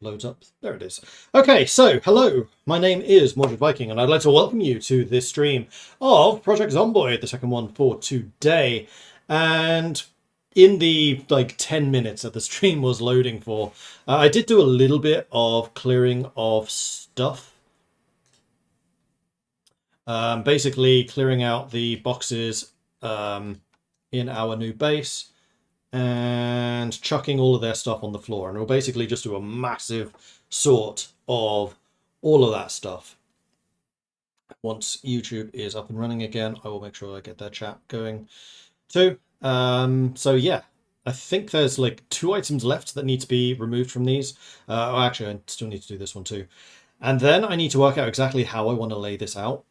loads up. There it is. Okay, so hello, my name is Mordred Viking, and I'd like to welcome you to this stream of Project Zomboid, the second one for today. And in the 10 minutes that the stream was loading for, I did do a little bit of clearing of stuff. Basically clearing out the boxes in our new base and chucking all of their stuff on the floor. And we'll basically just do a massive sort of all of that stuff. Once YouTube is up and running again, I will make sure I get that chat going too. So yeah, I think there's like 2 items left that need to be removed from these. Oh, actually, I still need to do this one too. And then I need to work out exactly how I want to lay this out,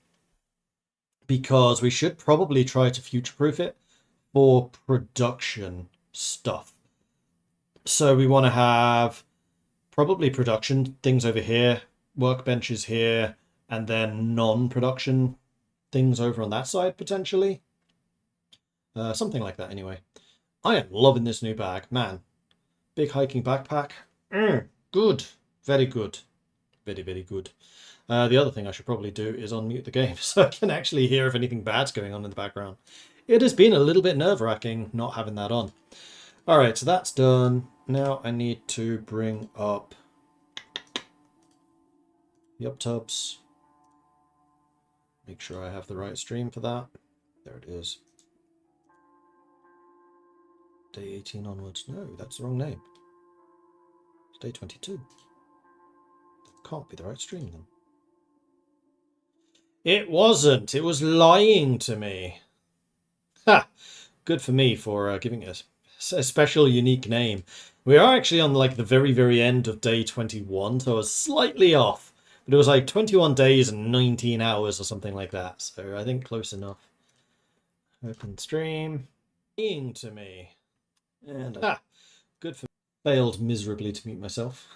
because we should probably try to future-proof it for production stuff. So we want to have probably production things over here, workbenches here, and then non-production things over on that side, potentially. Something like that, anyway. I am loving this new bag, man. Big hiking backpack. Good. Very good. Very, very good. The other thing I should probably do is unmute the game so I can actually hear if anything bad's going on in the background. It has been a little bit nerve-wracking not having that on. Alright, so that's done. Now I need to bring up the up-tubs. Make sure I have the right stream for that. There it is. Day 18 onwards. No, that's the wrong name. It's day 22. That can't be the right stream then. It wasn't. It was lying to me. Ha! Good for me for giving it a special, unique name. We are actually on like the very, very end of day 21, so I was slightly off. But it was like 21 days and 19 hours or something like that. So I think close enough. Open stream. Lying to me. And good for me. Failed miserably to mute myself.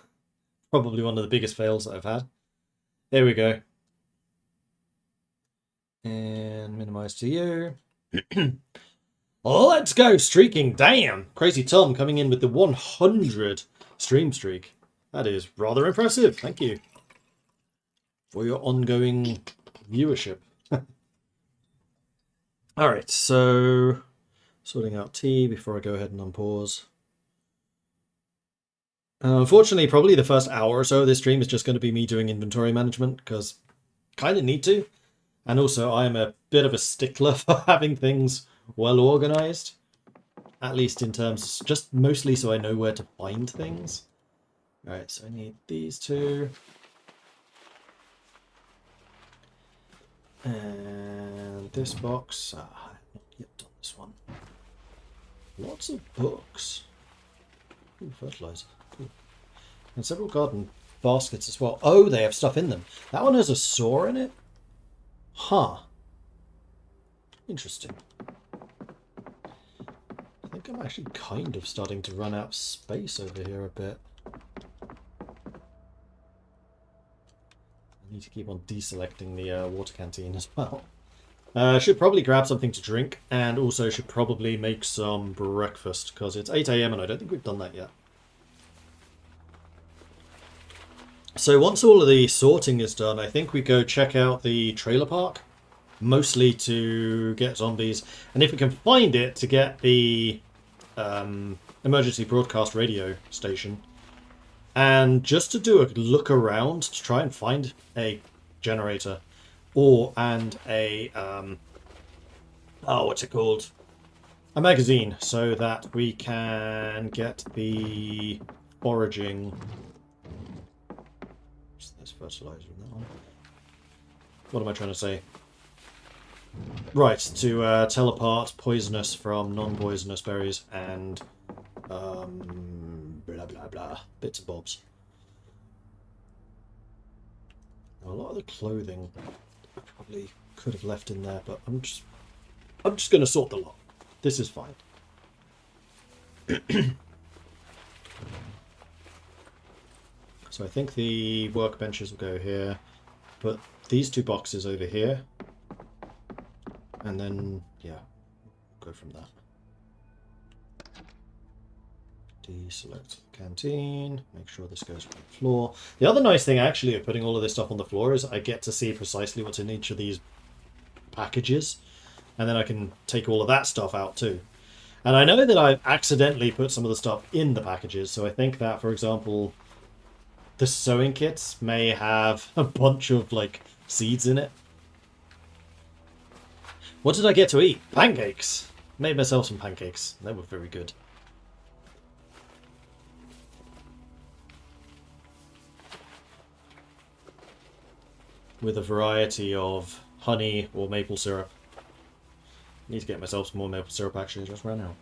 Probably one of the biggest fails that I've had. There we go. And minimize to you. Let's go streaking. Damn. Crazy Tom coming in with the 100 stream streak. That is rather impressive. Thank you for your ongoing viewership. Alright, so sorting out tea before I go ahead and unpause. Unfortunately, probably the first hour or so of this stream is just going to be me doing inventory management, because kind of need to. And also, I am a bit of a stickler for having things well organized. At least in terms, just mostly so I know where to find things. Alright, so I need these 2. And this box. I have not yet done this one. Lots of books. Ooh, fertilizer. Cool. And several garden baskets as well. Oh, they have stuff in them. That one has a saw in it? Huh. Interesting. I think I'm actually kind of starting to run out of space over here a bit. I need to keep on deselecting the water canteen as well. Should probably grab something to drink, and also should probably make some breakfast, because it's 8 AM and I don't think we've done that yet. So once all of the sorting is done, I think we go check out the trailer park, mostly to get zombies, and if we can find it, to get the emergency broadcast radio station, and just to do a look around to try and find a generator, and a what's it called? A magazine, so that we can get the foraging. There's fertilizer in that one. What am I trying to say? Right, to tell apart poisonous from non-poisonous berries and blah blah blah bits and bobs. Now, a lot of the clothing I probably could have left in there, but I'm just going to sort the lot. This is fine. So I think the workbenches will go here. Put these 2 boxes over here. And then, yeah, go from that. Deselect canteen. Make sure this goes on the floor. The other nice thing, actually, of putting all of this stuff on the floor is I get to see precisely what's in each of these packages. And then I can take all of that stuff out too. And I know that I've accidentally put some of the stuff in the packages. So I think that, for example, the sewing kits may have a bunch of, like, seeds in it. What did I get to eat? Pancakes! Made myself some pancakes. They were very good. With a variety of honey or maple syrup. Need to get myself some more maple syrup, actually, just right now.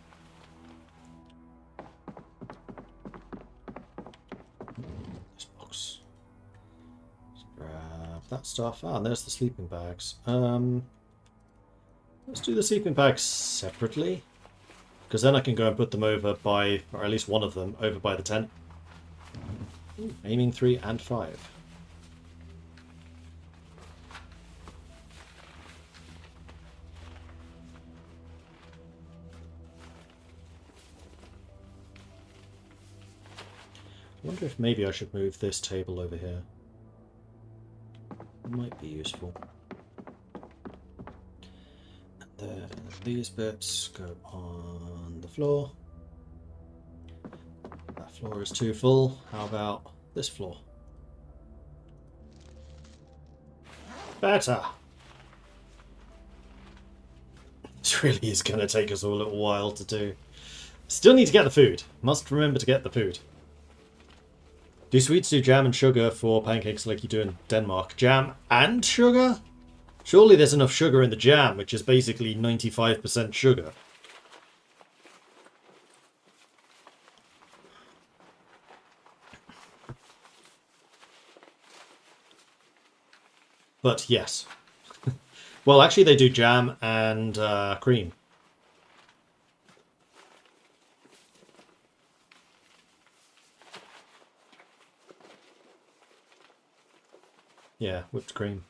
This box. Let's grab that stuff. Ah, and there's the sleeping bags. Let's do the sleeping bags separately. Because then I can go and put them over by, or at least one of them, over by the tent. Ooh, aiming 3 and 5. I wonder if maybe I should move this table over here. It might be useful. And then these bits go on the floor. That floor is too full. How about this floor? Better! This really is going to take us all a little while to do. Still need to get the food. Must remember to get the food. Do Swedes do jam and sugar for pancakes like you do in Denmark? Jam and sugar? Surely there's enough sugar in the jam, which is basically 95% sugar. But yes. Well, actually they do jam and cream. Yeah, whipped cream.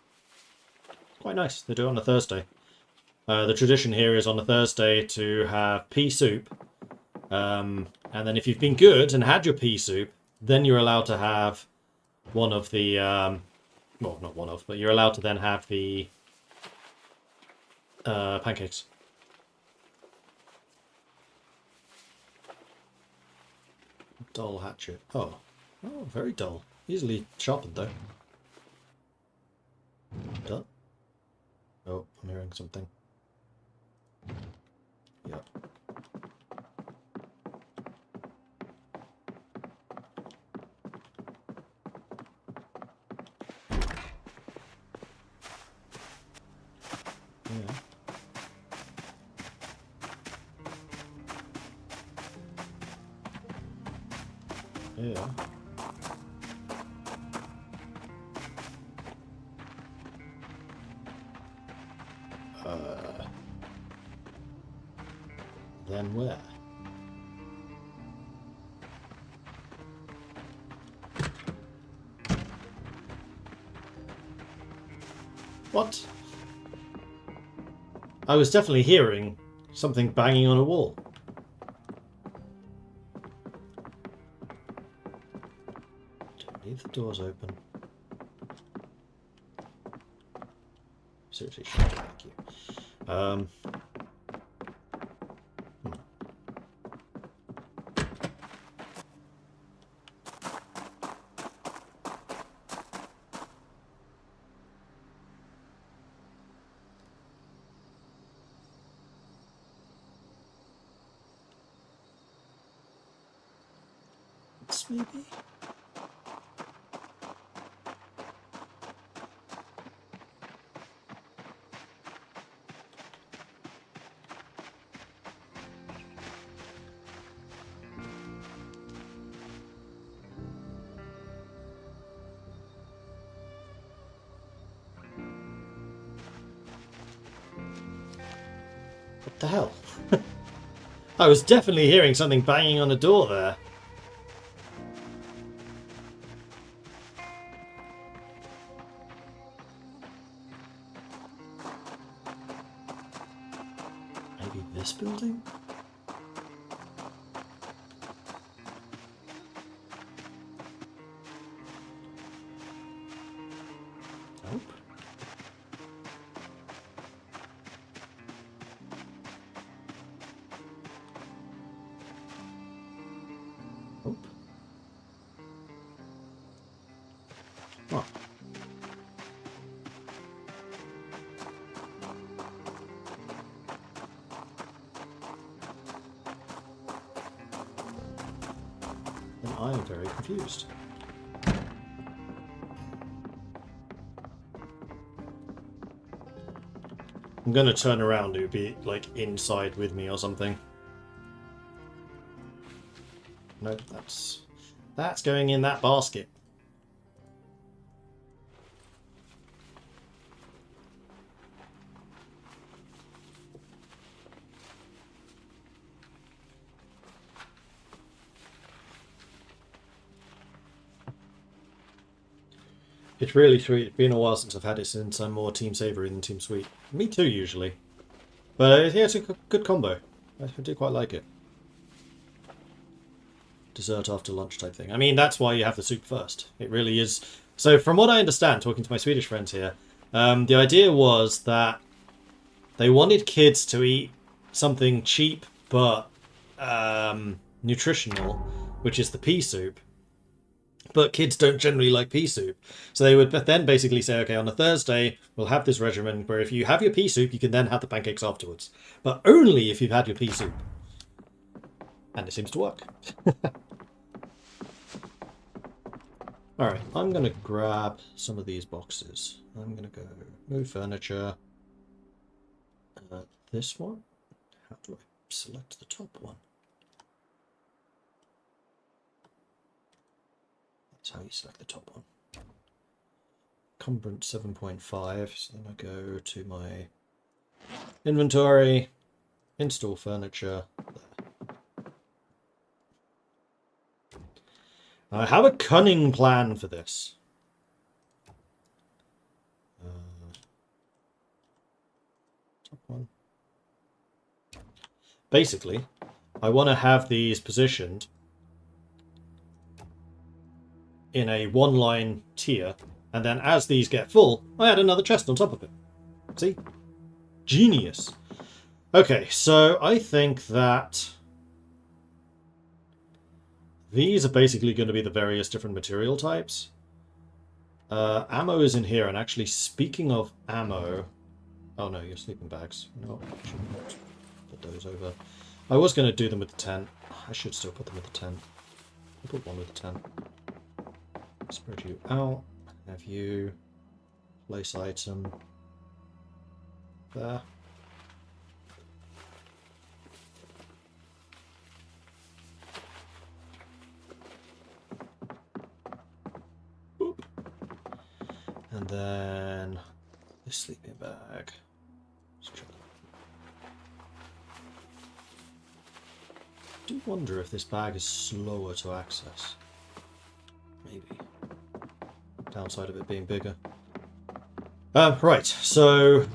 Quite nice. They do it on a Thursday. The tradition here is on a Thursday to have pea soup. And then if you've been good and had your pea soup, then you're allowed to have one of the... well, not one of, but you're allowed to then have the pancakes. Dull hatchet. Oh, very dull. Easily sharpened, though. Done. Oh, I'm hearing something. Yep. Yeah. Yeah. Then where? What? I was definitely hearing something banging on a wall. Don't leave the doors open. Seriously, thank you. Maybe? What the hell? I was definitely hearing something banging on the door there. Maybe this building? Nope. Nope. Oh. And I am very confused. I'm gonna turn around, it would be like inside with me or something. Nope, that's going in that basket. It's really sweet. It's been a while since I've had it, since I'm more Team Savoury than Team Sweet. Me too, usually. But yeah, it's a good combo. I do quite like it. Dessert after lunch type thing. I mean, that's why you have the soup first. It really is. So from what I understand, talking to my Swedish friends here, the idea was that they wanted kids to eat something cheap but nutritional, which is the pea soup. But kids don't generally like pea soup. So they would then basically say, okay, on a Thursday, we'll have this regimen where if you have your pea soup, you can then have the pancakes afterwards. But only if you've had your pea soup. And it seems to work. Alright, I'm going to grab some of these boxes. I'm going to go move furniture. This one. How do I select the top one? That's how you select the top one. Encumbrance 7.5. So then I go to my inventory, install furniture. There. I have a cunning plan for this. Top one. Basically, I want to have these positioned in a one-line tier, and then as these get full, I add another chest on top of it. See? Genius. Okay, so I think that these are basically going to be the various different material types. Ammo is in here, and actually, speaking of ammo... Oh no, your sleeping bags. No, I should not put those over. I was going to do them with the tent. I should still put them with the tent. I'll put one with the tent. Spread you out. Have you... Place item. There. Boop. And then this sleeping bag. I do wonder if this bag is slower to access. Maybe. Downside of it being bigger. Right, so...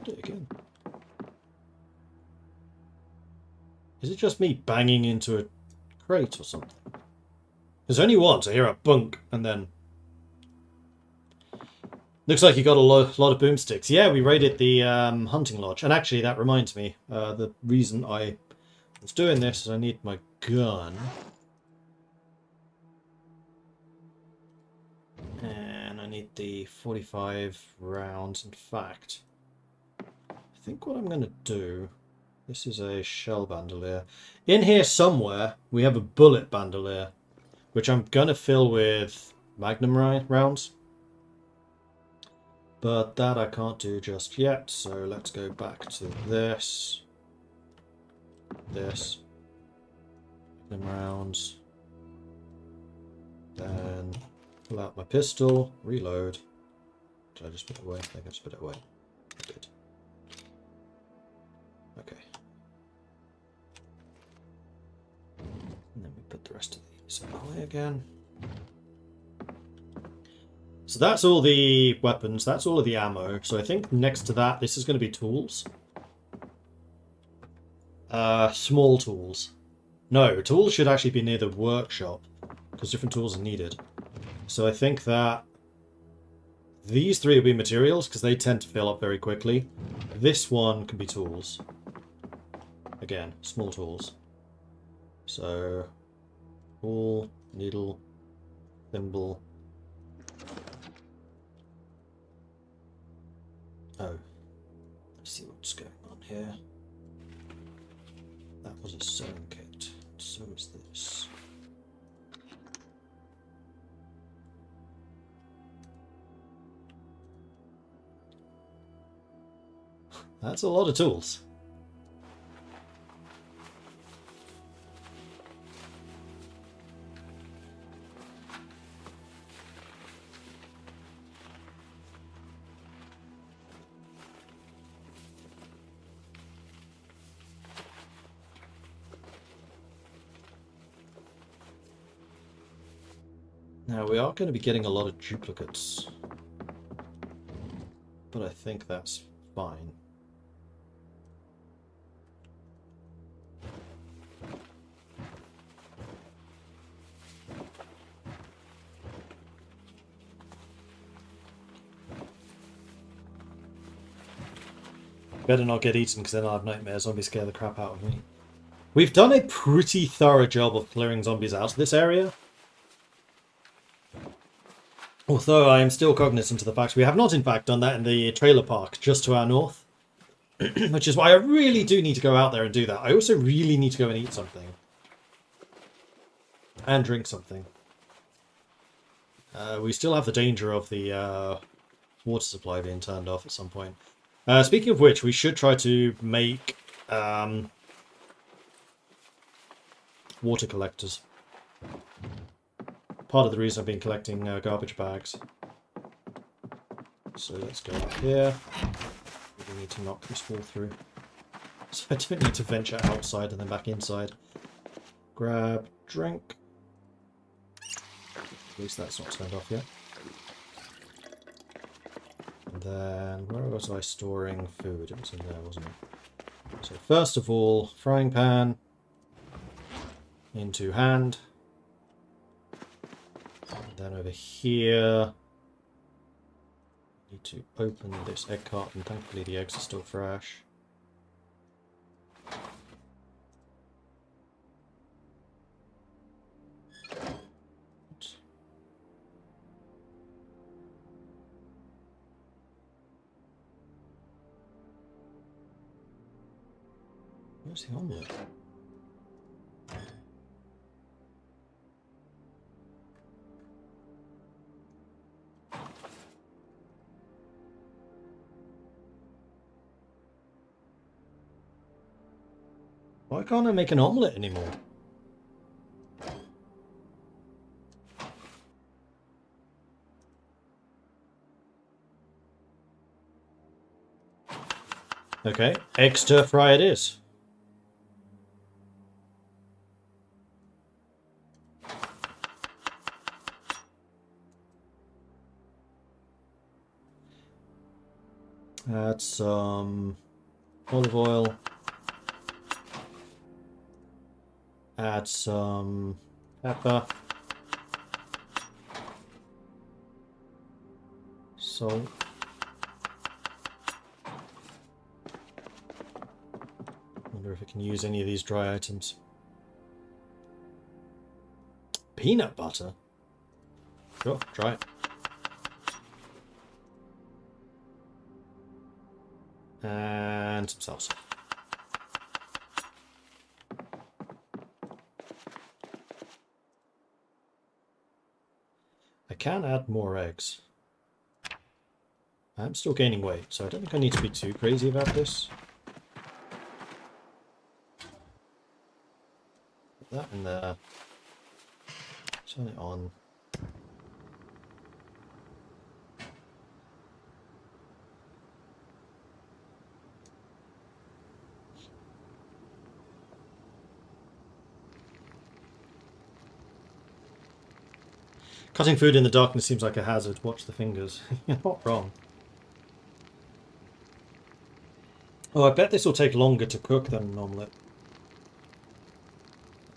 Do it again. Is it just me banging into a crate or something? There's only once I hear a bunk and then... Looks like you got a lot of boomsticks. Yeah, we raided the hunting lodge. And actually, that reminds me, the reason I was doing this is I need my gun. And I need the 45 rounds. In fact, I think what I'm going to do... This is a shell bandolier. In here somewhere, we have a bullet bandolier, which I'm going to fill with magnum rounds. But that I can't do just yet, so let's go back to this. This. Magnum rounds. Then pull out my pistol, reload. Did I just put it away? I think I just put it away. I did. Okay. And then we put the rest of these away again. So that's all the weapons, that's all of the ammo. So I think next to that, this is going to be tools. Small tools. No, tools should actually be near the workshop, because different tools are needed. So I think that these three will be materials, because they tend to fill up very quickly. This one can be tools. Again, small tools. So, tool, needle, thimble. Oh, let's see what's going on here. That was a sewing kit. So is this. That's a lot of tools. Now, we are going to be getting a lot of duplicates, but I think that's fine. Better not get eaten, because then I'll have nightmares. Zombies scare the crap out of me. We've done a pretty thorough job of clearing zombies out of this area. Although I am still cognizant of the fact we have not in fact done that in the trailer park just to our north. Which is why I really do need to go out there and do that. I also really need to go and eat something. And drink something. We still have the danger of the water supply being turned off at some point. Speaking of which, we should try to make water collectors. Part of the reason I've been collecting garbage bags. So let's go up here. We need to knock this wall through. So I don't need to venture outside and then back inside. Grab drink. At least that's not turned off yet. And then, where was I storing food? It was in there, wasn't it? So first of all, frying pan. Into hand. And then over here, need to open this egg carton. Thankfully the eggs are still fresh. Where's the omelette? Why can't I make an omelette anymore? Okay, egg stir fry it is. Add some olive oil. Add some pepper. Salt. Wonder if I can use any of these dry items. Peanut butter? Sure, try it. And some salsa. I can add more eggs. I'm still gaining weight, so I don't think I need to be too crazy about this. Put that in there. Turn it on. Cutting food in the darkness seems like a hazard. Watch the fingers. You're not wrong. Oh, I bet this will take longer to cook than an omelette.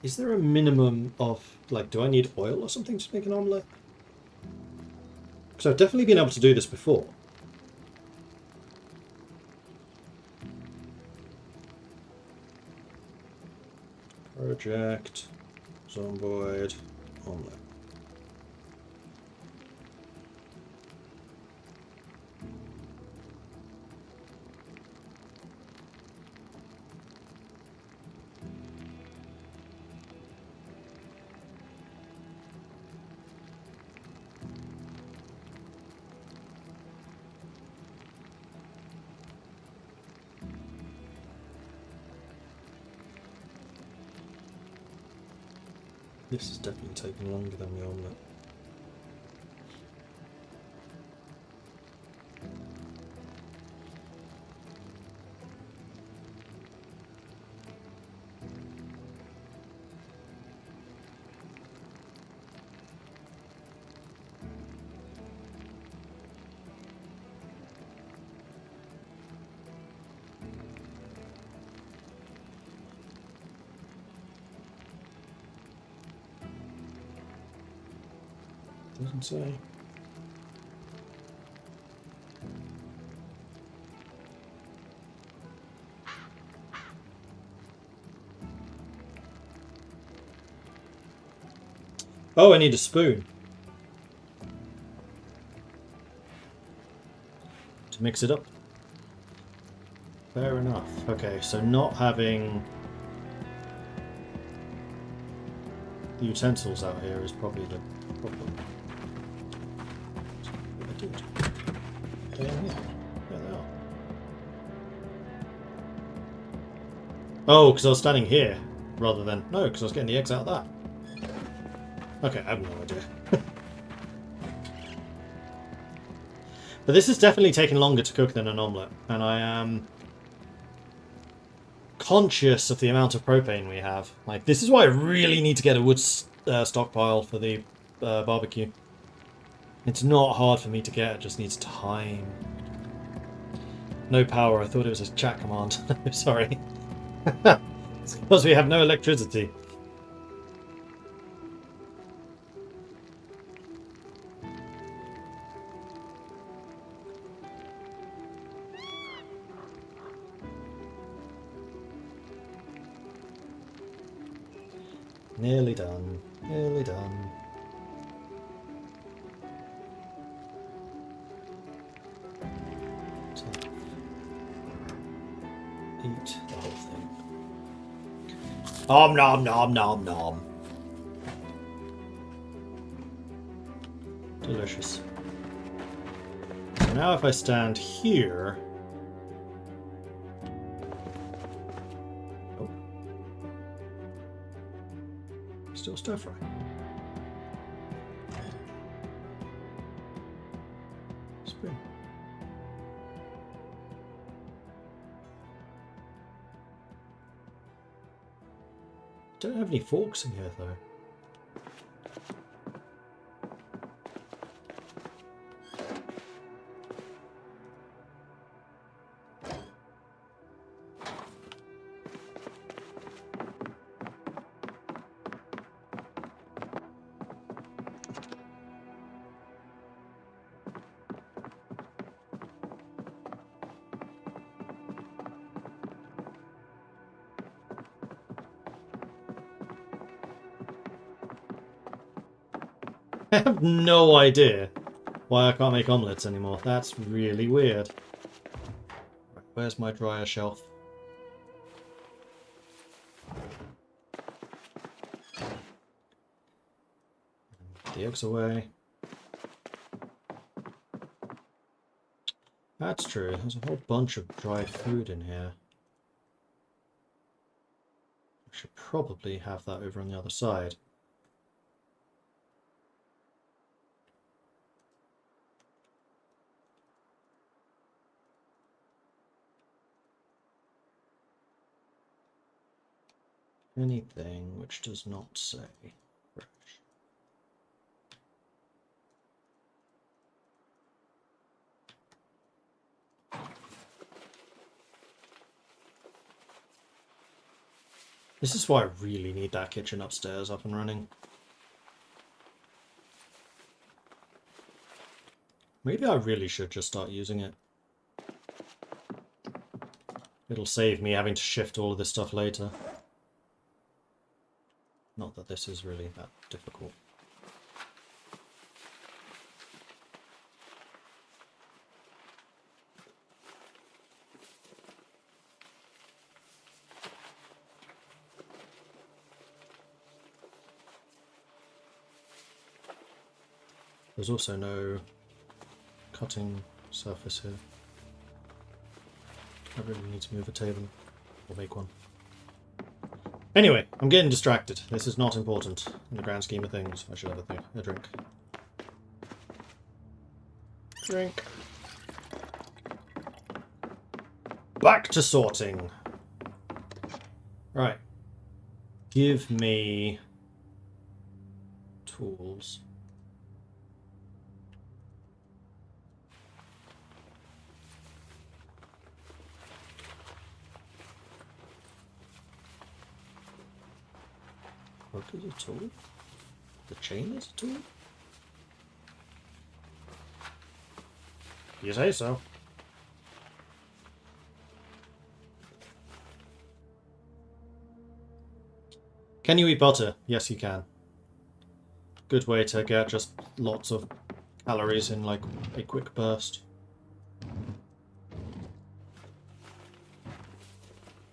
Is there a minimum of, like, do I need oil or something to make an omelette? Because I've definitely been able to do this before. Project Zomboid omelette. This is definitely taking longer than the omelette. Doesn't say. Oh, I need a spoon to mix it up. Fair enough. Okay, so not having the utensils out here is probably the problem. What I did. Down here. There they are. Oh, because I was standing here rather than... No, because I was getting the eggs out of that. Okay, I have no idea. But this is definitely taking longer to cook than an omelette, and I am conscious of the amount of propane we have. Like, this is why I really need to get a wood stockpile for the barbecue. It's not hard for me to get, it just needs time. No power, I thought it was a chat command. Sorry. It's because we have no electricity. Nearly done. Nearly done. So, eat the whole thing. Om nom nom nom nom. Delicious. So now if I stand here... Oh. Still stir fry. Spoon. Don't have any forks in here though. I have no idea why I can't make omelettes anymore. That's really weird. Right, where's my dryer shelf? The eggs away. That's true. There's a whole bunch of dried food in here. I should probably have that over on the other side. Anything which does not say fresh. This is why I really need that kitchen upstairs up and running. Maybe I really should just start using it. It'll save me having to shift all of this stuff later. Not that this is really that difficult. There's also no cutting surface here. I really need to move a table or make one. Anyway, I'm getting distracted. This is not important in the grand scheme of things. I should have a drink. Drink. Back to sorting. Right. Give me tools. Hook is a tool? The chain is a tool? You say so. Can you eat butter? Yes, you can. Good way to get just lots of calories in like a quick burst.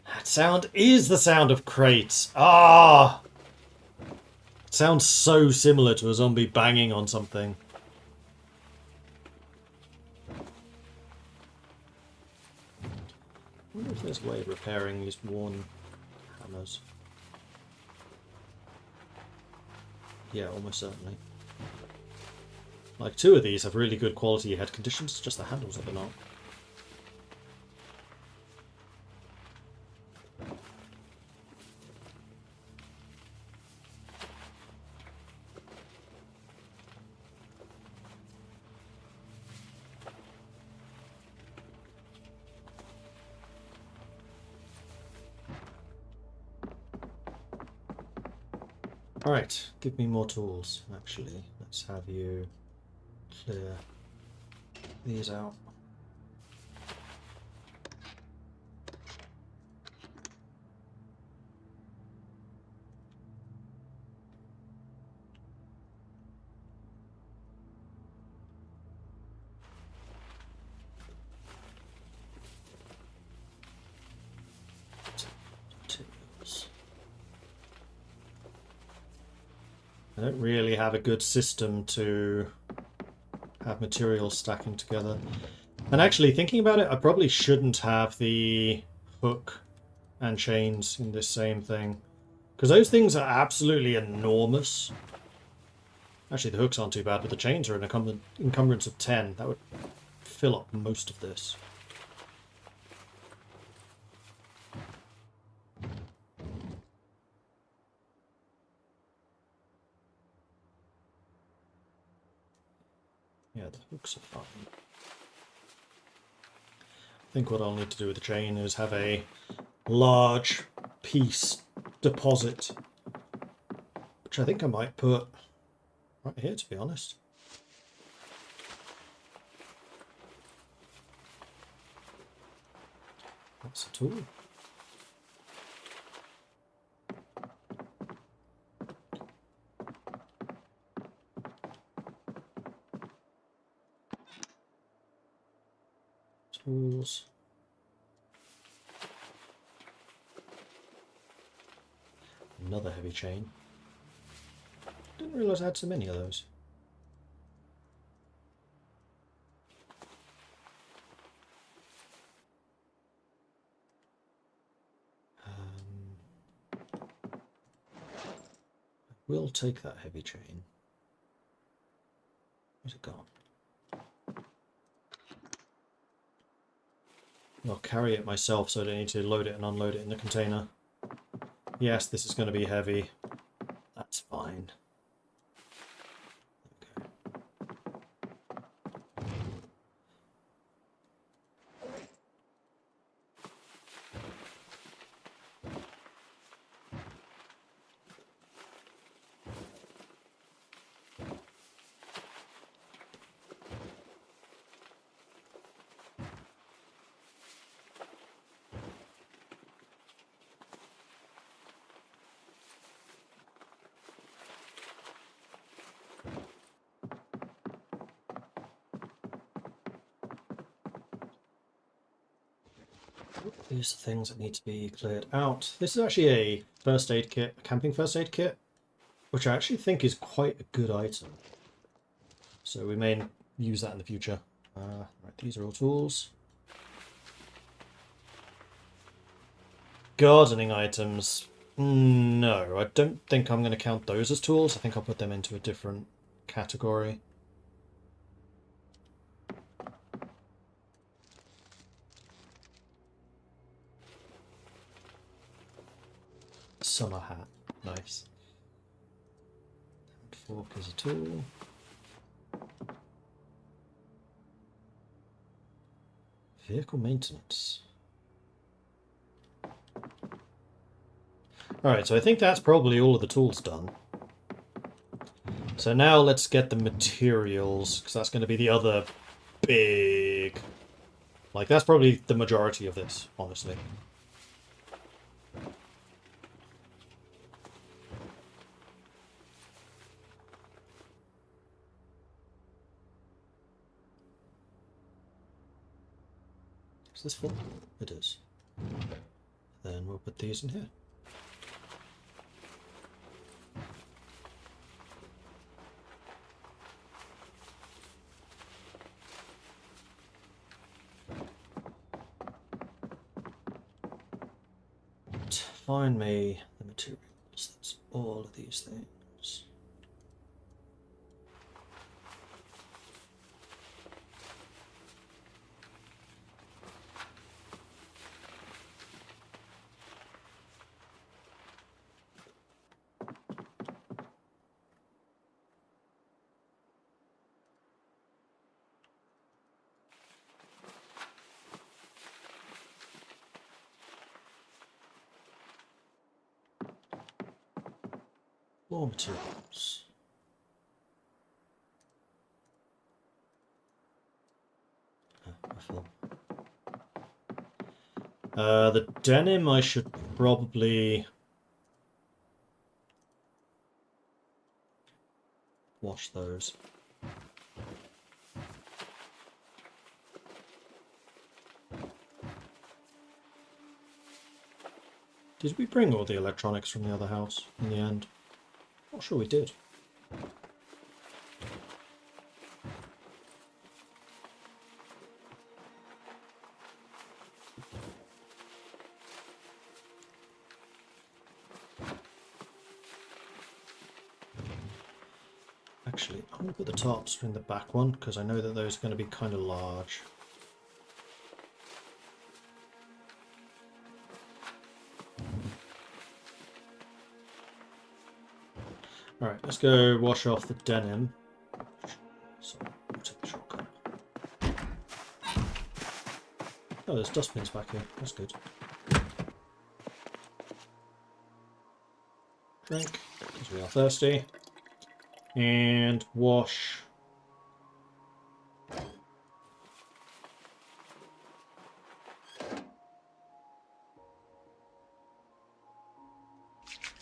That sound is the sound of crates. Ah! It sounds so similar to a zombie banging on something. I wonder if there's a way of repairing these worn hammers. Yeah, almost certainly. Like, 2 of these have really good quality head conditions, just the handles of it not. Alright, give me more tools, actually. Let's have you clear these out. I don't really have a good system to have materials stacking together. And actually, thinking about it, I probably shouldn't have the hook and chains in this same thing. Because those things are absolutely enormous. Actually, the hooks aren't too bad, but the chains are an encumbrance of 10. That would fill up most of this. Yeah, the hooks are fine. I think what I'll need to do with the chain is have a large piece deposit, which I think I might put right here, to be honest. That's a tool. Tools. Another heavy chain. Didn't realise I had so many of those. We'll take that heavy chain. Where's it gone? I'll carry it myself so I don't need to load it and unload it in the container. Yes, this is going to be heavy. That's fine. Okay. These are things that need to be cleared out. This is actually a first aid kit, a camping first aid kit, which I actually think is quite a good item. So we may use that in the future. Right, these are all tools. Gardening items. No, I don't think I'm going to count those as tools. I think I'll put them into a different category. Summer hat. Nice. Fork is a tool. Vehicle maintenance. Alright, so I think that's probably all of the tools done. So now let's get the materials, because that's going to be the other big... Like, that's probably the majority of this, honestly. Is this full? It is. Then we'll put these in here. Find me the materials. That's all of these things. More materials. The denim I should probably wash those. Did we bring all the electronics from the other house in the end? Not sure we did. Actually, I'm going to put the tarps in the back one because I know that those are going to be kind of large. Alright, let's go wash off the denim. So, we'll take the shortcut. Oh, there's dustbins back here. That's good. Drink, because we are thirsty. And wash.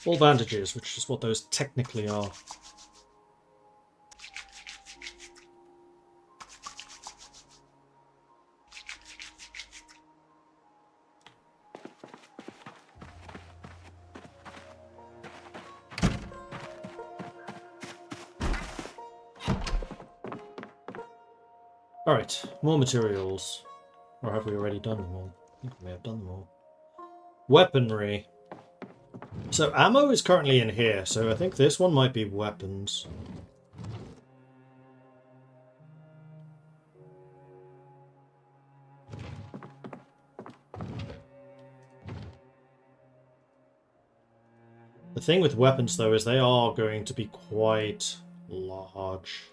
All bandages, which is what those technically are. Alright, more materials. Or have we already done them all? I think we may have done them all. Weaponry. So ammo is currently in here, so I think this one might be weapons. The thing with weapons, though, is they are going to be quite large.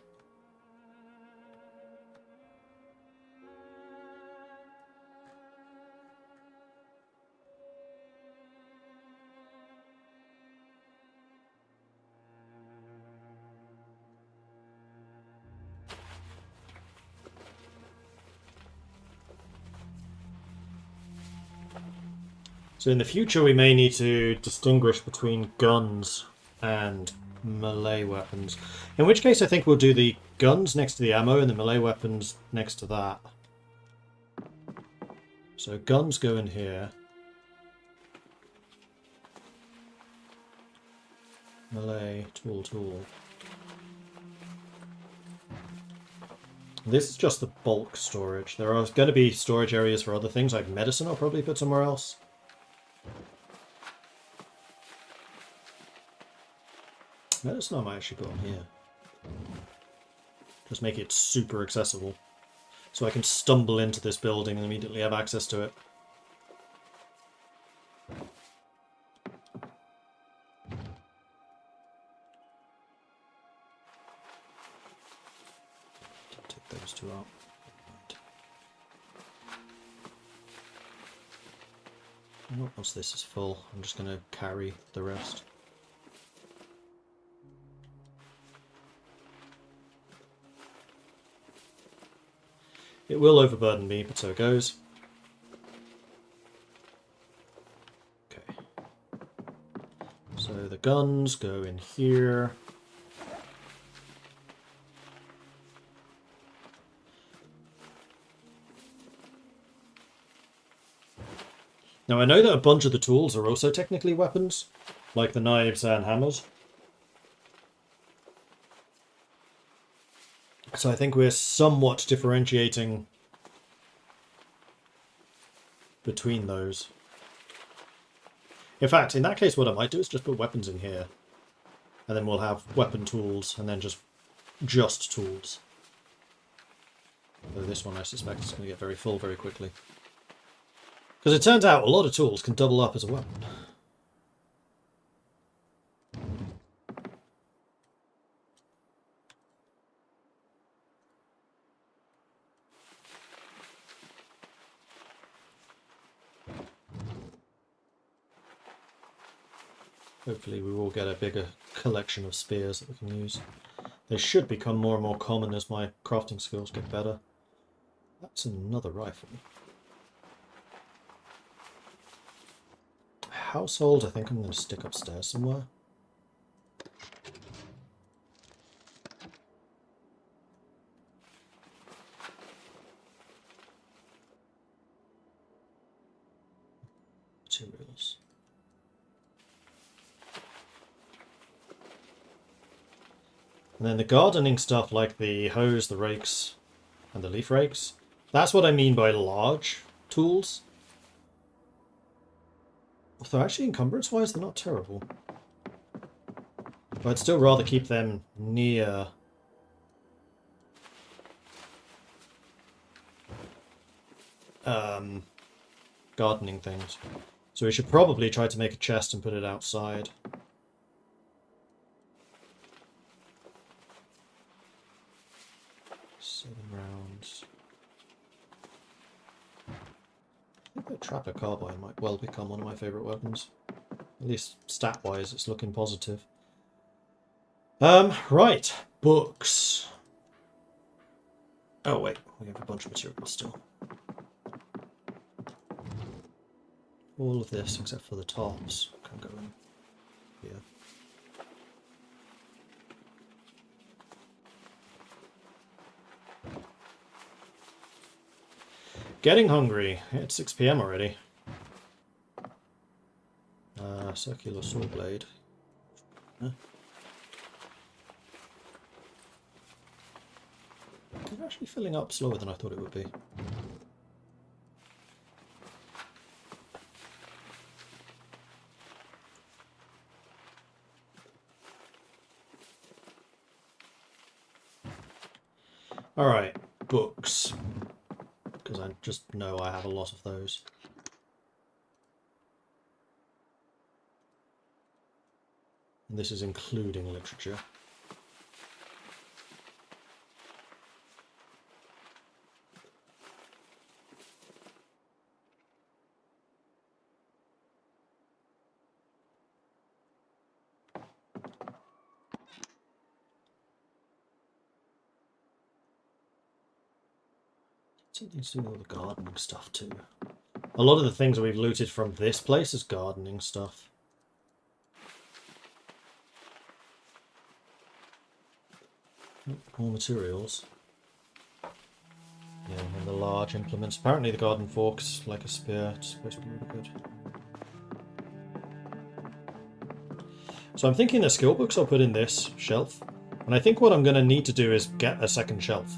So in the future we may need to distinguish between guns and melee weapons. In which case I think we'll do the guns next to the ammo and the melee weapons next to that. So guns go in here. Melee, tool. This is just the bulk storage. There are going to be storage areas for other things, like medicine I'll probably put somewhere else. Medicine I might actually put on here. Just make it super accessible. So I can stumble into this building and immediately have access to it. Take those two out. Once this is full, I'm just going to carry the rest. It will overburden me, but so it goes. Okay. So the guns go in here. Now I know that a bunch of the tools are also technically weapons, like the knives and hammers. So I think we're somewhat differentiating between those. In fact, in that case, what I might do is just put weapons in here. And then we'll have weapon tools, and then just tools. Although this one, I suspect, is going to get very full very quickly. Because it turns out a lot of tools can double up as a weapon. Hopefully we will get a bigger collection of spears that we can use. They should become more and more common as my crafting skills get better. That's another rifle. Household, I think I'm going to stick upstairs somewhere. Materials. And then the gardening stuff, like the hoes, the rakes, and the leaf rakes. That's what I mean by large tools. Although actually encumbrance-wise, they're not terrible. But I'd still rather keep them near gardening things. So we should probably try to make a chest and put it outside. Rounds. I think the Trapper Carbine might well become one of my favourite weapons. At least stat-wise, it's looking positive. Right. Books. Oh, wait. We have a bunch of materials still. All of this, except for the tops, can go in here. Getting hungry. It's 6 PM already. Circular saw blade. Huh? It's actually filling up slower than I thought it would be. Alright, books. Because I just know I have a lot of those. And this is including literature. Something to do with all the gardening stuff too. A lot of the things that we've looted from this place is gardening stuff. More materials. Yeah, and the large implements. Apparently the garden fork's like a spear. It's supposed to be really good. So I'm thinking the skill books I'll put in this shelf. And I think what I'm going to need to do is get a second shelf.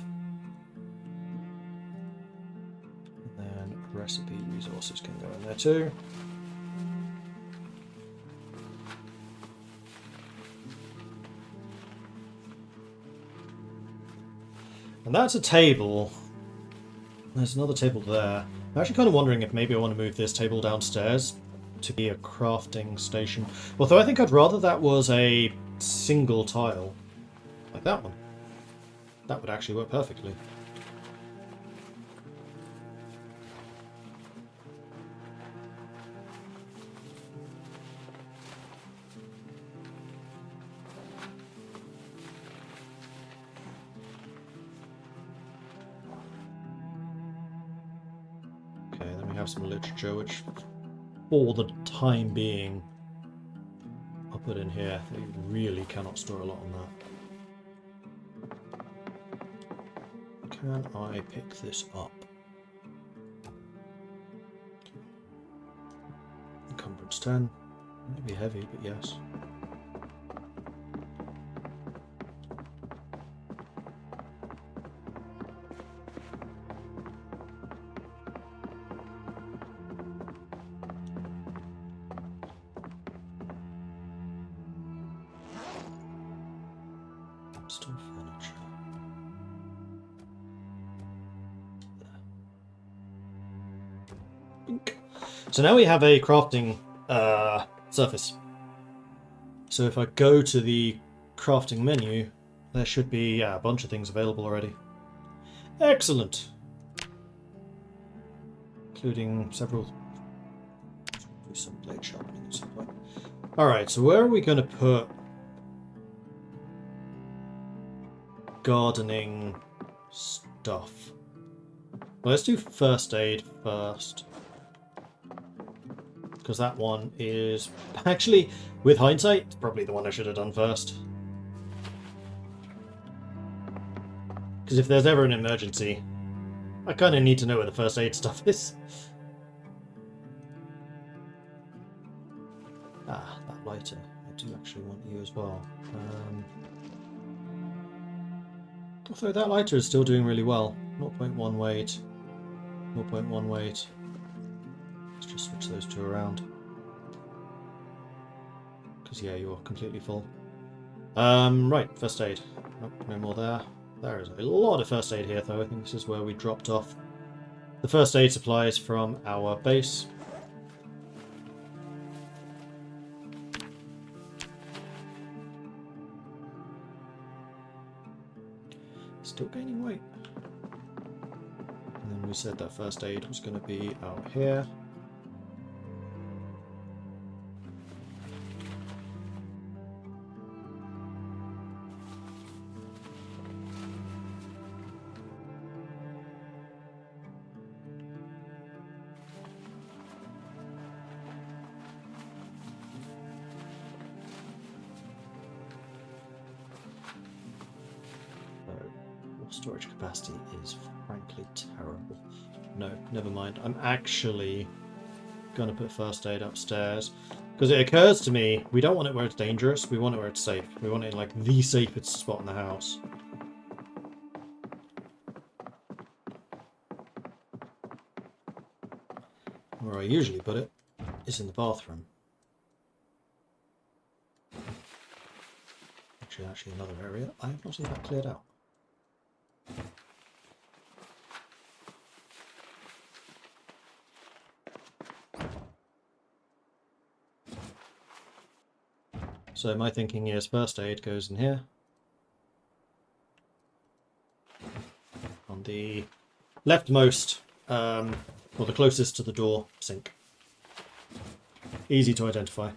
And then recipe resources can go in there too. And that's a table. There's another table there. I'm actually kind of wondering if maybe I want to move this table downstairs to be a crafting station. Although I think I'd rather that was a single tile. Like that one. That would actually work perfectly. Okay, then we have some literature, which for the time being I'll put in here. You really cannot store a lot on that. Can I pick this up? Encumbrance 10. Maybe heavy, but yes. Still furniture. Bink. So now we have a crafting surface. So if I go to the crafting menu, there should be a bunch of things available already. Excellent. Including several. Do some blade sharpening at some point. Alright, so where are we going to put gardening stuff? Well, let's do first aid first. Because that one is... Actually, with hindsight, it's probably the one I should have done first. Because if there's ever an emergency, I kind of need to know where the first aid stuff is. Ah, that lighter. I do actually want you as well. Although that lighter is still doing really well. 0.1 weight. 0.1 weight. Let's just switch those two around. Because, yeah, you're completely full. Right, first aid. Nope, no more there. There is a lot of first aid here, though. I think this is where we dropped off the first aid supplies from our base. Still gaining weight. And then we said that first aid was going to be out here. Storage capacity is frankly terrible. No, never mind. I'm actually going to put first aid upstairs. Because it occurs to me, we don't want it where it's dangerous, we want it where it's safe. We want it in like the safest spot in the house. Where I usually put it is in the bathroom. Actually another area. I have not seen that cleared out. So my thinking is first aid goes in here. On the leftmost, or the closest to the door, sink. Easy to identify.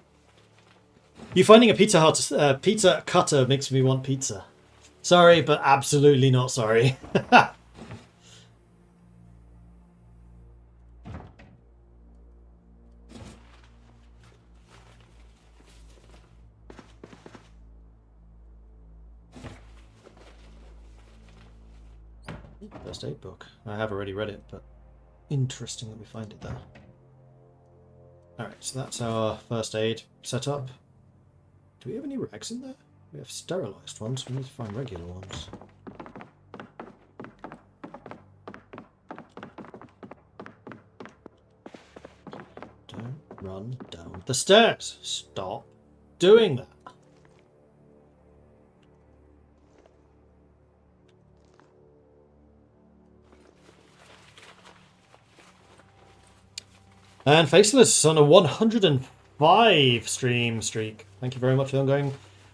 You finding a pizza cutter makes me want pizza. Sorry, but absolutely not sorry. First aid book. I have already read it, but interesting that we find it there. Alright, so that's our first aid setup. Do we have any rags in there? We have sterilised ones. We need to find regular ones. Don't run down the stairs. Stop doing that. And Faceless on a 105 stream streak. Thank you very much for the ongoing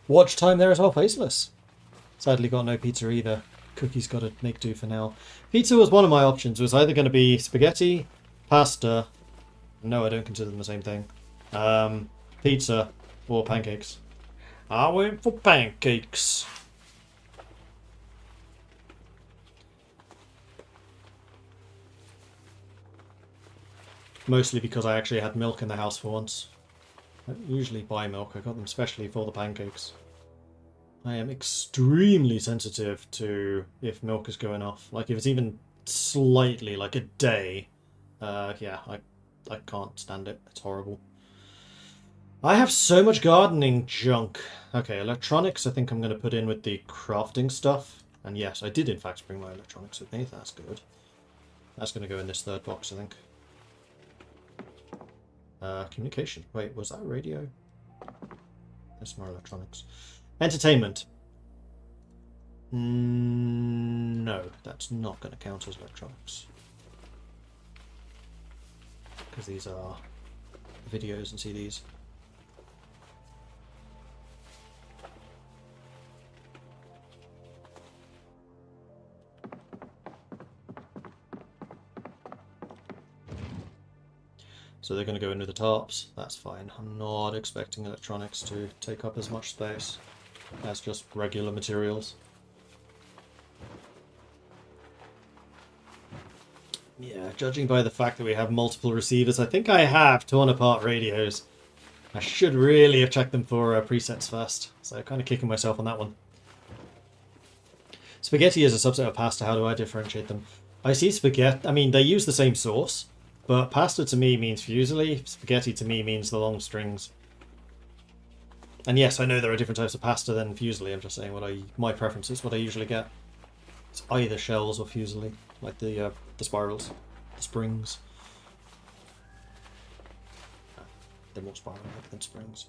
watch time there as well, Faceless. Sadly got no pizza either. Cookie's got to make do for now. Pizza was one of my options. It was either going to be spaghetti, pasta. No, I don't consider them the same thing. Pizza or pancakes. I went for pancakes. Mostly because I actually had milk in the house for once. I don't usually buy milk. I got them specially for the pancakes. I am extremely sensitive to if milk is going off. Like if it's even slightly, like a day. Yeah, I can't stand it. It's horrible. I have so much gardening junk. Okay, electronics I think I'm going to put in with the crafting stuff. And yes, I did in fact bring my electronics with me. That's good. That's going to go in this third box, I think. Communication. Wait, was that radio? That's more electronics. Entertainment. No, that's not going to count as electronics. Because these are videos and CDs. So they're going to go into the tops. That's fine. I'm not expecting electronics to take up as much space as just regular materials. Yeah, judging by the fact that we have multiple receivers, I think I have torn apart radios. I should really have checked them for presets first. So kind of kicking myself on that one. Spaghetti is a subset of pasta. How do I differentiate them? I see spaghetti. I mean, they use the same sauce. But pasta to me means fusilli, spaghetti to me means the long strings. And yes, I know there are different types of pasta than fusilli. I'm just saying my preference is what I usually get. It's either shells or fusilli, like the spirals, the springs. They're more spiral-like than springs.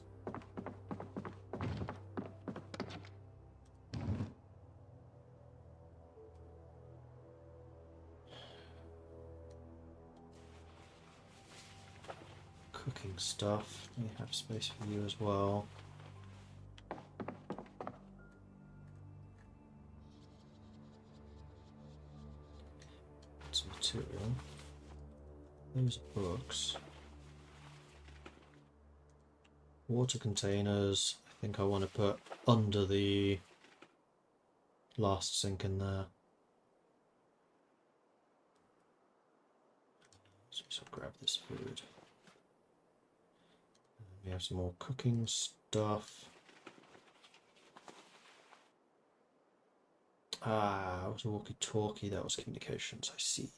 Cooking stuff. We have space for you as well. Some material. Those are books. Water containers. I think I want to put under the last sink in there. So grab this food. We have some more cooking stuff. Ah, it was a walkie-talkie. That was communications. I see.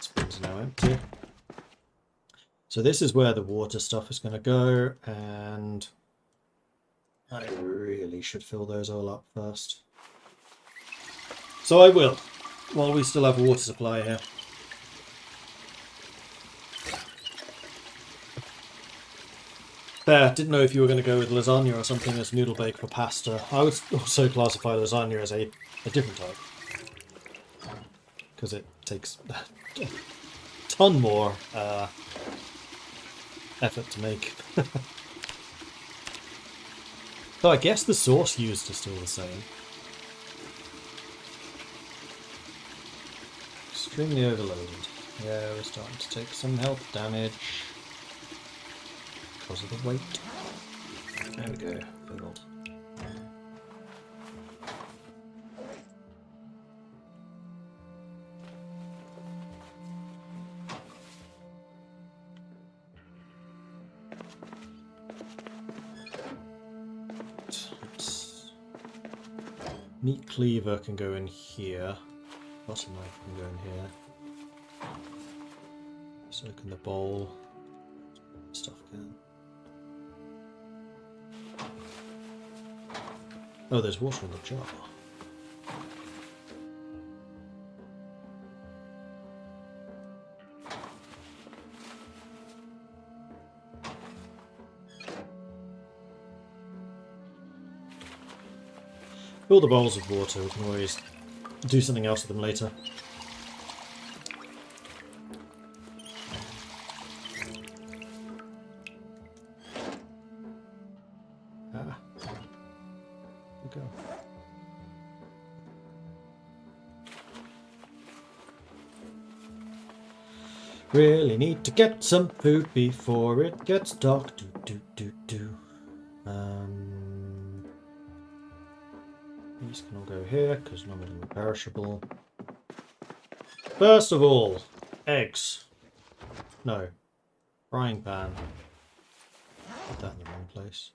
Spring's now empty. So this is where the water stuff is going to go, and I really should fill those all up first. So I will, while we still have a water supply here. There, didn't know if you were going to go with lasagna or something as noodle bake for pasta. I would also classify lasagna as a different type. Because it takes a ton more effort to make. Though I guess the source used is still the same. Extremely overloaded. Yeah, we're starting to take some health damage because of the weight. There we go, filled. Meat cleaver can go in here. Butter knife can go in here. Just open the bowl. Stuff can. Oh, there's water in the jar. Fill the bowls with water. We can always do something else with them later. Ah. There we go. Really need to get some food before it gets dark. These can all go here because none of them are perishable. First of all, eggs. No. Frying pan. Put that in the wrong place.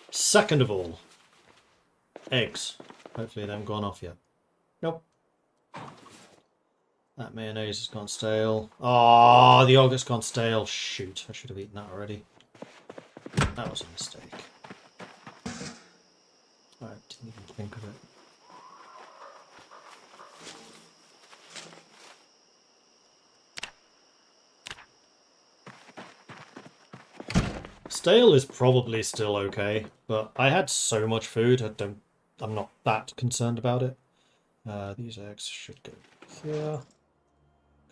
Second of all, eggs. Hopefully they haven't gone off yet. Nope. That mayonnaise has gone stale. Ah, the yogurt's gone stale. Shoot, I should have eaten that already. That was a mistake. I didn't even think of it. Stale is probably still okay, but I had so much food, I'm not that concerned about it. These eggs should go here.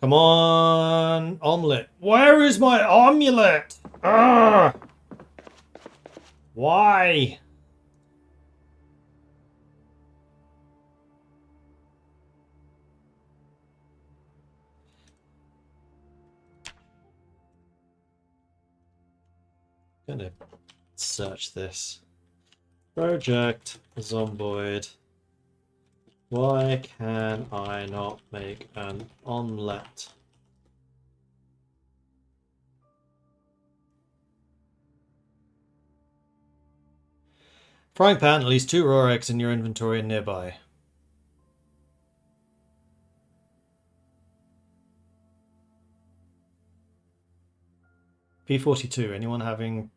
Come on, omelette. Where is my omelette? Ugh! Why? I'm gonna search this. Project Zomboid. Why can I not make an omelette? Frying pan, at least 2 raw eggs in your inventory and nearby. P42, anyone having...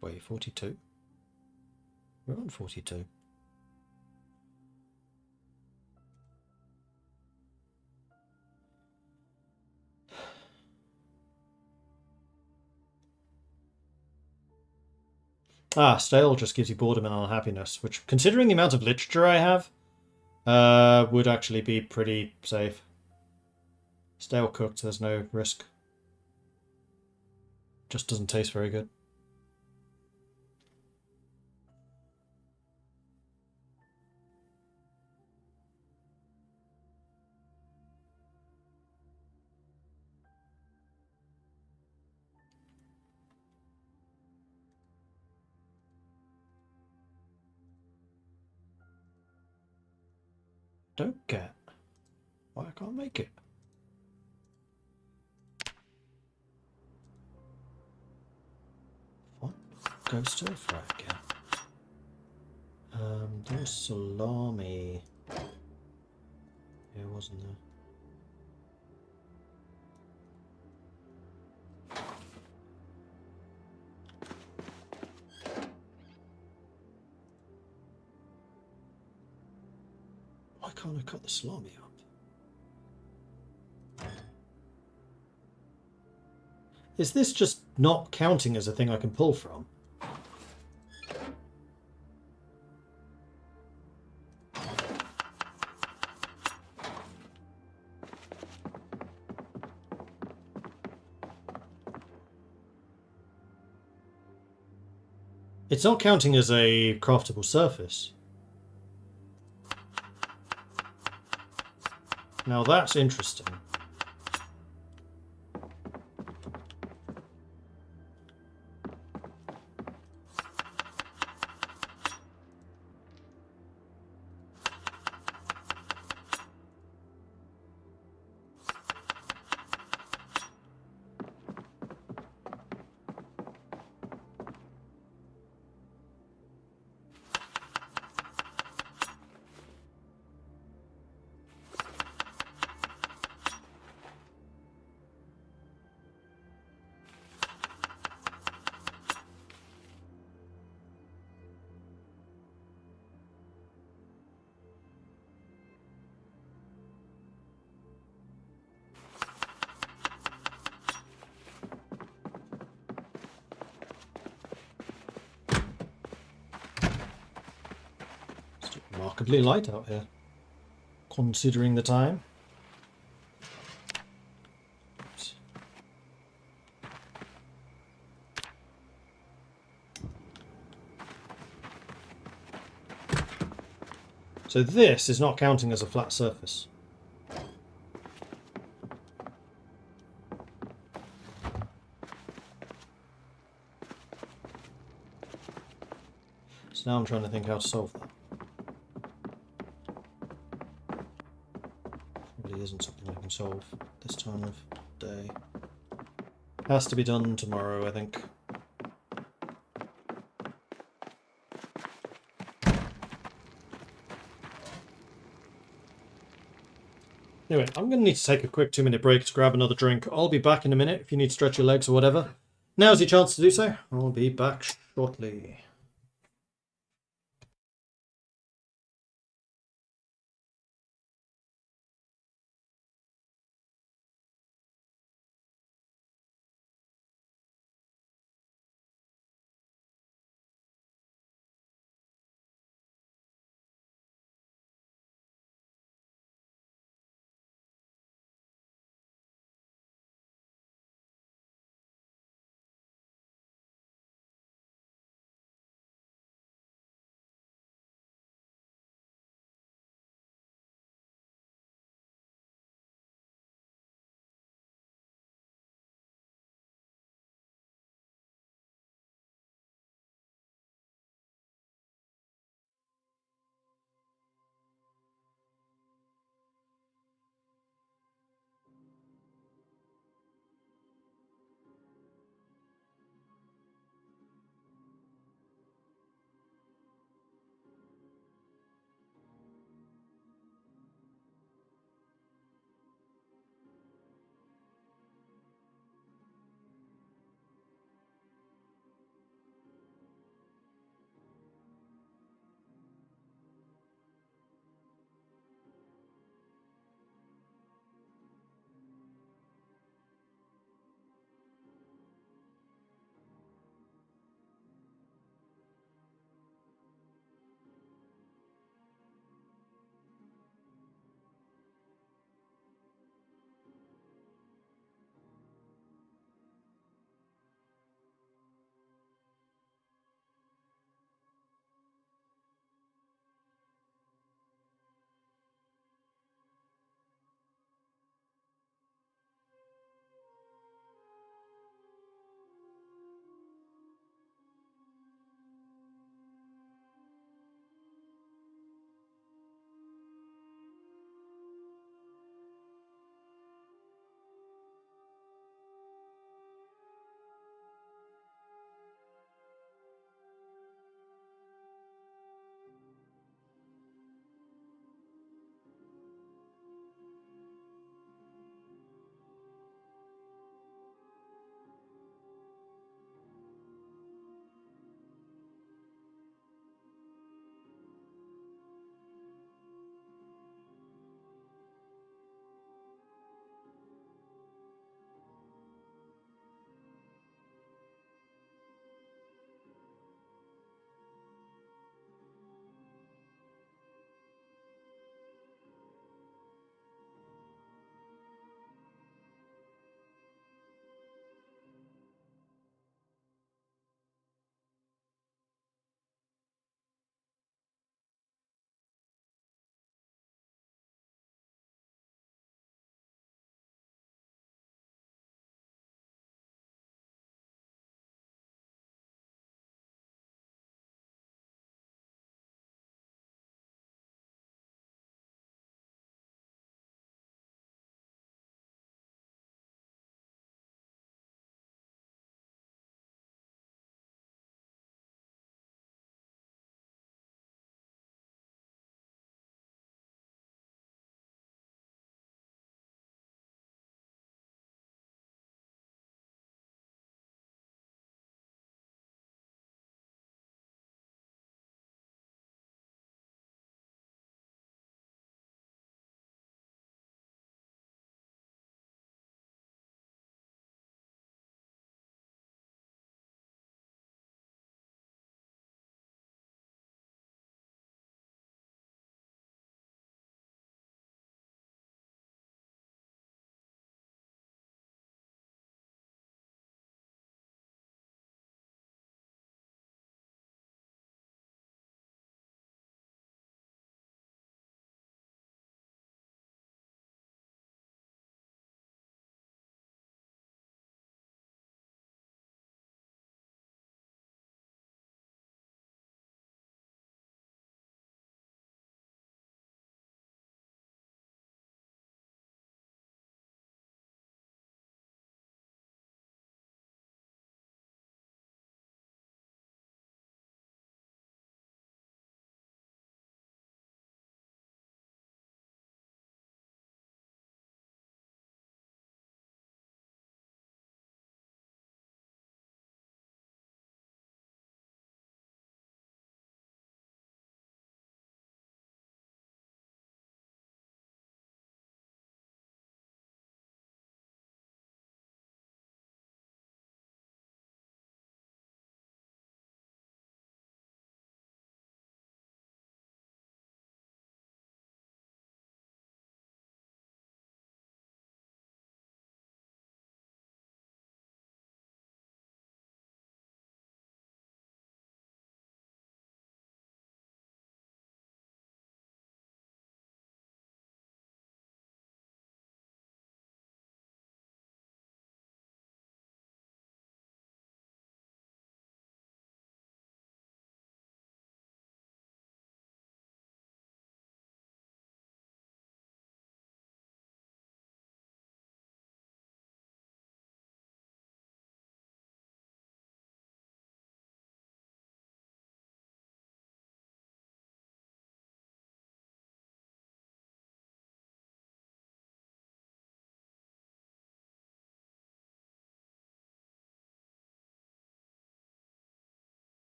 Wait, 42? We're on 42. Ah, stale just gives you boredom and unhappiness, which, considering the amount of literature I have, would actually be pretty safe. Stale cooked, there's no risk. Just doesn't taste very good. Don't get why I can't make it. What? Go stir fry again. There was salami. Yeah, wasn't there? Why can't I cut the salami up? Is this just not counting as a thing I can pull from? It's not counting as a craftable surface. Now that's interesting. It's remarkably light out here, considering the time. Oops. So this is not counting as a flat surface. So now I'm trying to think how to solve that. Probably isn't something I can solve this time of day. Has to be done tomorrow, I think. Anyway, I'm going to need to take a quick 2-minute break to grab another drink. I'll be back in a minute if you need to stretch your legs or whatever. Now's your chance to do so. I'll be back shortly.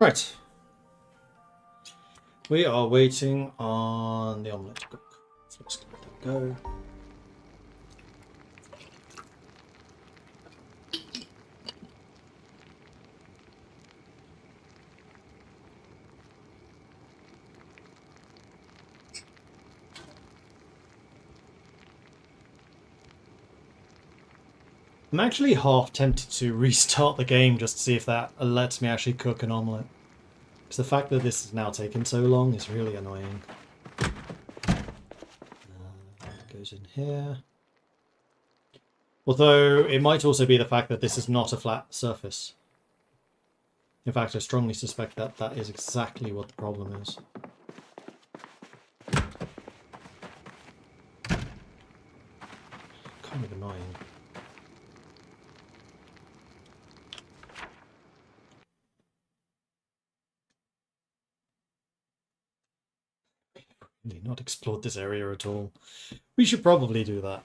Right. We are waiting on the omelette to cook. So let's let that go. I'm actually half tempted to restart the game just to see if that lets me actually cook an omelette. Because the fact that this has now taken so long is really annoying. Goes in here. Although it might also be the fact that this is not a flat surface. In fact, I strongly suspect that that is exactly what the problem is. Kind of annoying. Really not explored this area at all. We should probably do that.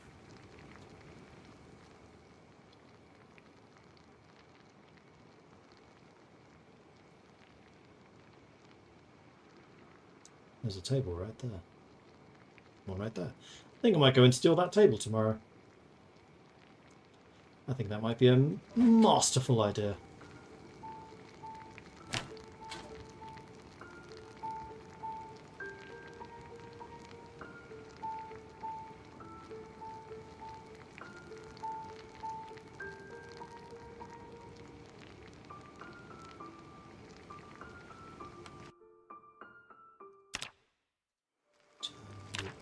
There's a table right there. One right there. I think I might go and steal that table tomorrow. I think that might be a masterful idea.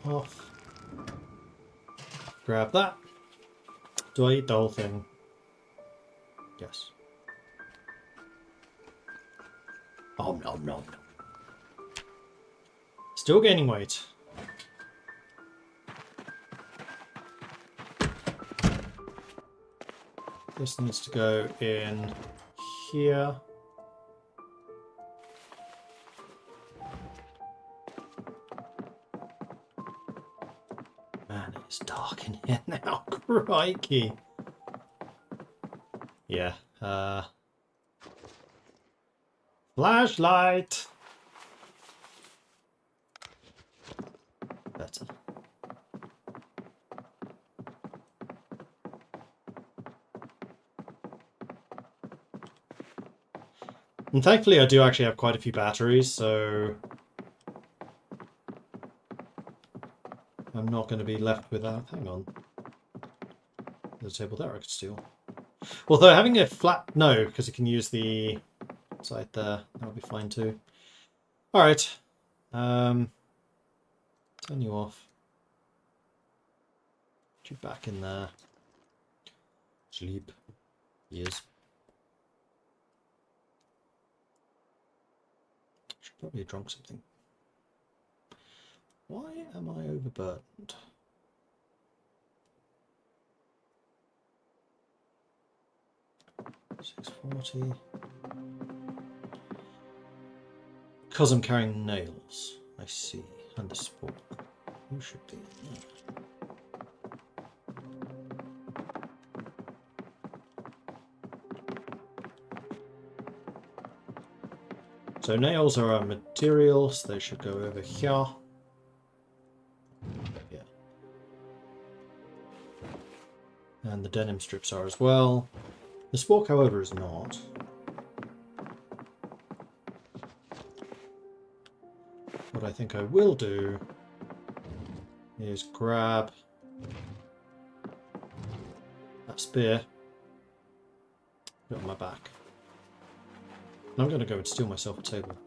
Off. Grab that. Do I eat the whole thing? Yes. Oh, no, no, no. Still gaining weight. This needs to go in here. Man, it's dark in here now. Crikey. Yeah. Flashlight. Better. And thankfully I do actually have quite a few batteries, so I'm not going to be left without... Hang on. There's a table there I could steal. Although having a flat... No, because you can use the side there. That would be fine too. Alright. Turn you off. Put you back in there. Sleep. Yes. Should probably have drunk something. Why am I overburdened? $6.40. Because I'm carrying nails. I see. And a spork. Who should be in there? So nails are our materials. They should go over here. Yeah. And the denim strips are as well. The spork, however, is not. What I think I will do is grab that spear, put it on my back. And I'm going to go and steal myself a table.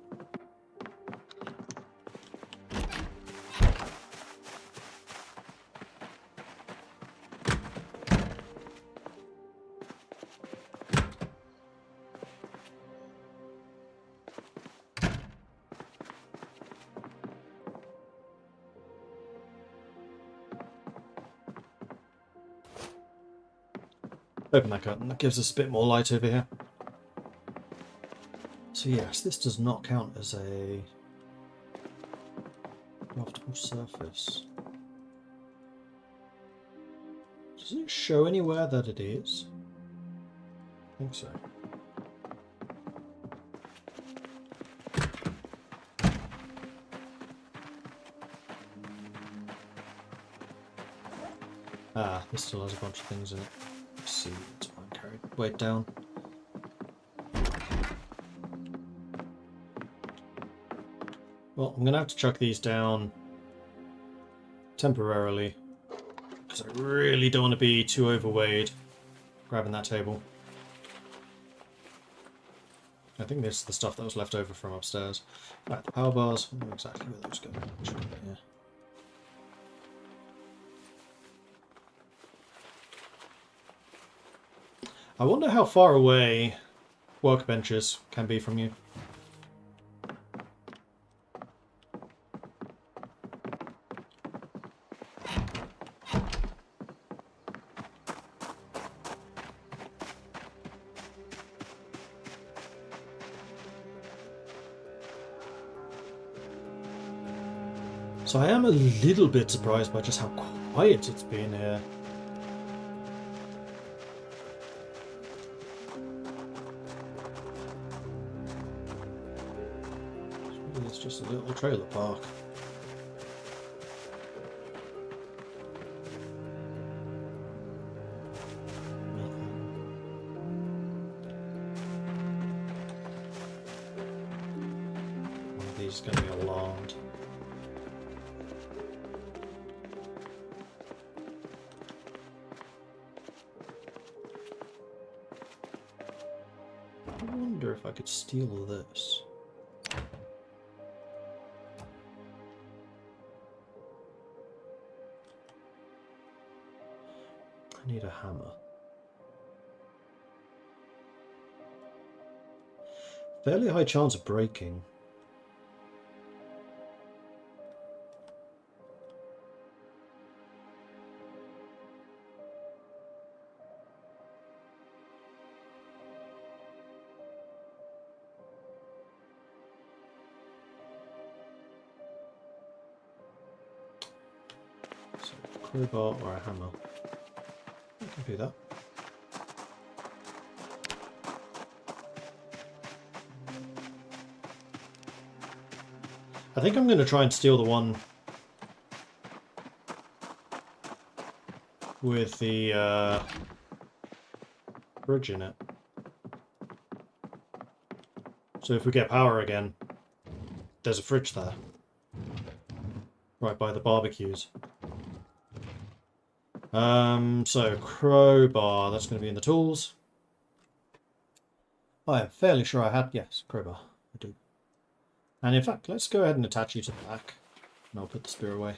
Open that curtain, that gives us a bit more light over here. So yes, this does not count as a craftable surface. Does it show anywhere that it is? I think so. Ah, this still has a bunch of things in it. Let's see, it's fine, carry weight down. Well, I'm going to have to chuck these down temporarily, because I really don't want to be too overweight grabbing that table. I think this is the stuff that was left over from upstairs. Right, the power bars, I don't know exactly where those go. Should be here. I wonder how far away workbenches can be from you. So I am a little bit surprised by just how quiet it's been here. It's just a little trailer park. One of these is going to be alarmed. I wonder if I could steal this. I need a hammer. Fairly high chance of breaking. So, crowbar or a hammer. I can do that. I think I'm going to try and steal the one with the bridge in it. So if we get power again, there's a fridge there. Right by the barbecues. So crowbar, that's going to be in the tools. I am fairly sure I had, yes, crowbar, I do. And in fact, let's go ahead and attach you to the back, and I'll put the spear away.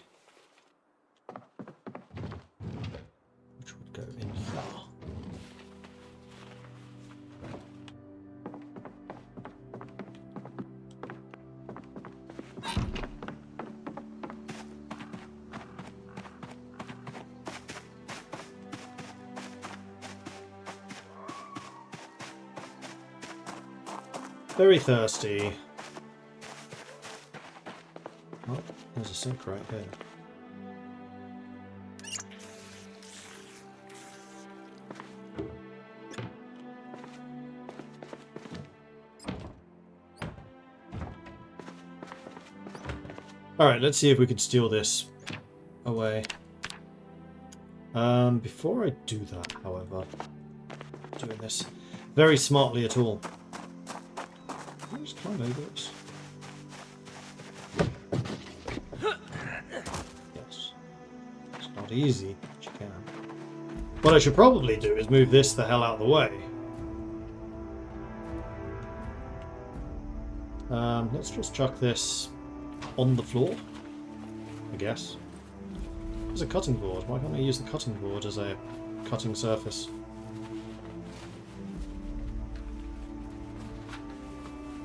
Which would go in here. Very thirsty. Oh, there's a sink right here. Alright, let's see if we can steal this away. Before I do that, however, doing this very smartly at all. I'll just climb over this. Yes. It's not easy, but you can. What I should probably do is move this the hell out of the way. Let's just chuck this on the floor, I guess. There's a cutting board. Why can't I use the cutting board as a cutting surface?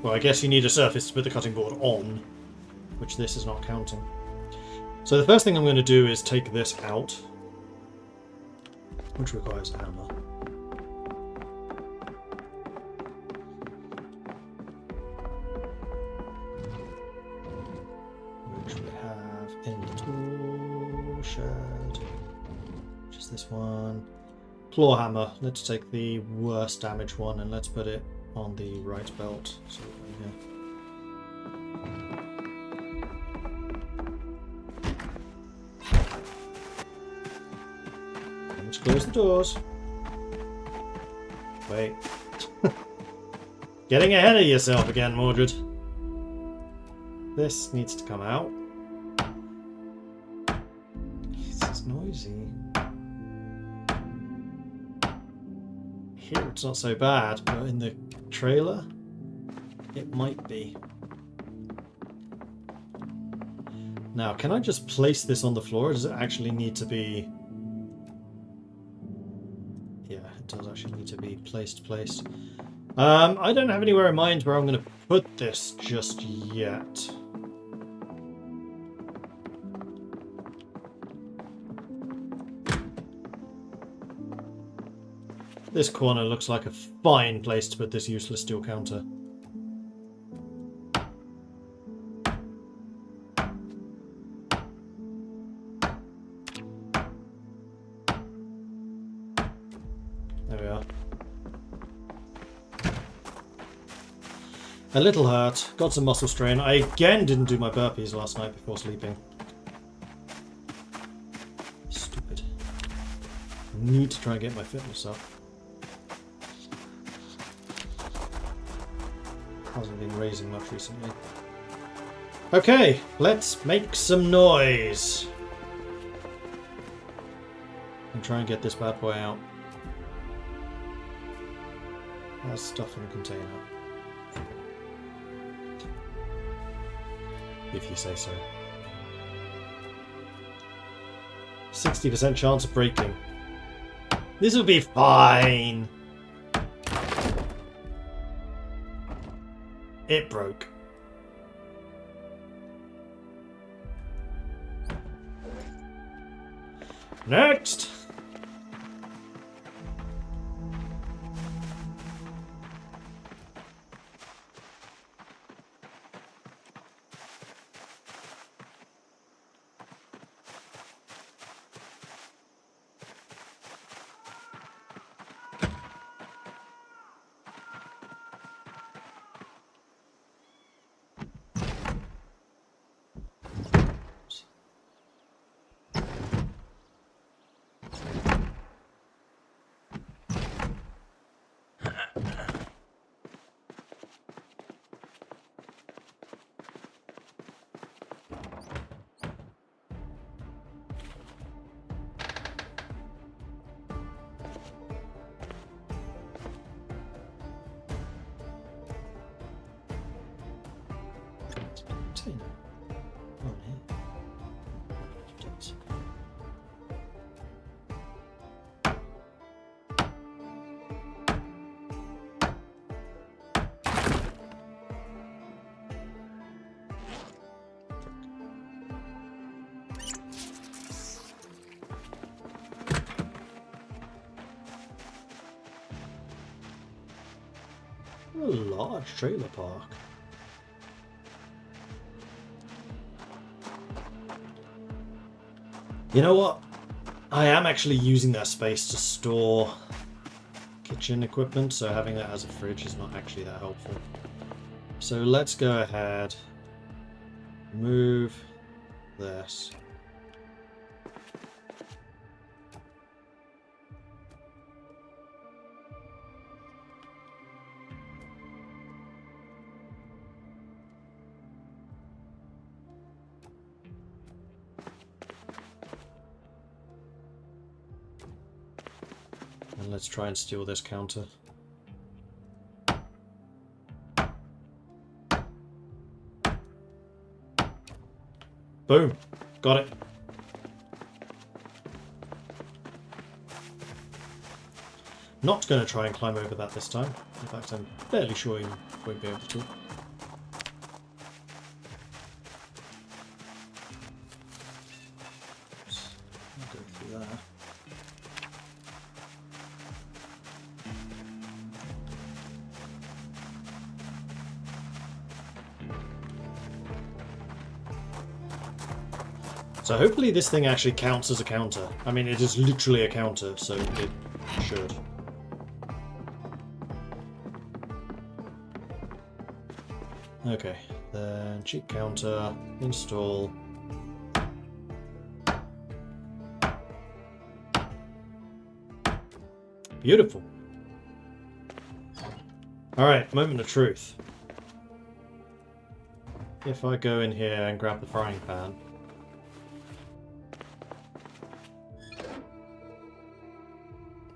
Well, I guess you need a surface to put the cutting board on, which this is not counting. So the first thing I'm going to do is take this out, which requires a hammer. Which we have in the tool shed, which is this one. Claw hammer. Let's take the worst damage one and let's put it on the right belt. So yeah. Let's close the doors. Wait. Getting ahead of yourself again, Mordred. This needs to come out. This is noisy. Here it's not so bad, but in the trailer, it might be. Now, can I just place this on the floor, or does it actually need to be... Yeah, it does actually need to be placed. I don't have anywhere in mind where I'm going to put this just yet. This corner looks like a fine place to put this useless steel counter. There we are. A little hurt. Got some muscle strain. I again didn't do my burpees last night before sleeping. Stupid. Need to try and get my fitness up. Hasn't been raising much recently. Okay, let's make some noise. And try and get this bad boy out. There's stuff in a container. If you say so. 60% chance of breaking. This will be fine. It broke. Next! Container. Oh, here. Jeez. A large trailer park. You know what? I am actually using that space to store kitchen equipment, so having that as a fridge is not actually that helpful. So let's go ahead, move this. And let's try and steal this counter. Boom. Got it. Not going to try and climb over that this time. In fact, I'm fairly sure you won't be able to. Oops. I'll go through there. So hopefully this thing actually counts as a counter. I mean, it is literally a counter, so it should. Okay, then cheat counter, install. Beautiful. Alright, moment of truth. If I go in here and grab the frying pan.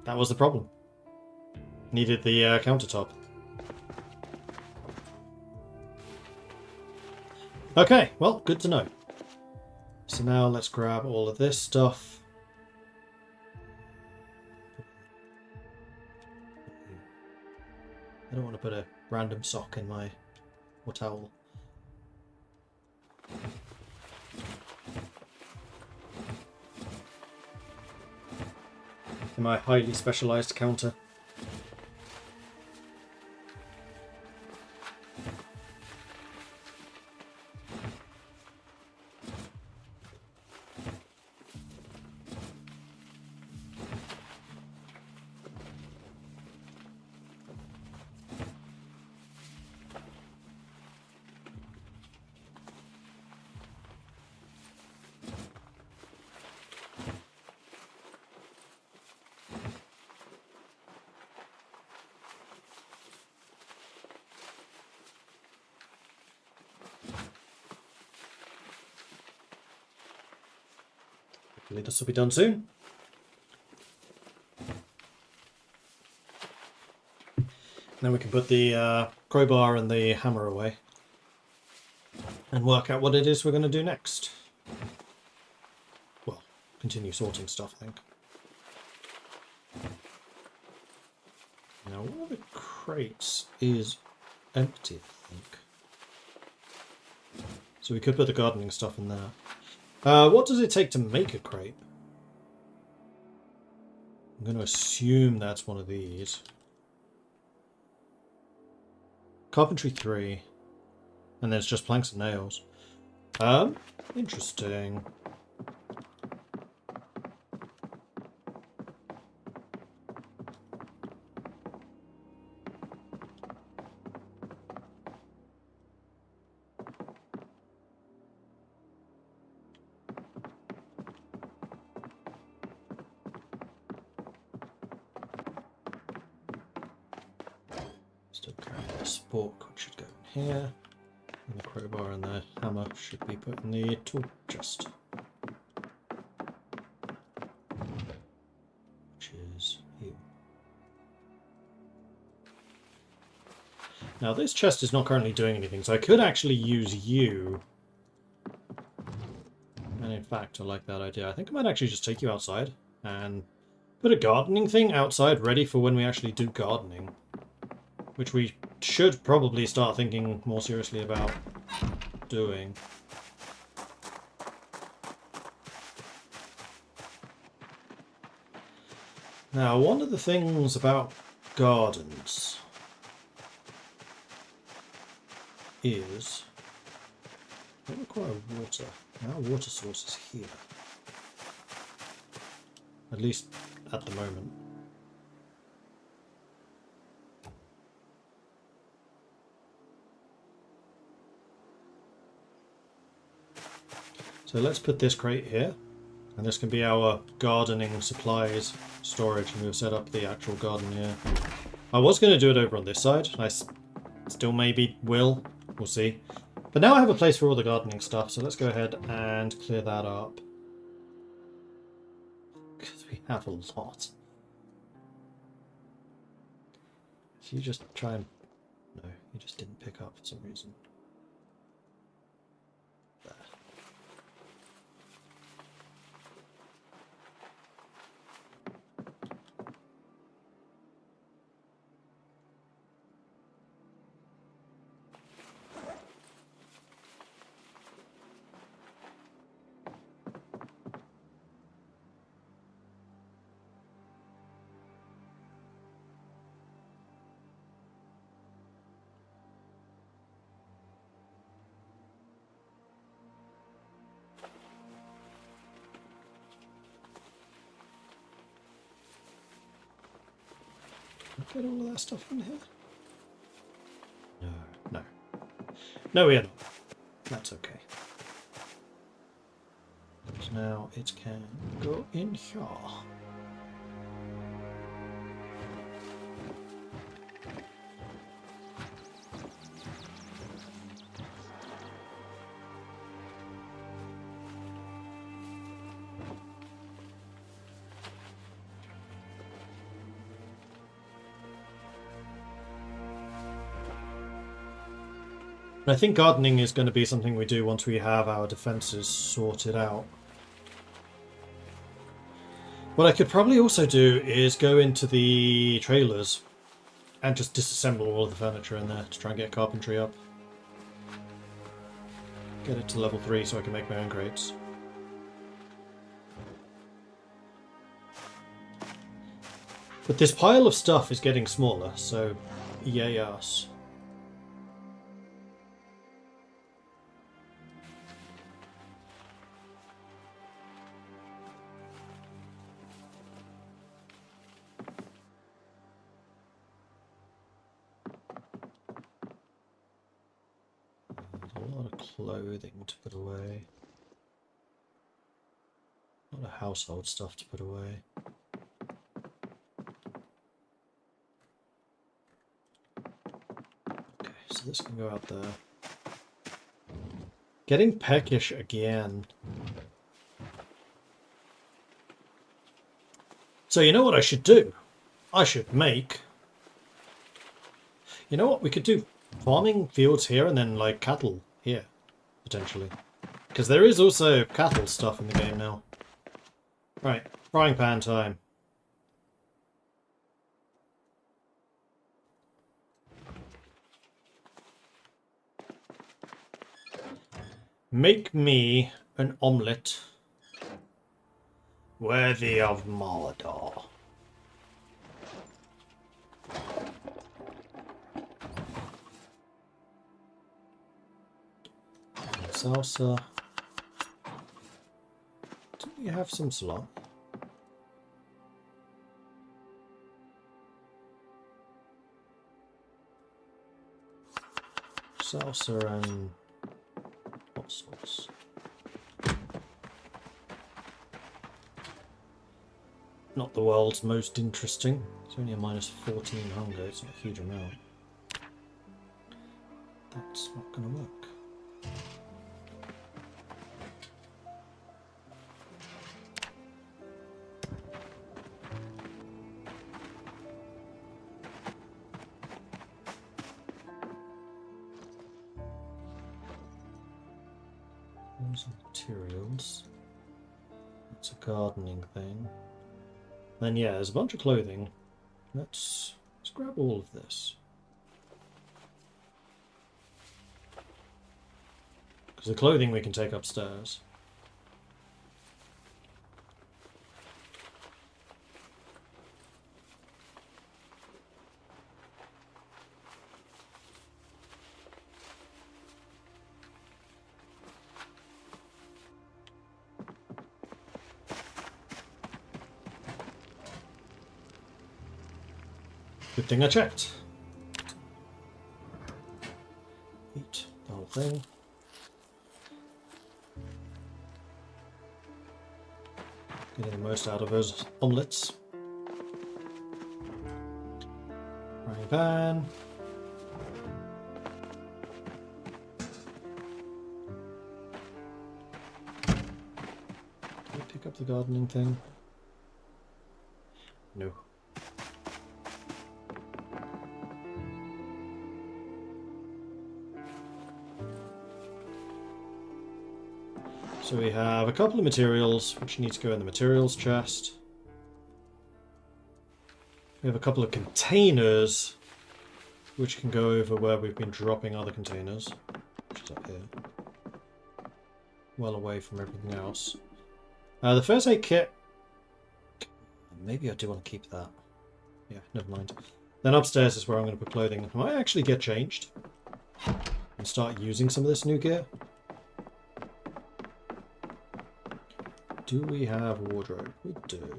That was the problem. Needed the countertop. Okay, well, good to know. So now let's grab all of this stuff. I don't want to put a random sock in my or towel. In my highly specialized counter. Hopefully this will be done soon. Then we can put the crowbar and the hammer away and work out what it is we're going to do next. Well, continue sorting stuff, I think. Now, one of the crates is empty, I think. So we could put the gardening stuff in there. What does it take to make a crate? I'm going to assume that's one of these. Carpentry 3. And there's just planks and nails. Interesting. Still carrying the spork, which should go in here. And the crowbar and the hammer should be put in the tool chest. Which is here. Now this chest is not currently doing anything, so I could actually use you. And in fact, I like that idea. I think I might actually just take you outside and put a gardening thing outside ready for when we actually do gardening. Which we should probably start thinking more seriously about doing. Now, one of the things about gardens is they require water. Our water source is here. At least at the moment. So let's put this crate here, and this can be our gardening supplies storage, and we'll set up the actual garden here. I was going to do it over on this side. I still maybe will. We'll see. But now I have a place for all the gardening stuff, so let's go ahead and clear that up. Because we have a lot. So you just try and... No, you just didn't pick up for some reason. There. Get all of that stuff in here? No. No, we are not. That's okay. So now it can go in here. And I think gardening is going to be something we do once we have our defences sorted out. What I could probably also do is go into the trailers and just disassemble all of the furniture in there to try and get carpentry up. Get it to level 3 so I can make my own crates. But this pile of stuff is getting smaller, so yay us. A lot of clothing to put away. A lot of household stuff to put away. Okay, so this can go out there. Getting peckish again. So you know what I should do? I should make... You know what we could do? Farming fields here and then like cattle here, potentially. Because there is also cattle stuff in the game now. Right, frying pan time. Make me an omelette worthy of Mordor. Salsa. Do we have some slot? Salsa and hot sauce. Not the world's most interesting. It's only a minus 14 hunger. It's not a huge amount. That's not going to work. Materials. It's a gardening thing. Then yeah, there's a bunch of clothing. Let's grab all of this. Because the clothing we can take upstairs. Good thing I checked. Eat the whole thing. Getting the most out of those omelettes. Frying pan. Did I pick up the gardening thing? No. So we have a couple of materials which need to go in the materials chest. We have a couple of containers which can go over where we've been dropping other containers, which is up here. Well away from everything else. The first aid kit, maybe I do want to keep that. Yeah, never mind. Then upstairs is where I'm going to put clothing. I might actually get changed and start using some of this new gear. Do we have a wardrobe? We do.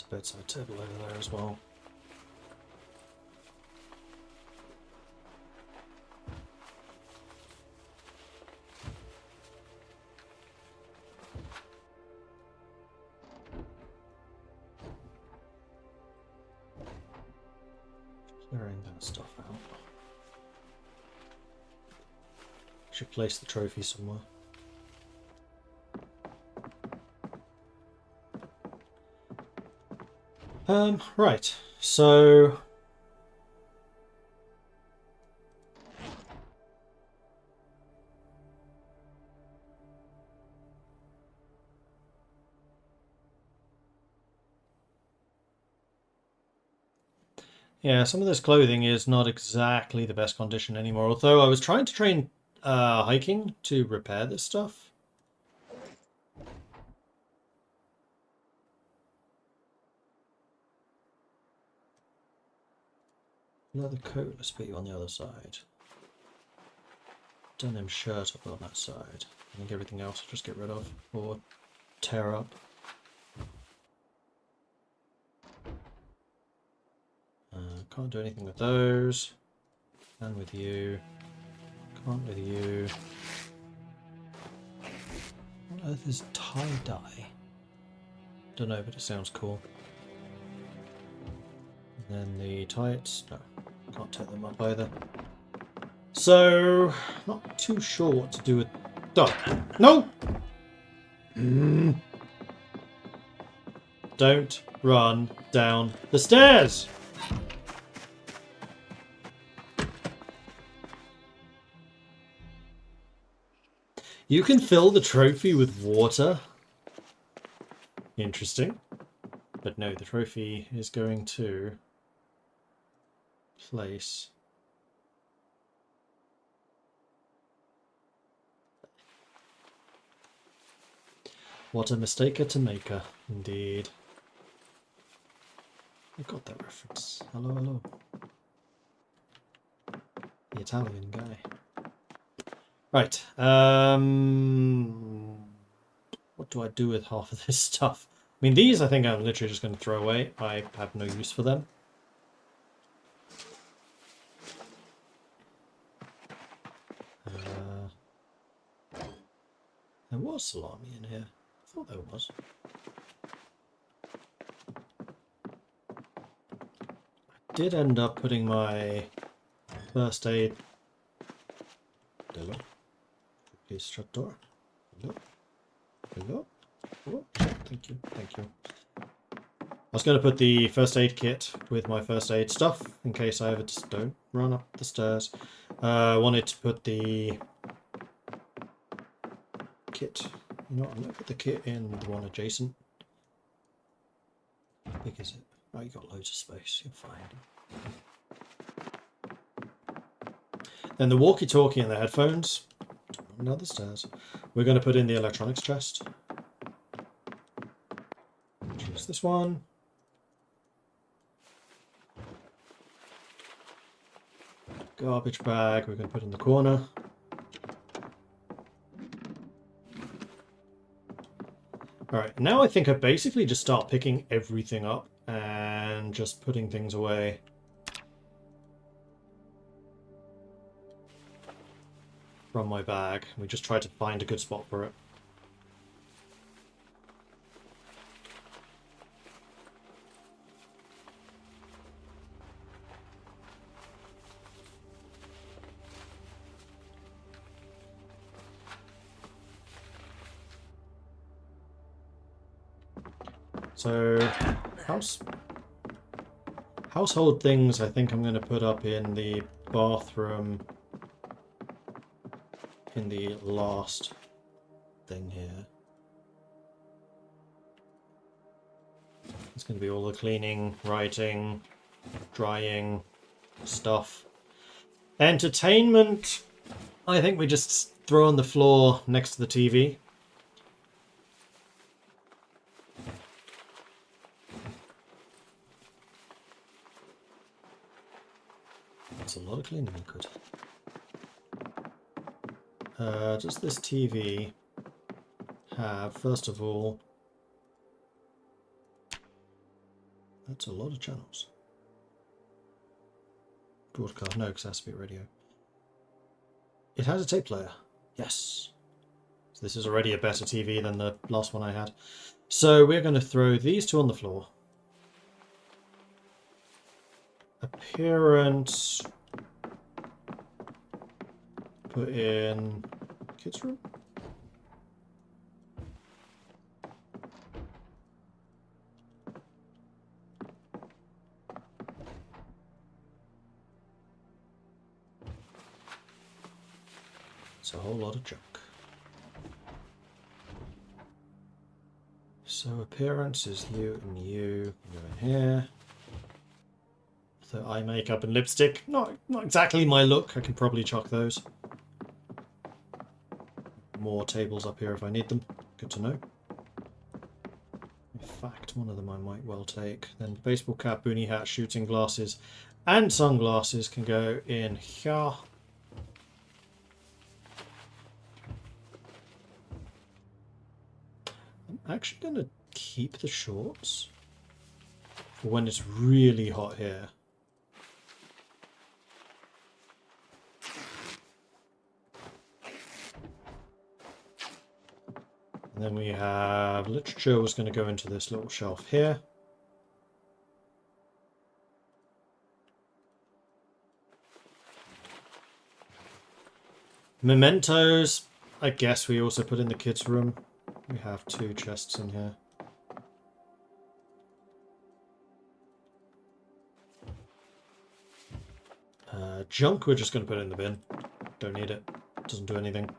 There's a bedside table over there as well. Clearing that stuff out. Should place the trophy somewhere. Right, so yeah, some of this clothing is not exactly the best condition anymore, although I was trying to train hiking to repair this stuff. Leather coat, let's put you on the other side. Denim shirt up on that side. I think everything else I'll just get rid of or tear up. Can't do anything with those. And with you. Can't with you. What on earth is tie-dye? Don't know, but it sounds cool. And then the tights. No, can't take them up either. So, not too sure what to do with... Oh, no! Don't run down the stairs! You can fill the trophy with water. Interesting. But no, the trophy is going to place... What a mistaker to maker, indeed. I got that reference. Hello, hello. The Italian guy. Right. What do I do with half of this stuff? I mean, these I think I'm literally just going to throw away. I have no use for them. There was salami in here. I thought there was. I did end up putting my first aid... Hello? Please shut door. Hello? Hello? Oh, thank you, thank you. I was going to put the first aid kit with my first aid stuff in case I ever just don't run up the stairs. I wanted to put the kit. You know what, I'm going to put the kit in the one adjacent. How big is it? Oh, you got loads of space, you're fine. Then the walkie-talkie and the headphones. Down the stairs. We're going to put in the electronics chest. Choose this one. Garbage bag we're going to put in the corner. Alright, now I think I basically just start picking everything up and just putting things away. From my bag. We just try to find a good spot for it. So, household things I think I'm going to put up in the bathroom in the last thing here. It's going to be all the cleaning, writing, drying stuff. Entertainment, I think we just throw on the floor next to the TV. That's a lot of cleaning liquid. Does this TV have, first of all, That's a lot of channels. Broadcast, no, because it has to be a radio. It has a tape player. Yes. So this is already a better TV than the last one I had. So we're going to throw these two on the floor. Appearance. Put in kids' room. It's a whole lot of junk. So appearance is you and you. Go in here. So eye makeup and lipstick. Not exactly my look. I can probably chuck those. More tables up here if I need them. Good to know. In fact, one of them I might well take. Then baseball cap, boonie hat, shooting glasses, and sunglasses can go in here. I'm actually going to keep the shorts for when it's really hot here. And then we have literature was going to go into this little shelf here. Mementos, I guess we also put in the kids' room. We have 2 chests in here. Junk we're just going to put in the bin. Don't need it. Doesn't do anything.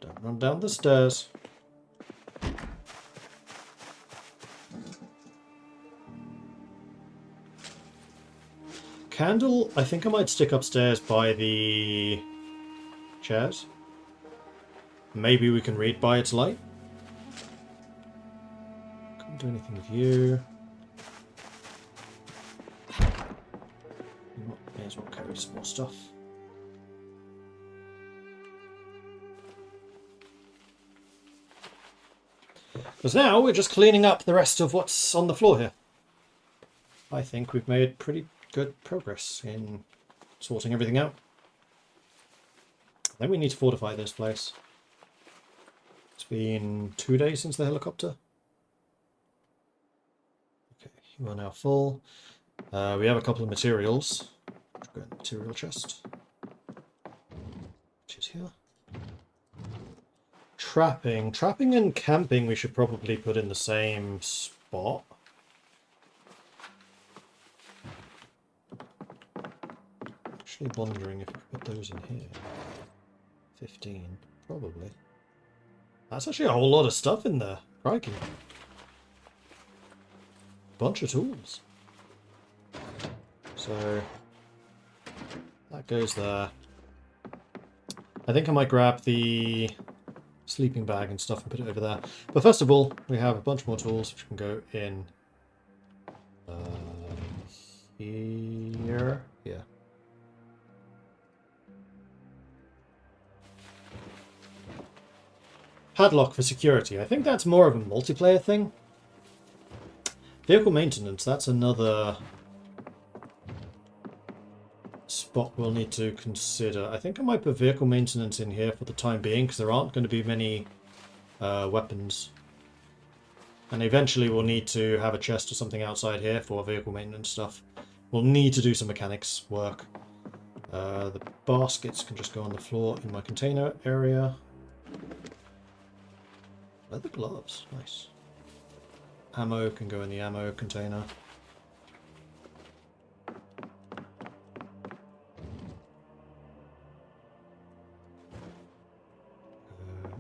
Don't run down the stairs. Candle, I think I might stick upstairs by the chairs. Maybe we can read by its light. Can't do anything with you. May as well carry some more stuff. Because now we're just cleaning up the rest of what's on the floor here. I think we've made pretty good progress in sorting everything out. Then we need to fortify this place. It's been 2 days since the helicopter. Okay, you are now full. We have a couple of materials. Go in the material chest. Which is here. Trapping. Trapping and camping we should probably put in the same spot. Actually wondering if we could put those in here. 15, probably. That's actually a whole lot of stuff in there. Crikey. Bunch of tools. So that goes there. I think I might grab the sleeping bag and stuff and put it over there. But first of all, we have a bunch more tools which can go in here. Yeah. Padlock for security. I think that's more of a multiplayer thing. Vehicle maintenance, that's another spot we'll need to consider. I think I might put vehicle maintenance in here for the time being, because there aren't going to be many weapons. And eventually we'll need to have a chest or something outside here for vehicle maintenance stuff. We'll need to do some mechanics work. The baskets can just go on the floor in my container area. Leather gloves, nice. Ammo can go in the ammo container.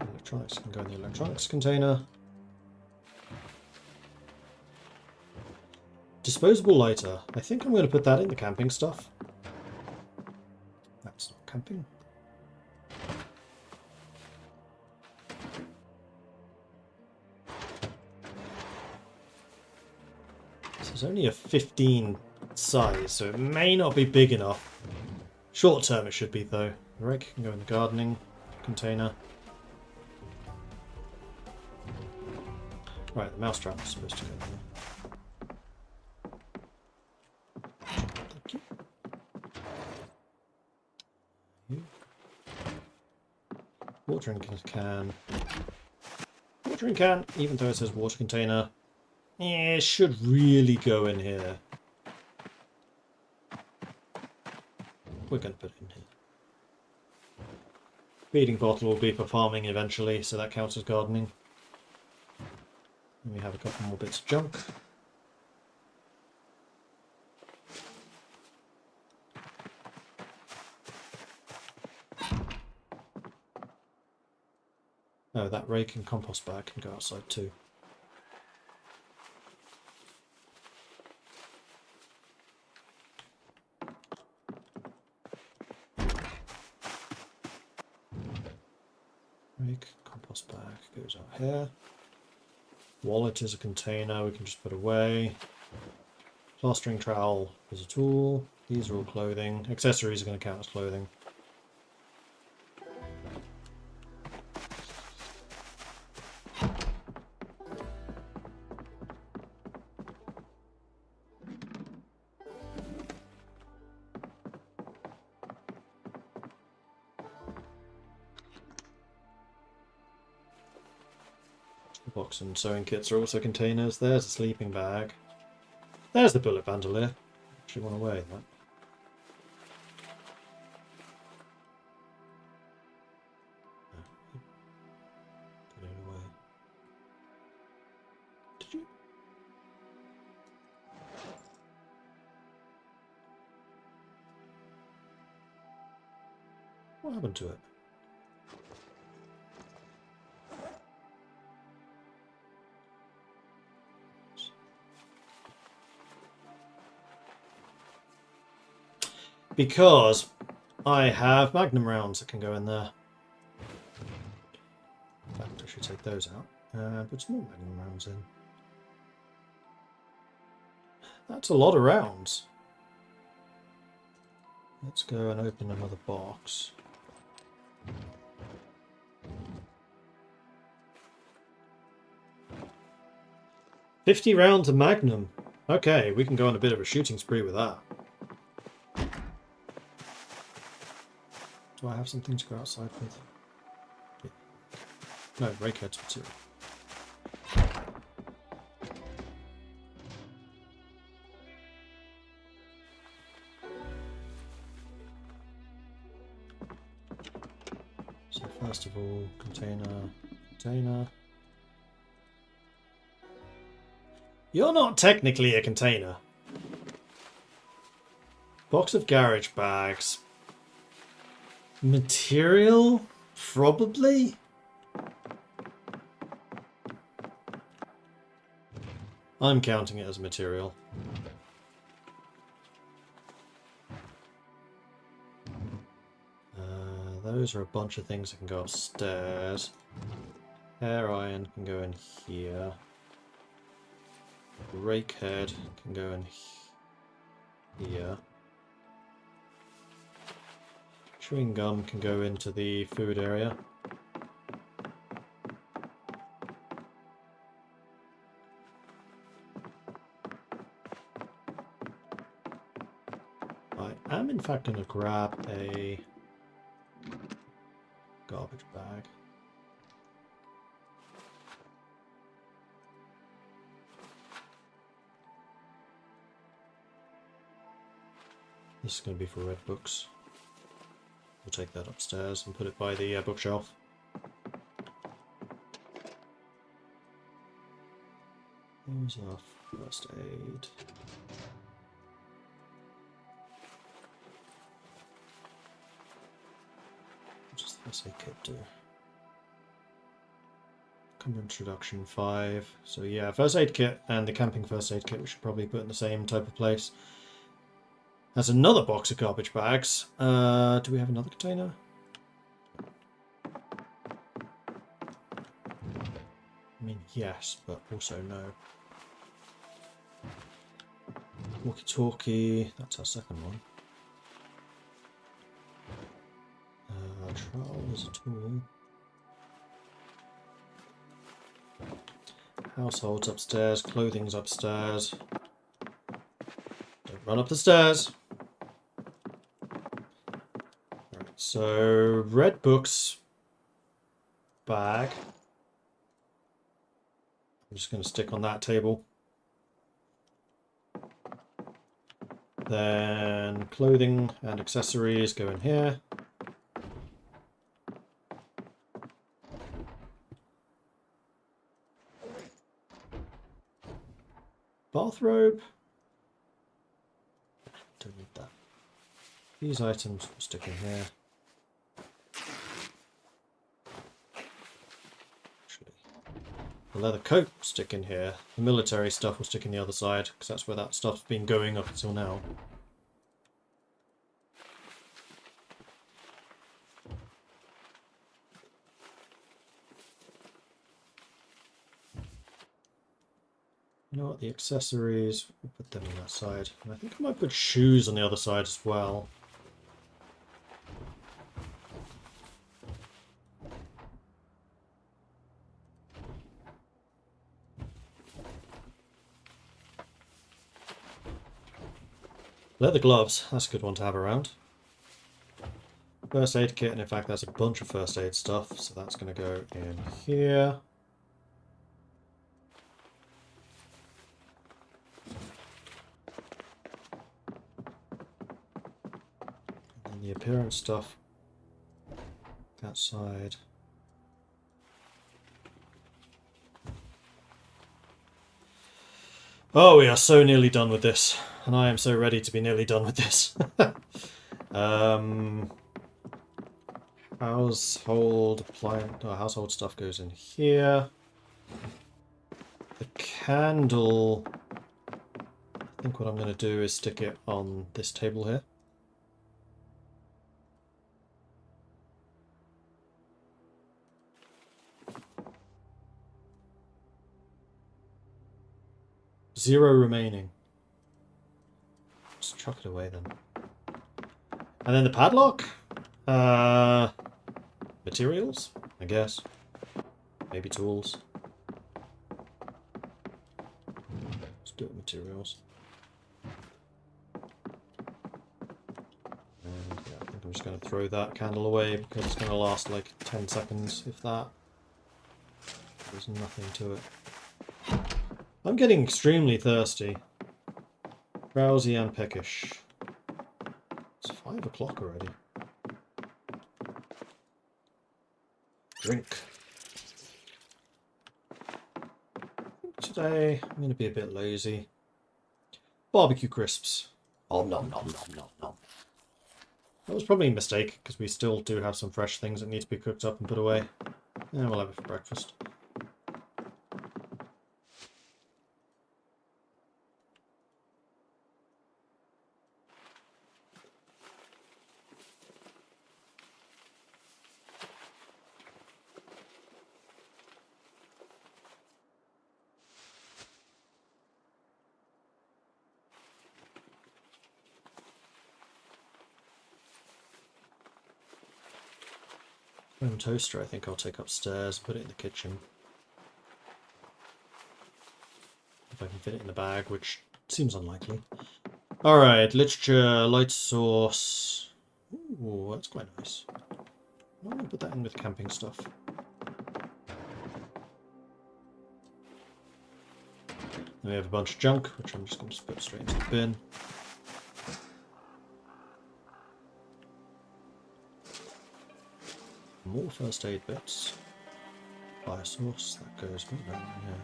Electronics can go in the electronics container. Disposable lighter. I think I'm going to put that in the camping stuff. That's not camping. This is only a 15 size, so it may not be big enough. Short term it should be though. The rake can go in the gardening container. Right, the mousetrap is supposed to go there. Thank you. Watering can. Watering can, even though it says water container, it should really go in here. We're going to put it in here. Feeding bottle will be for farming eventually, so that counts as gardening. And we have a couple more bits of junk. Oh, that rake and compost bag can go outside too. Rake, compost bag goes out here. Wallet is a container we can just put away. Plastering trowel is a tool. These are all clothing. Accessories are going to count as clothing. Box and sewing kits are also containers. There's a sleeping bag. There's the bullet bandolier. Actually want to wear that. Put it away. Did you? What happened to it? Because I have magnum rounds that can go in there. In fact, I should take those out and put some more magnum rounds in. That's a lot of rounds. Let's go and open another box. $50 rounds of magnum. Okay, we can go on a bit of a shooting spree with that. Do I have something to go outside with? Yeah. No, rake heads too. So first of all, container. You're not technically a container. Box of garage bags. Material? Probably? I'm counting it as material. Those are a bunch of things that can go upstairs. Hair iron can go in here. Rake head can go in here. Chewing gum can go into the food area. I am in fact going to grab a garbage bag. This is going to be for red books. We'll take that upstairs and put it by the bookshelf. Here's our first aid. What does the first aid kit do? Cover introduction 5. So yeah, first aid kit and the camping first aid kit we should probably put in the same type of place. That's another box of garbage bags. Do we have another container? I mean, yes, but also no. Walkie-talkie, that's our second one. Trowel is a tool. Household's upstairs, clothing's upstairs. Don't run up the stairs. Right, so red books bag. I'm just going to stick on that table. Then clothing and accessories go in here. Bathrobe. Don't need that. These items will stick in here. Actually, the leather coat will stick in here. The military stuff will stick in the other side, because that's where that stuff's been going up until now. You know what, the accessories, we'll put them on that side. And I think I might put shoes on the other side as well. Leather gloves, that's a good one to have around. First aid kit, and in fact there's a bunch of first aid stuff, so that's going to go in here. And the appearance stuff, that side. Oh, we are so nearly done with this, and I am so ready to be nearly done with this. Household appliance, household stuff goes in here. The candle, I think what I'm going to do is stick it on this table here. Zero remaining. Just chuck it away then. And then the padlock? Materials, I guess. Maybe tools. Let's do it materials. And yeah, I think I'm just going to throw that candle away because it's going to last like 10 seconds, if that. There's nothing to it. I'm getting extremely thirsty. Drowsy and peckish. It's 5 o'clock already. Drink. Today, I'm going to be a bit lazy. Barbecue crisps. Oh, nom, nom, nom, nom, nom. That was probably a mistake, because we still do have some fresh things that need to be cooked up and put away. And we'll have it for breakfast. Toaster I think I'll take upstairs, put it in the kitchen. If I can fit it in the bag, which seems unlikely. Alright, literature, light source. Ooh, that's quite nice. I'm going to put that in with camping stuff. Then we have a bunch of junk, which I'm just going to put straight into the bin. More first aid bits. Fire source, that goes right down here.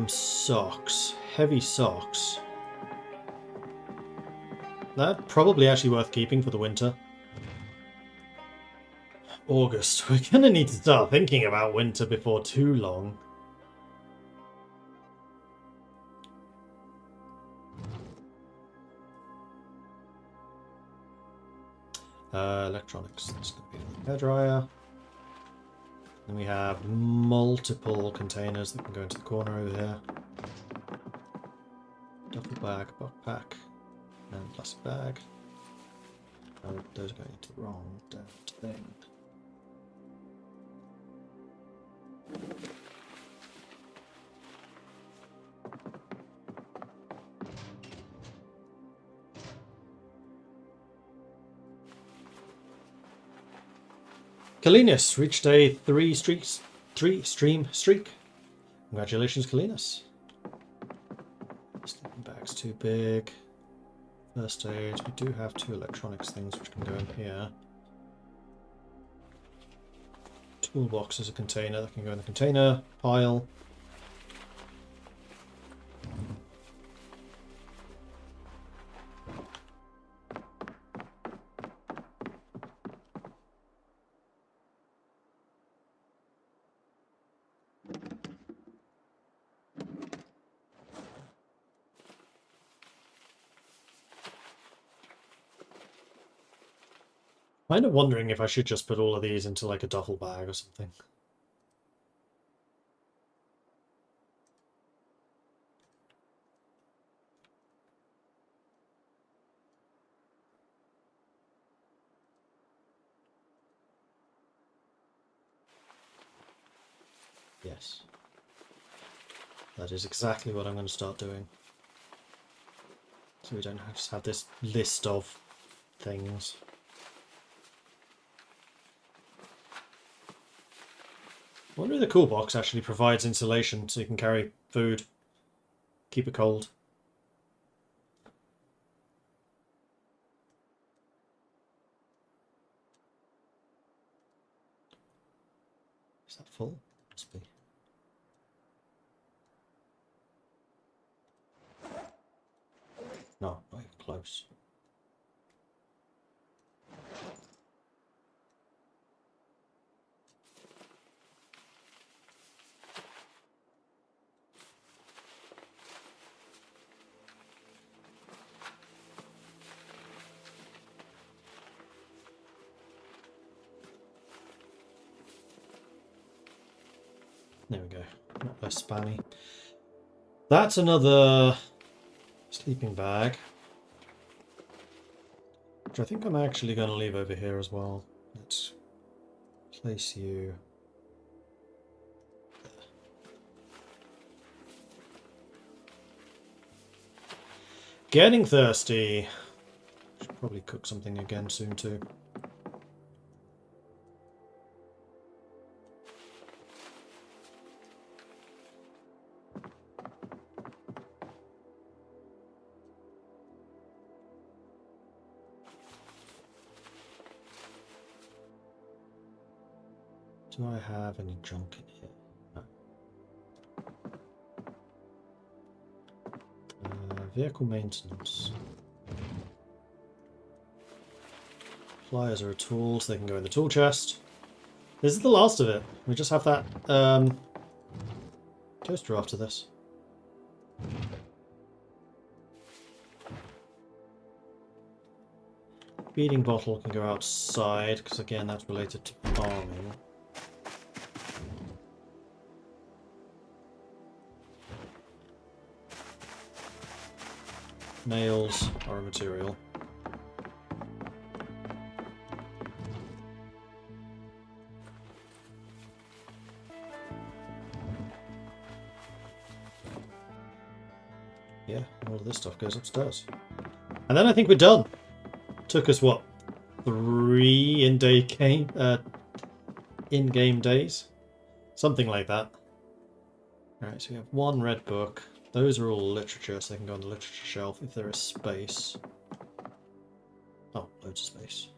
Socks. Heavy socks. That's probably actually worth keeping for the winter. August. We're gonna need to start thinking about winter before too long. Electronics. That's gonna be the hairdryer. Then we have multiple containers that can go into the corner over here. Duffel bag, backpack, and plastic bag. Oh, those are going into the wrong damn thing. Kalinas reached a 3-stream streak. Congratulations, Kalinas. Sleeping bag's too big. First aid. We do have 2 electronics things which can go in here. Toolbox is a container that can go in the container pile. Kind of wondering if I should just put all of these into like a duffel bag or something. Yes. That is exactly what I'm going to start doing. So we don't just have this list of things. I wonder if the cool box actually provides insulation so you can carry food, keep it cold. Is that full? Must be. No, not even close. There we go. Not less spammy. That's another sleeping bag, which I think I'm actually going to leave over here as well. Let's place you there. Getting thirsty. Should probably cook something again soon too. Do I have any junk in here? No. Vehicle maintenance. Pliers are a tool, so they can go in the tool chest. This is the last of it. We just have that toaster after this. Feeding bottle can go outside, because again that's related to farming. Nails are a material. Yeah, all of this stuff goes upstairs. And then I think we're done. Took us, what, 3 in-game days? Something like that. Alright, so we have 1 red book. Those are all literature, so they can go on the literature shelf if there is space. Oh, loads of space.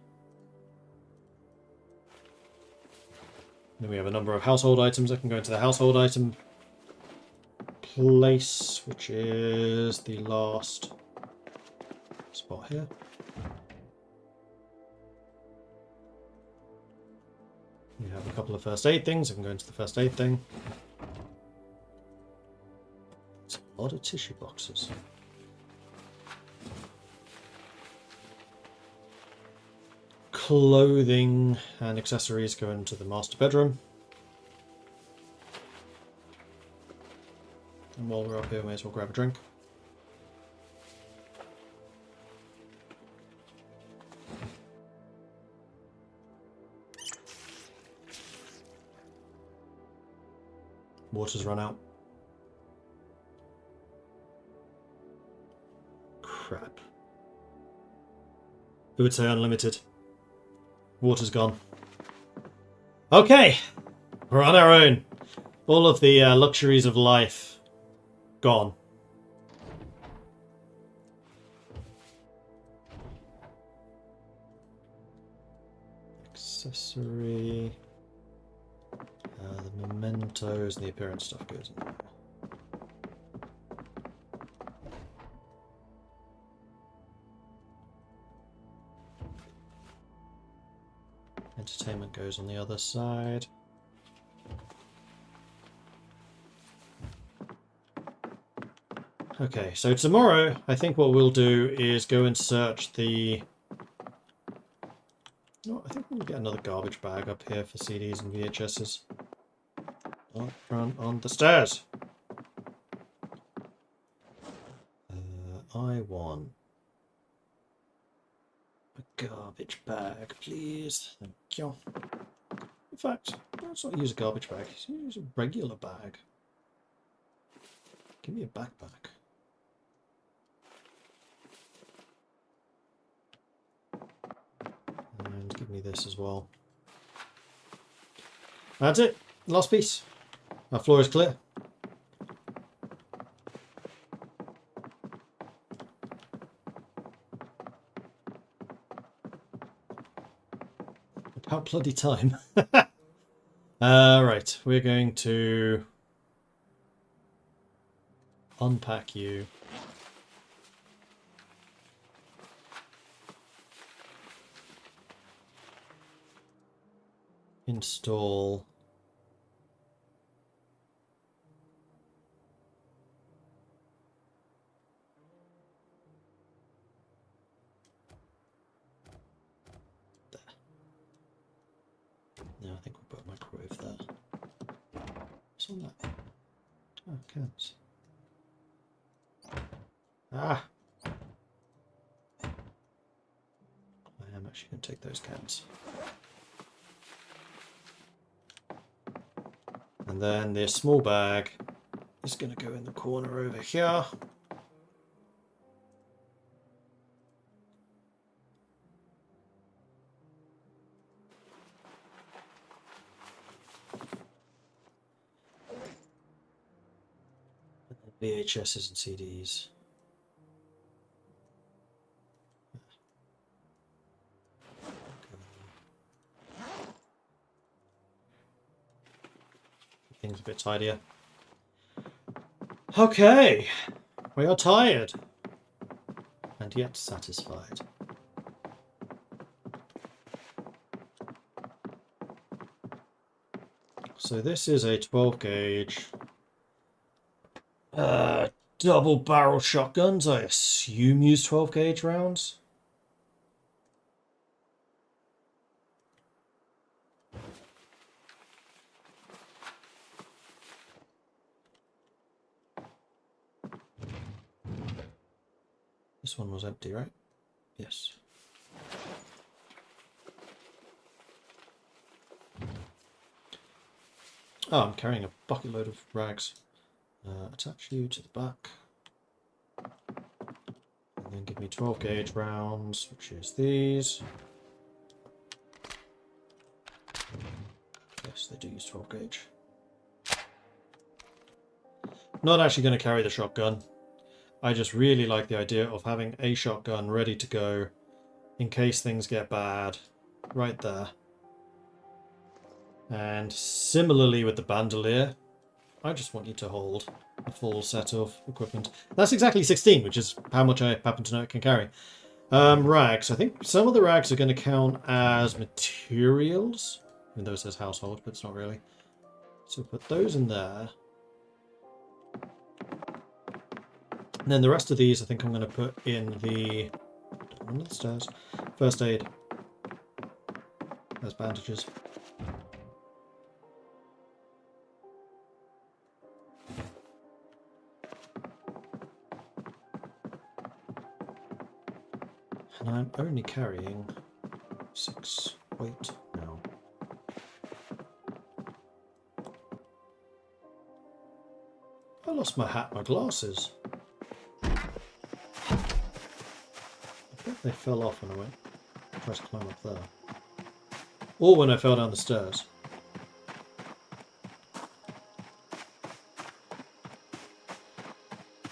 Then we have a number of household items that can go into the household item place, which is the last spot here. We have a couple of first aid things. I can go into the first aid thing. It's a lot of tissue boxes. Clothing and accessories go into the master bedroom. And while we're up here, we may as well grab a drink. Water's run out. Crap. Who would say unlimited? Water's gone. Okay, we're on our own. All of the luxuries of life gone. Accessory. The mementos and the appearance stuff goes in there. Entertainment goes on the other side. Okay, so tomorrow I think what we'll do is go and search the... No, I think we'll get another garbage bag up here for CDs and VHSs. Up front on the stairs. I want a garbage bag, please. Thank you. In fact, let's not use a garbage bag. Let's use a regular bag. Give me a backpack. And give me this as well. That's it. Last piece. Our floor is clear. About bloody time. Right, we're going to unpack you. Install there. No, I think we'll put a microwave there. What's on that? Oh, cans. Ah! I am actually going to take those cans. And then this small bag is going to go in the corner over here. And then VHSs and CDs. Things a bit tidier. Okay, we are tired and yet satisfied. So this is a 12 gauge double barrel shotguns. I assume use 12 gauge rounds. This one was empty, right? Yes. Oh, I'm carrying a bucket load of rags. Attach you to the back. And then give me 12 gauge rounds, which is these. Yes, they do use 12 gauge. Not actually going to carry the shotgun. I just really like the idea of having a shotgun ready to go in case things get bad right there. And similarly with the bandolier, I just want you to hold a full set of equipment. That's exactly 16, which is how much I happen to know it can carry. Rags. I think some of the rags are going to count as materials, even though it says household, but it's not really. So put those in there. And then the rest of these I think I'm going to put in the under the stairs. First aid. There's bandages. And I'm only carrying 6 weight now. I lost my hat and my glasses. I think they fell off when I went tried to climb up there. Or when I fell down the stairs.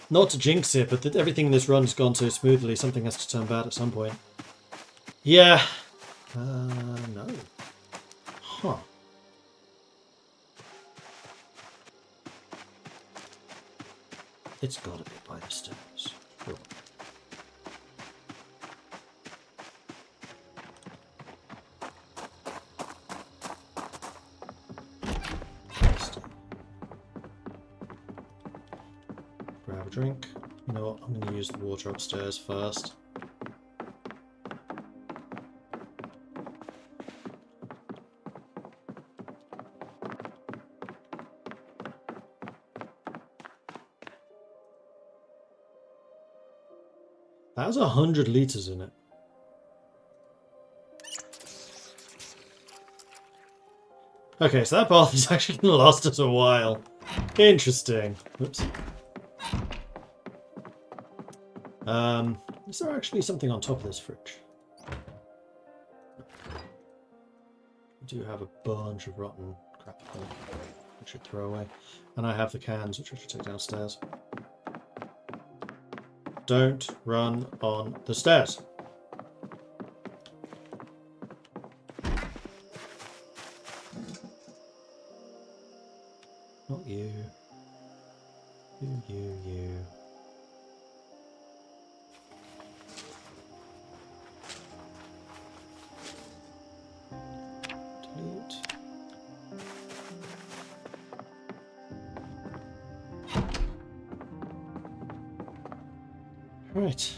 Not to jinx it, but everything in this run's gone so smoothly, something has to turn bad at some point. Yeah. No. Huh. It's gotta be by the stairs. Sure. Grab a drink. You know what? I'm going to use the water upstairs first. That has 100 litres in it. Okay, so that bath is actually going to last us a while. Interesting. Oops. Is there actually something on top of this fridge? I do have a bunch of rotten crap I should throw away. And I have the cans, which I should take downstairs. Don't run on the stairs. Not you. You. Delete. Right.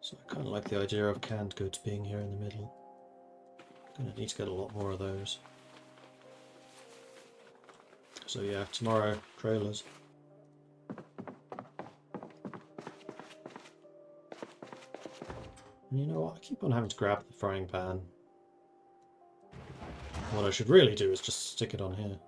So I kind of like the idea of canned goods being here in the middle. Gonna need to get a lot more of those. So yeah, tomorrow, trailers. And you know what? I keep on having to grab the frying pan. What I should really do is just stick it on here.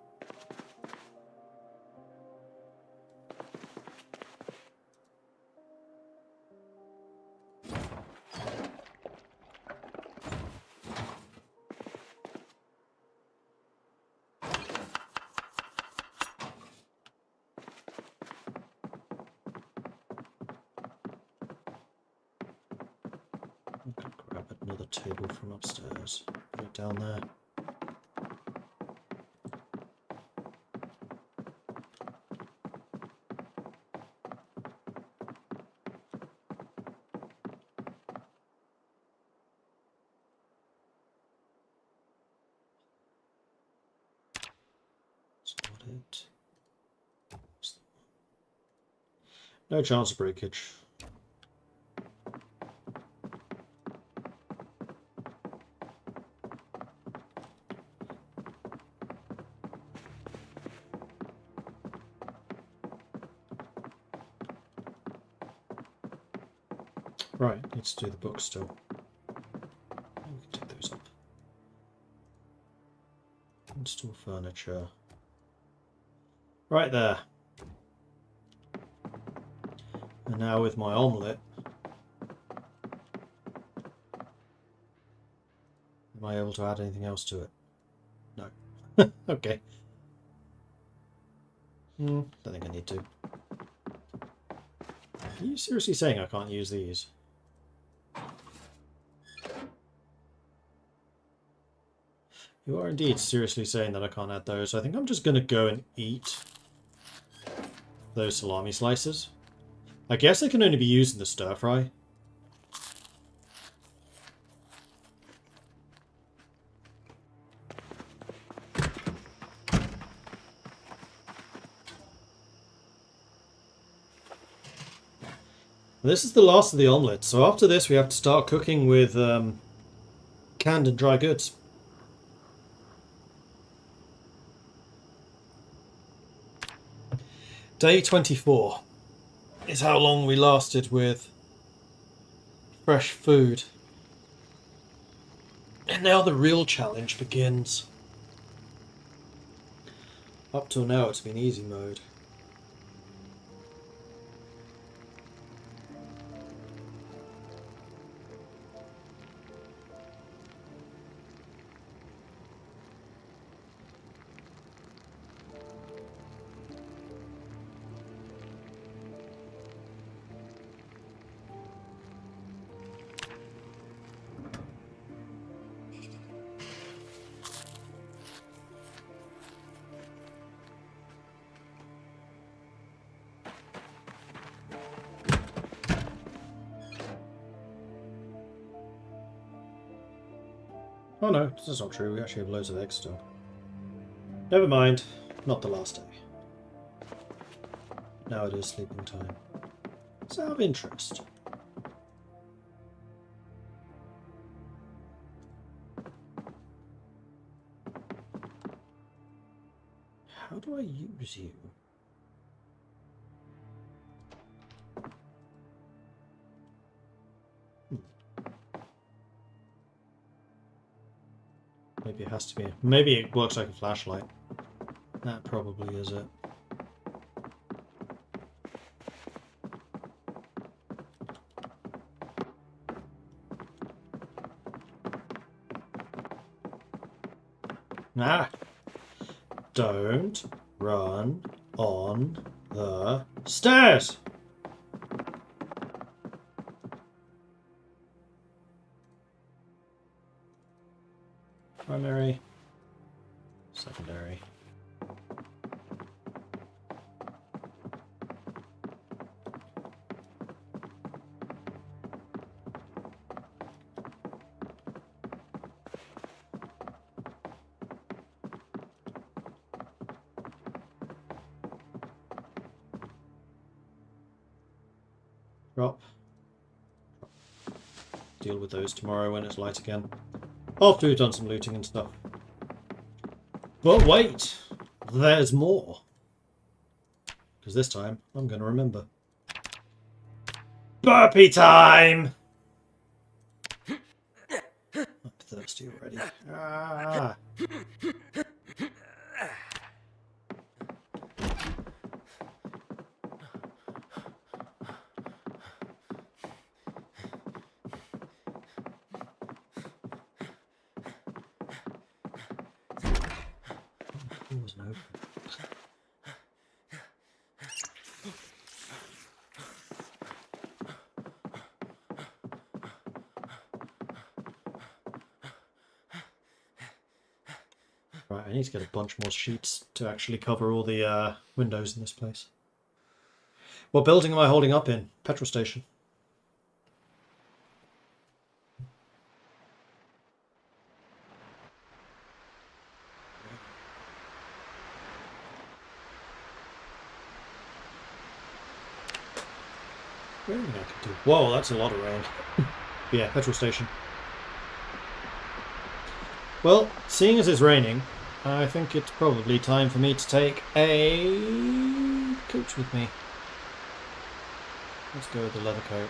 I'm going to grab another table from upstairs, put it down there. That's not it. No chance of breakage. Right, need to do the books still. We can take those up. Install furniture. Right there. And now with my omelette, am I able to add anything else to it? No. Okay. Don't think I need to. Are you seriously saying I can't use these? You are indeed seriously saying that I can't add those. I think I'm just going to go and eat those salami slices. I guess they can only be used in the stir fry. This is the last of the omelette, so after this we have to start cooking with canned and dry goods. Day 24 is how long we lasted with fresh food. And now the real challenge begins. Up till now it's been easy mode. Oh no, this is not true. We actually have loads of eggs still. Never mind. Not the last day. Now it is sleeping time. It's out of interest. How do I use you? Maybe it has to be. Maybe it works like a flashlight. That probably is it. Ah! Don't run on the stairs! Primary, secondary. Drop. Deal with those tomorrow when it's light again. After we've done some looting and stuff. But wait! There's more! Because this time, I'm going to remember. Burpee time! I'm thirsty already. Ah! Wasn't open. Right, I need to get a bunch more sheets to actually cover all the windows in this place. What building am I holding up in? Petrol station. Whoa, that's a lot of rain. Yeah, petrol station. Well, seeing as it's raining, I think it's probably time for me to take a coat with me. Let's go with the leather coat.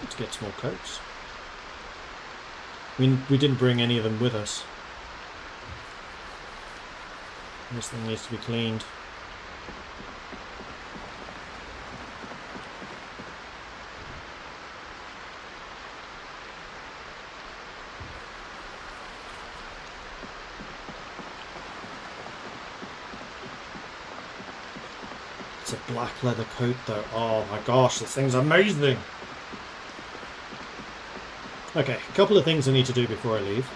Let's get some more coats. We didn't bring any of them with us. This thing needs to be cleaned. It's a black leather coat though. Oh my gosh, this thing's amazing! Okay, a couple of things I need to do before I leave.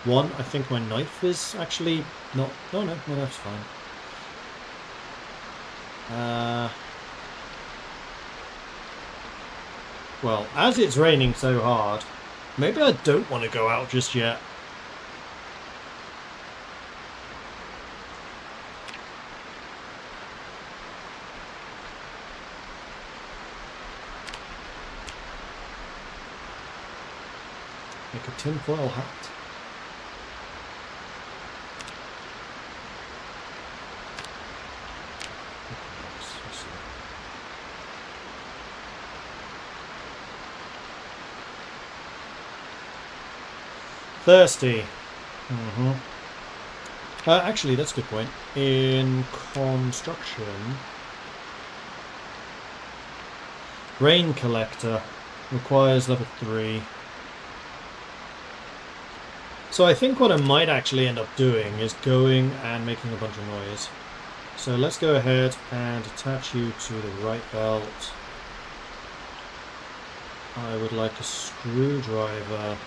One, I think my knife is actually not... Oh no, my knife's fine. Well, as it's raining so hard, maybe I don't want to go out just yet. Make a tinfoil hat. Thirsty. Actually, that's a good point. In construction, rain collector requires level 3. So I think what I might actually end up doing is going and making a bunch of noise. So let's go ahead and attach you to the right belt. I would like a screwdriver.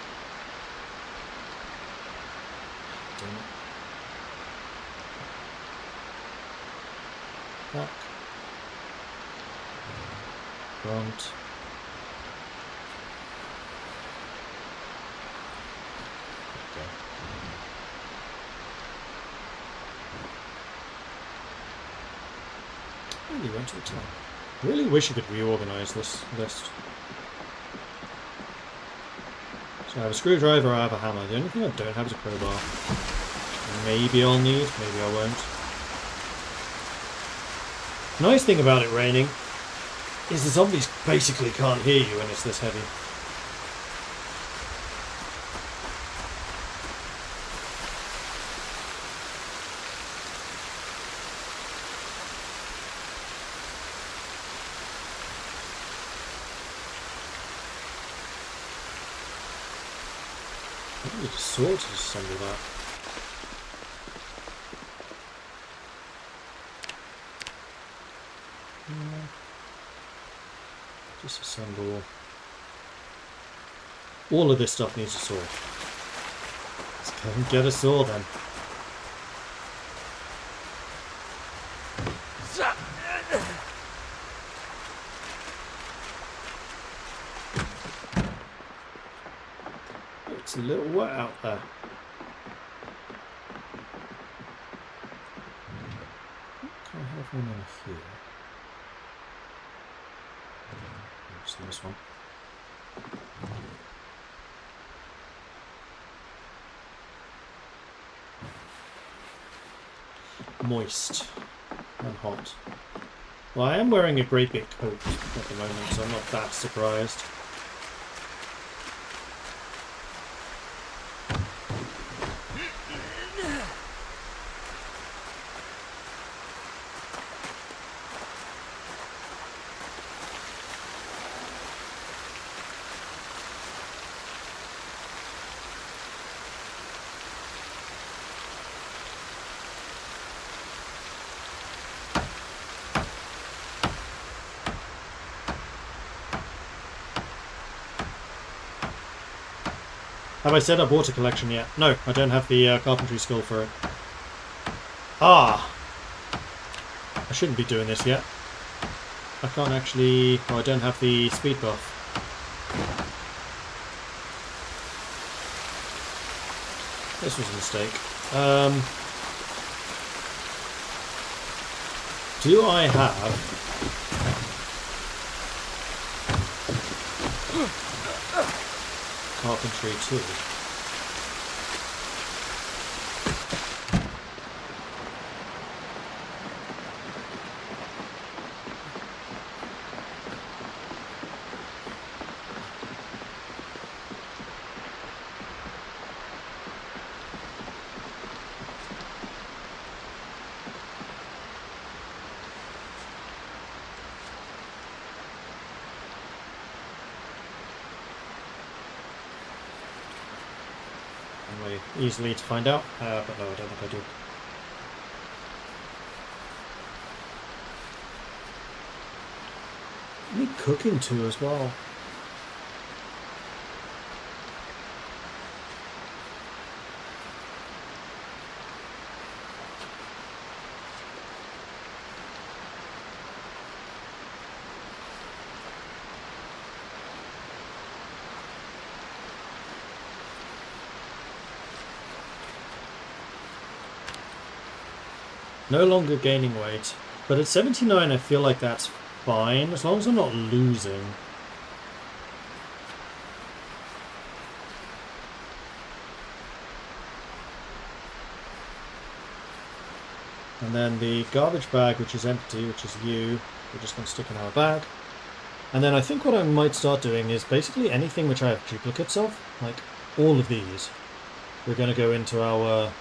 Damn it. Back. Front. Okay. Really went to the top. Really wish you could reorganize this list. So I have a screwdriver, I have a hammer. The only thing I don't have is a crowbar. Maybe I'll need, maybe I won't. Nice thing about it raining is the zombies basically can't hear you when it's this heavy. I need a sword to assemble that. Disassemble. All of this stuff needs a sword. Let's go and get a sword then. It's a little wet out there. Can I have one in here? This one. Moist and hot. Well, I am wearing a great big coat at the moment, so I'm not that surprised. Have I said I bought a collection yet? No, I don't have the carpentry skill for it. Ah! I shouldn't be doing this yet. I can't actually... Well, I don't have the speed buff. This was a mistake. Do I have... carpentry too? Easily to find out, but no, I don't think I do. I need cooking too as well. No longer gaining weight, but at 79 I feel like that's fine, as long as I'm not losing. And then the garbage bag, which is empty, which is you, we're just going to stick in our bag. And then I think what I might start doing is basically anything which I have duplicates of, like all of these, we're going to go into our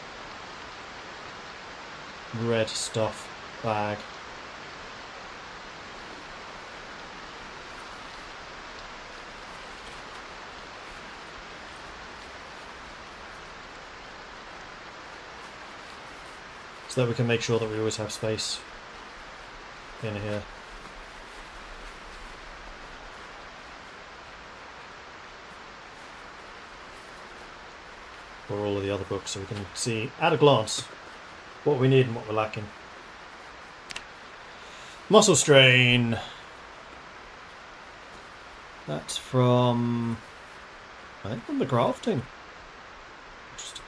red stuff bag. So that we can make sure that we always have space in here. For all of the other books, so we can see at a glance what we need and what we're lacking. Muscle strain. That's from, I think, from the crafting. Interesting.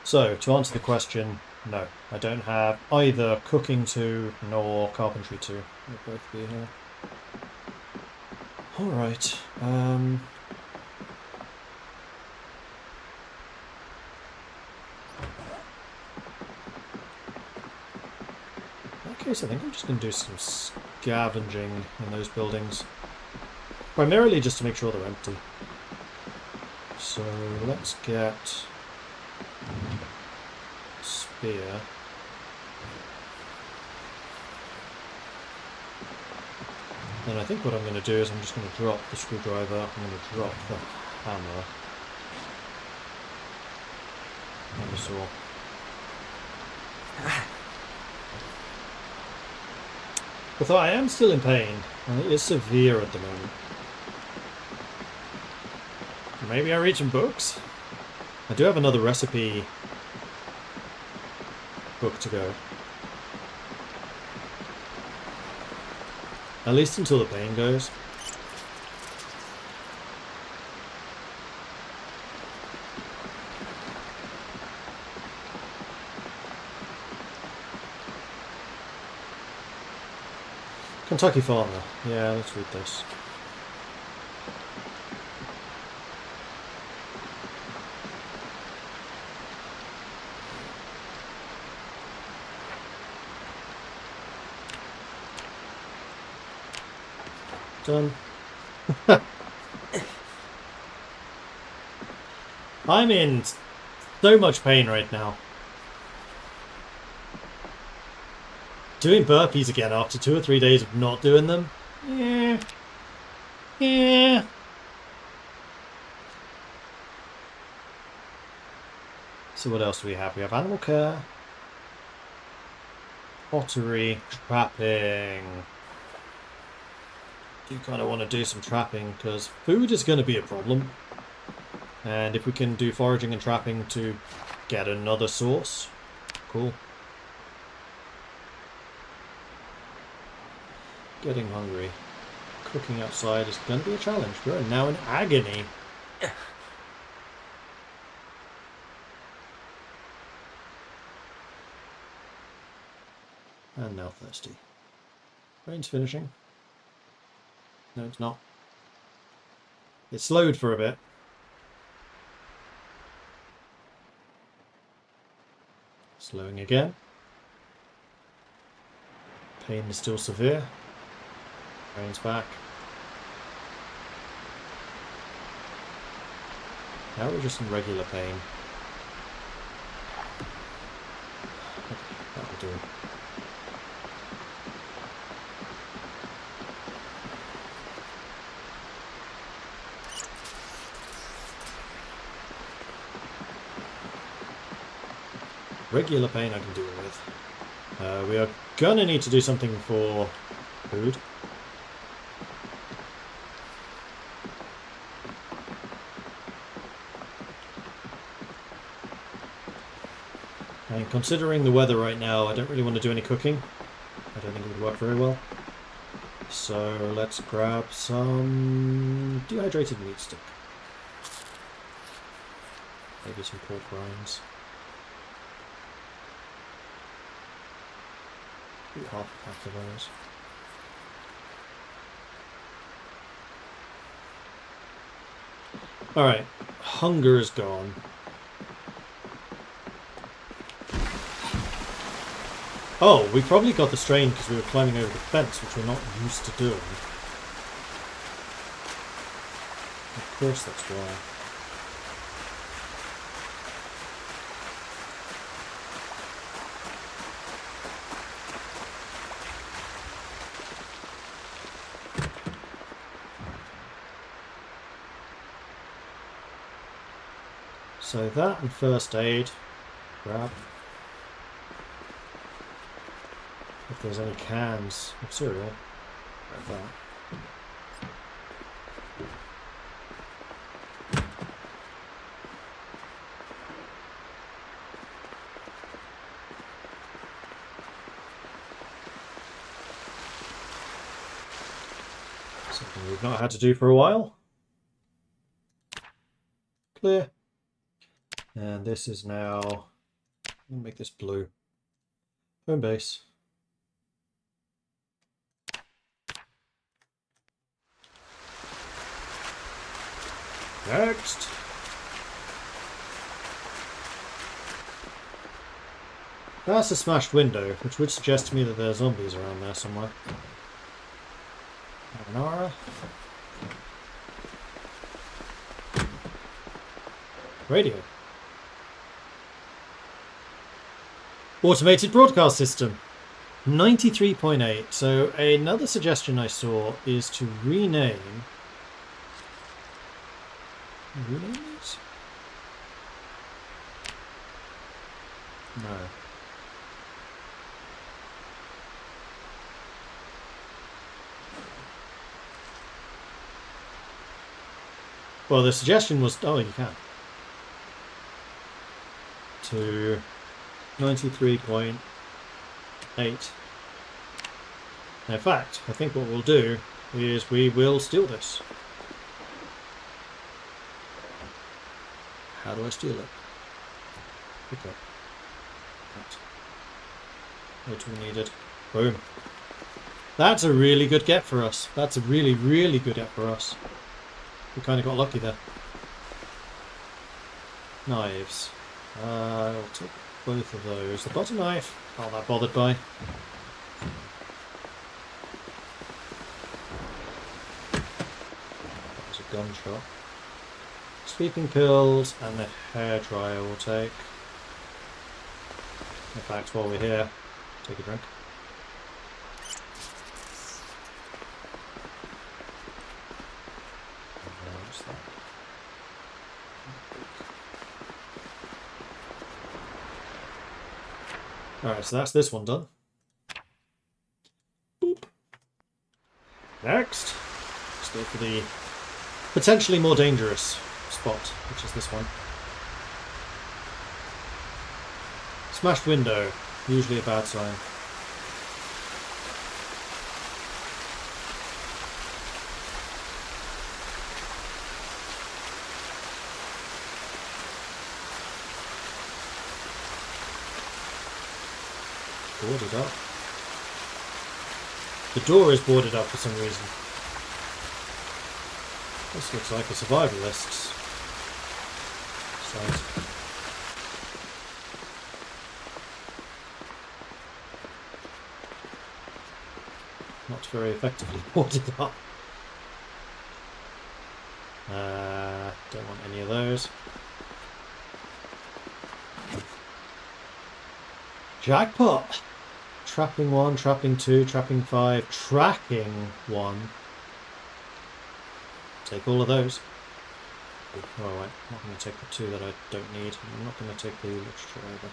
So, to answer the question, no, I don't have either cooking 2 nor carpentry 2. They'll both be here. Alright, in that case I think I'm just going to do some scavenging in those buildings. Primarily just to make sure they're empty. So, let's get spear. Then I think what I'm going to do is I'm just going to drop the screwdriver, I'm going to drop the hammer and the saw. Although I am still in pain, and it is severe at the moment. Maybe I reach some books? I do have another recipe book to go. At least until the pain goes. Kentucky Farmer. Yeah, let's read this. Done. I'm in so much pain right now. Doing burpees again after 2 or 3 days of not doing them? Yeah. Yeah. So what else do we have? We have animal care, pottery, trapping. You kind of want to do some trapping because food is going to be a problem, and if we can do foraging and trapping to get another source, cool. Getting hungry. Cooking outside is going to be a challenge. We're now in agony. And now thirsty. Rain's finishing. No, it's not. It slowed for a bit. Slowing again. Pain is still severe. Rain's back. Now we're just in regular pain. Okay, that'll do. Regular pain I can deal with. We are gonna need to do something for food. And considering the weather right now, I don't really want to do any cooking. I don't think it would work very well. So let's grab some dehydrated meat stick. Maybe some pork rinds. Do half a pack of those. Alright, hunger is gone. Oh, we probably got the strain because we were climbing over the fence, which we're not used to doing. Of course that's why. So that and first aid. Grab. If there's any cans of cereal, grab that. Something we've not had to do for a while. Clear. And this is now, I'll make this blue. Home base. Next. That's a smashed window, which would suggest to me that there are zombies around there somewhere. Marinara. Radio. Automated broadcast system. 93.8. So another suggestion I saw is to rename... Rename these? No. Well, the suggestion was... Oh, you can. To 93.8. In fact, I think what we'll do is we will steal this. How do I steal it? Pick up. That. No tool needed. Boom. That's a really good get for us. That's a really, really good get for us. We kind of got lucky there. Knives. I'll take both of those. The butter knife, not that bothered by. There's a gunshot. Sleeping pills and the hair dryer we'll take. In fact, while we're here, take a drink. Alright, so that's this one done. Boop. Next, let's go for the potentially more dangerous spot, which is this one. Smashed window, usually a bad sign. Boarded up. The door is boarded up for some reason. This looks like a survivalist's site. Not very effectively boarded up. Don't want any of those. Jackpot! Trapping 1, trapping 2, trapping 5, tracking 1. Take all of those. Oh, right. I'm not going to take the 2 that I don't need. I'm not going to take the literature either.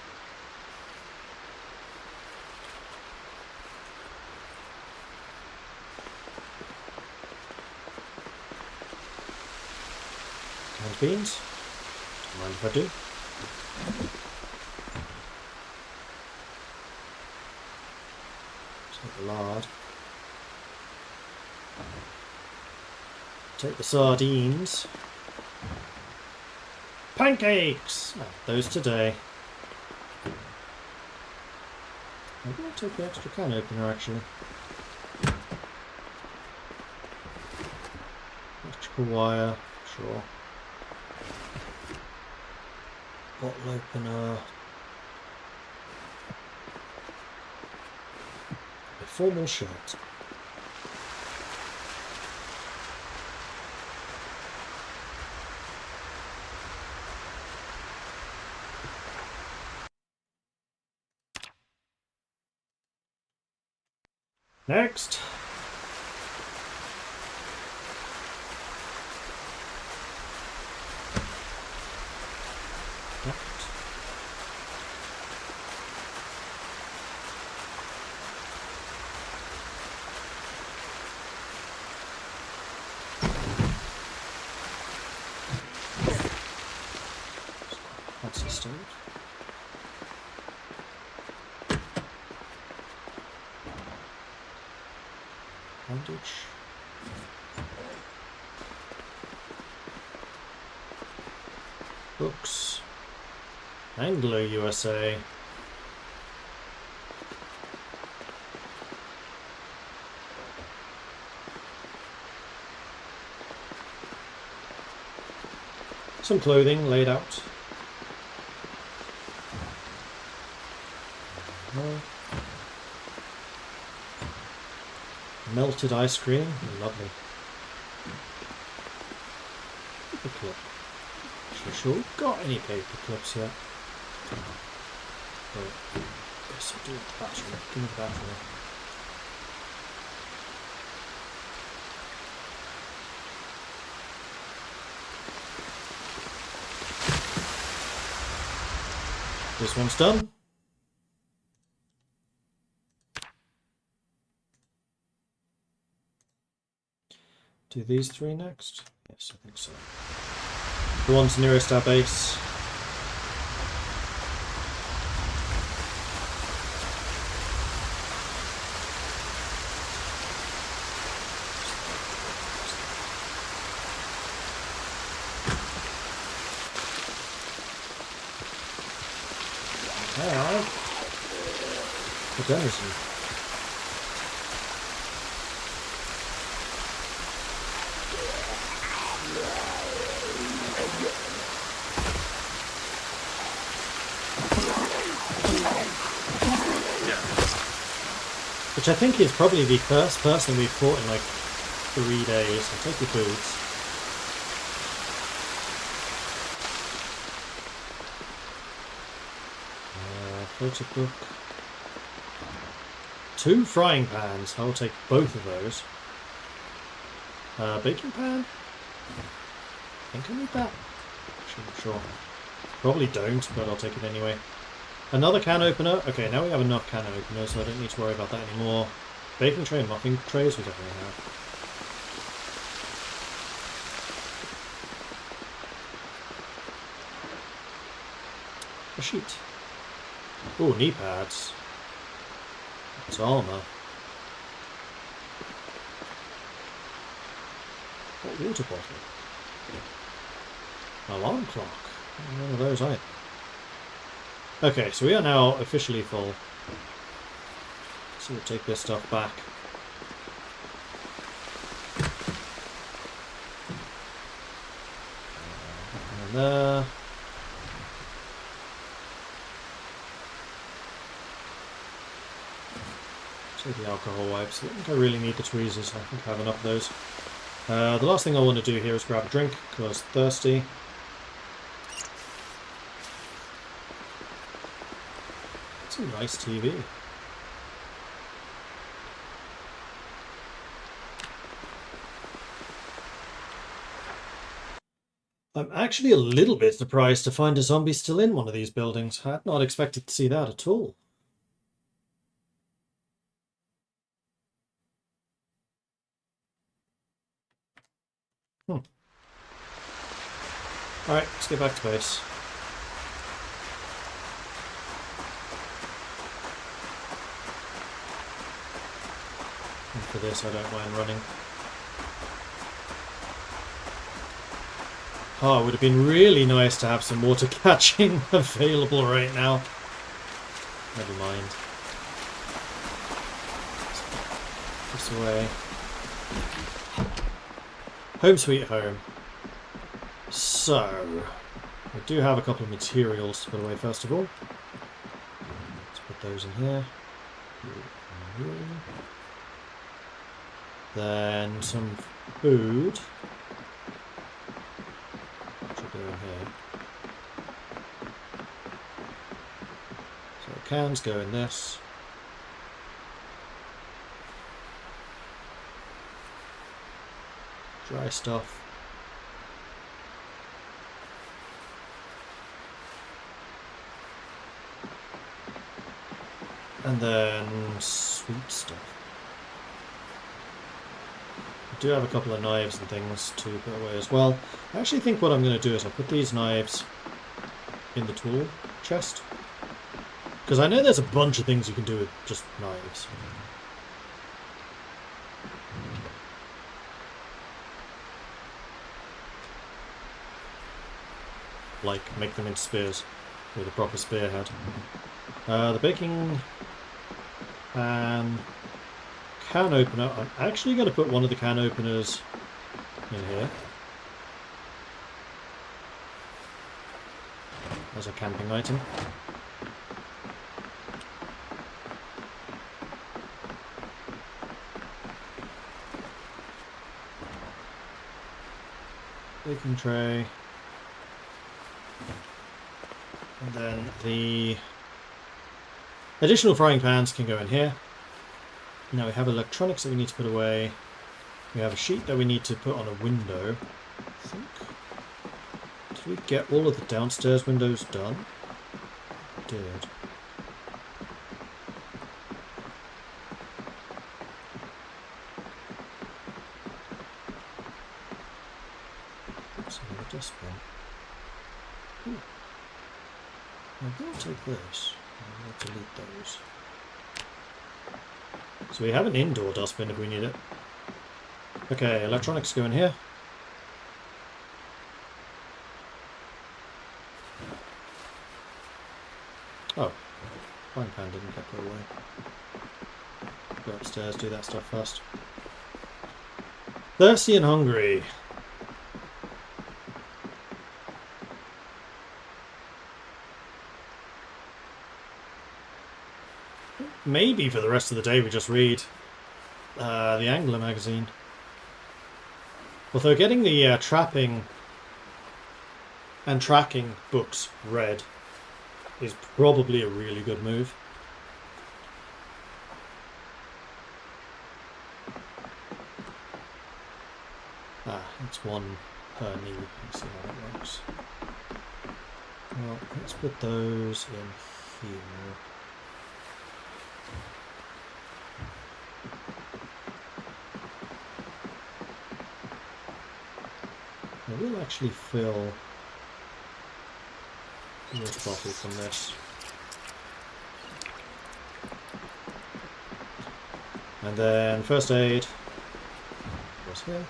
Canned beans. Don't mind if I do. Take the lard. Take the sardines. Pancakes! Oh, those today. Maybe I'll take the extra can opener actually. Electrical wire, sure. Bottle opener. A formal shirt. Next. That's the stove. Bandage. Books. Anglo USA. Some clothing laid out. Melted ice cream, lovely. Paper clip. Sure we've got any paper clips yet. Oh, yes, I do. Battery. Give me the battery. This one's done. Do these three next? Yes, I think so. The ones nearest our base. Now, the denizen. Which I think is probably the first person we've fought in like 3 days. I'll take your boots. Photo book. 2 frying pans. I'll take both of those. Baking pan? I think I need that. Actually, I'm sure. Probably don't, but I'll take it anyway. Another can opener. Okay, now we have enough can openers, so I don't need to worry about that anymore. Baking tray and muffin trays we definitely have. A sheet. Oh, knee pads. It's armour. Hot water bottle. Alarm clock. None of those either. Okay, so we are now officially full. So we'll take this stuff back. And there. Take the alcohol wipes. I don't think I really need the tweezers. I think I have enough of those. The last thing I want to do here is grab a drink because I'm thirsty. It's a nice TV. I'm actually a little bit surprised to find a zombie still in one of these buildings. I had not expected to see that at all. Alright, let's get back to base. And for this, I don't mind running. Oh, it would have been really nice to have some water catching available right now. Never mind. this away. Home sweet home. So, we do have a couple of materials to put away first of all. Let's put those in here. Then some food. Should go in here. So cans go in this. Dry stuff. And then sweet stuff. I do have a couple of knives and things to put away as well. I actually think what I'm going to do is I'll put these knives in the tool chest. Because I know there's a bunch of things you can do with just knives. Like make them into spears with a proper spearhead. The baking pan can opener. I'm actually going to put one of the can openers in here as a camping item. Baking tray. And then the additional frying pans can go in here. Now we have electronics that we need to put away. We have a sheet that we need to put on a window. I think. Did we get all of the downstairs windows done? We did. Oops, another dustbin. Ooh. I will take this. I will delete those. So we have an indoor dustbin if we need it. Okay, electronics go in here. Oh, frying pan didn't get put away. Go upstairs, do that stuff first. Thirsty and hungry. Maybe for the rest of the day we just read the Angler magazine. Although getting the trapping and tracking books read is probably a really good move. Ah, that's one per knee. Let's see how that works. Well, let's put those in here. I will actually fill this bottle from this. And then first aid goes here.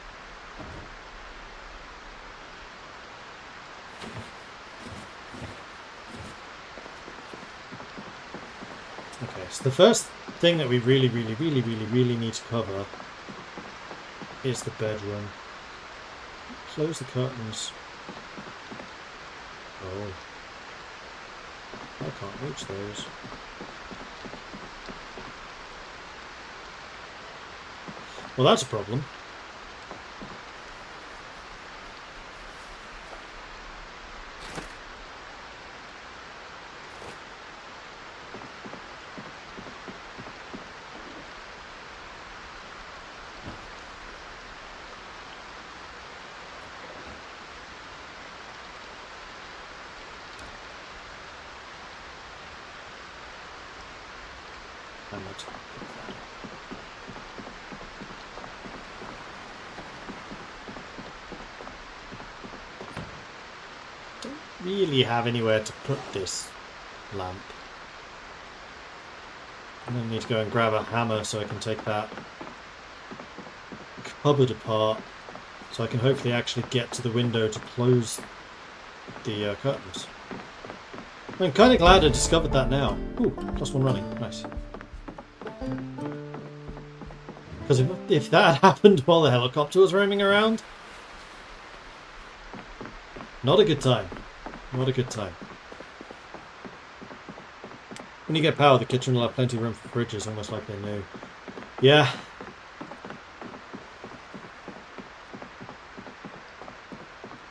Okay, so the first thing that we really need to cover is the bedroom. Close the curtains. Oh. I can't reach those. Well, that's a problem. Don't really have anywhere to put this lamp. I'm going to need to go and grab a hammer so I can take that cupboard apart, so I can hopefully actually get to the window to close the curtains. I'm kind of glad I discovered that now. Ooh, +1 running. Nice. Because if that happened while the helicopter was roaming around, not a good time. Not a good time. When you get power, the kitchen will have plenty of room for fridges, almost like they knew. Yeah.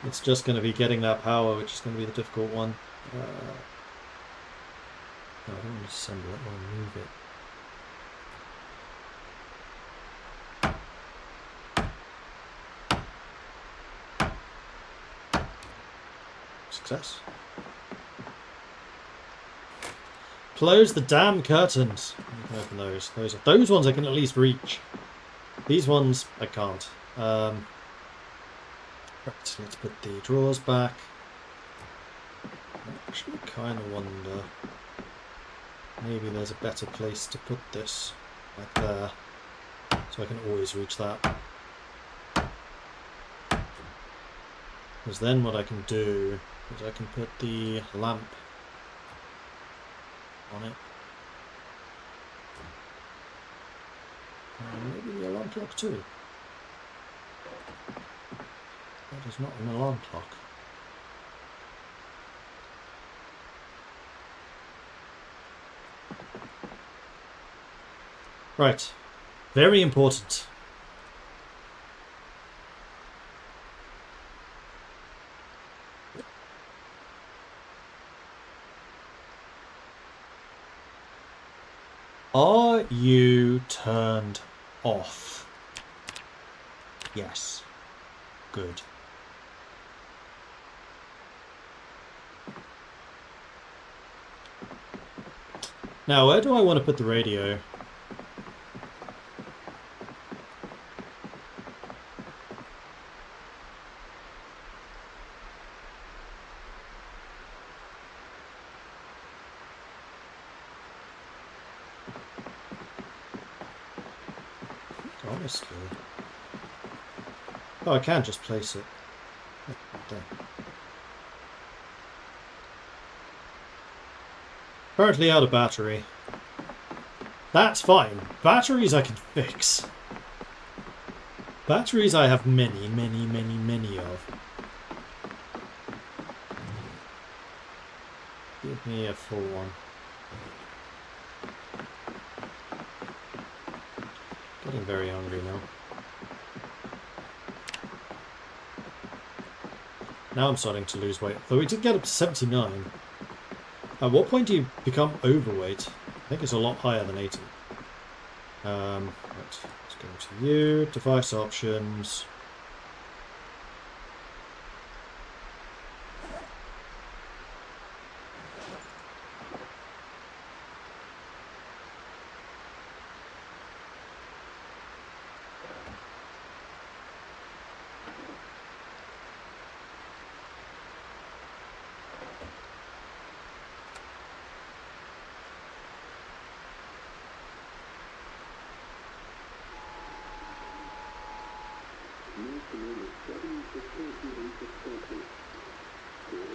It's just going to be getting that power, which is going to be the difficult one. No, I don't want to assemble it, I want to move it. Success. Close the damn curtains. You can open those. Those ones I can at least reach. These ones I can't. Right, let's put the drawers back. I actually kind of wonder. Maybe there's a better place to put this. Like there. So I can always reach that. Because then what I can do is I can put the lamp on it. And maybe the alarm clock too. That is not an alarm clock. Right. Very important. Are you turned off? Yes. Good. Now, where do I want to put the radio? Honestly. Oh, I can just place it. Right there. Currently out of battery. That's fine. Batteries I can fix. Batteries I have many of. Give me a full one. Getting very hungry now. Now I'm starting to lose weight. Though we did get up to 79. At what point do you become overweight? I think it's a lot higher than 80. Right, let's go to you. Device options.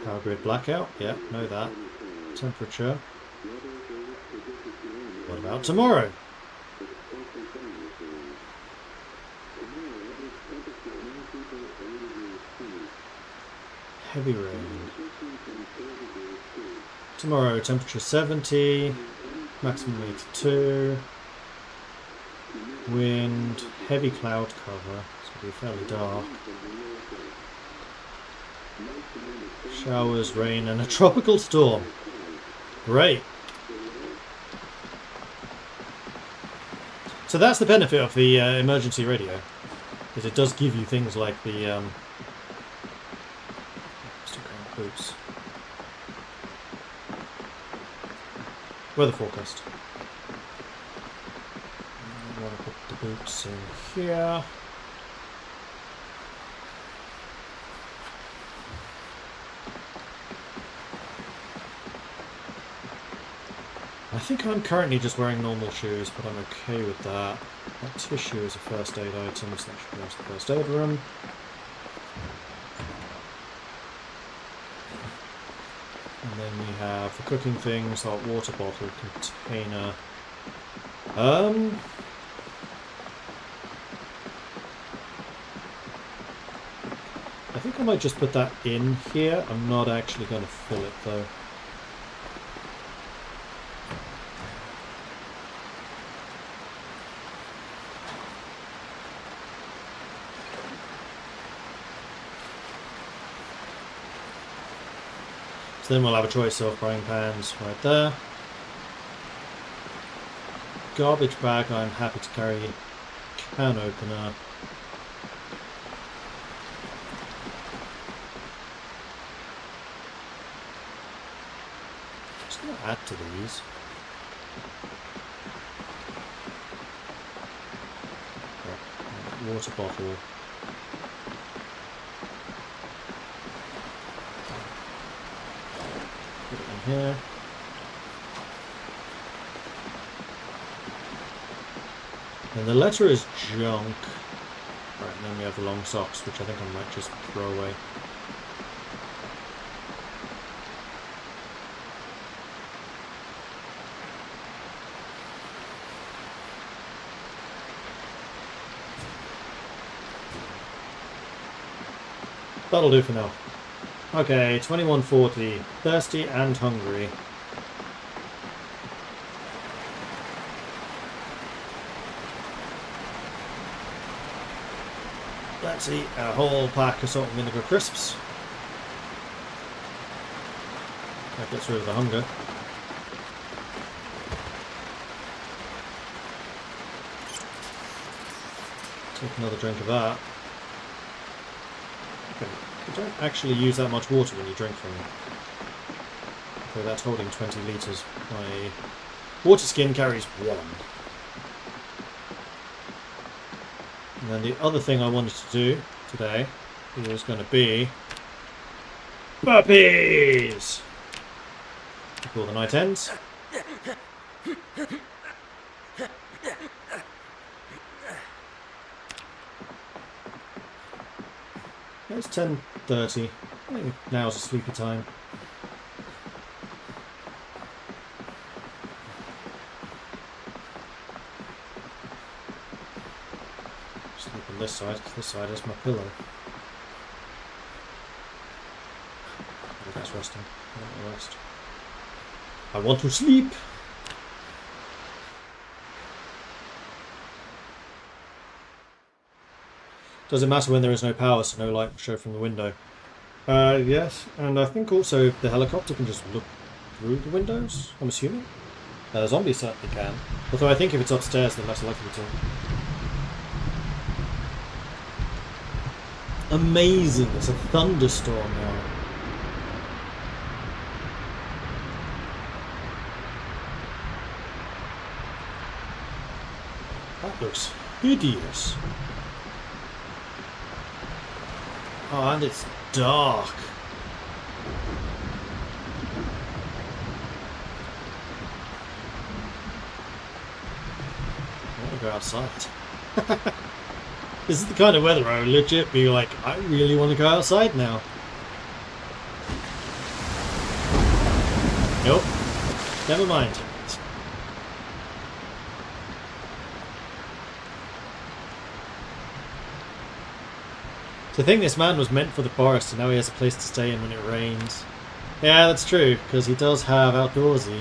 Power grid blackout, yeah, know that. Temperature. What about tomorrow? Heavy rain. Tomorrow, temperature 70, maximum 82. Wind, heavy cloud cover. It's going to be fairly dark. Showers, rain, and a tropical storm. Great. So that's the benefit of the emergency radio, is it does give you things like the boots. Weather forecast. I want to put the boots in here. I think I'm currently just wearing normal shoes, but I'm okay with that. That tissue is a first aid item, so that should go to the first aid room. And then we have the cooking things, hot water bottle, container. I think I might just put that in here. I'm not actually going to fill it though. So then we'll have a choice of frying pans right there. Garbage bag, I'm happy to carry. Can opener. Just going to add to these. Water bottle. Put it in here. And the letter is junk. Right, and then we have the long socks, which I think I might just throw away. That'll do for now. Okay, 2140. Thirsty and hungry. Let's eat a whole pack of salt and vinegar crisps. That gets rid of the hunger. Take another drink of that. Okay. You don't actually use that much water when you drink from it. Okay, that's holding 20 litres. My water skin carries 1. And then the other thing I wanted to do today is going to be burpees before the night ends. It's 10:30. I think now's a sleepy time. Sleep on this side, because this side is my pillow. Oh, that's resting. I want to rest. I want to sleep! Does it matter when there is no power, so no light will show from the window? Yes, and I think also the helicopter can just look through the windows, I'm assuming. The zombies certainly can. Although I think if it's upstairs, they're less likely to. Amazing, it's a thunderstorm now. That looks hideous. Oh, and it's dark. I want to go outside. This is the kind of weather I would legit be like, I really want to go outside now. Nope. Never mind. To think this man was meant for the forest and now he has a place to stay in when it rains. Yeah, that's true, because he does have outdoorsy.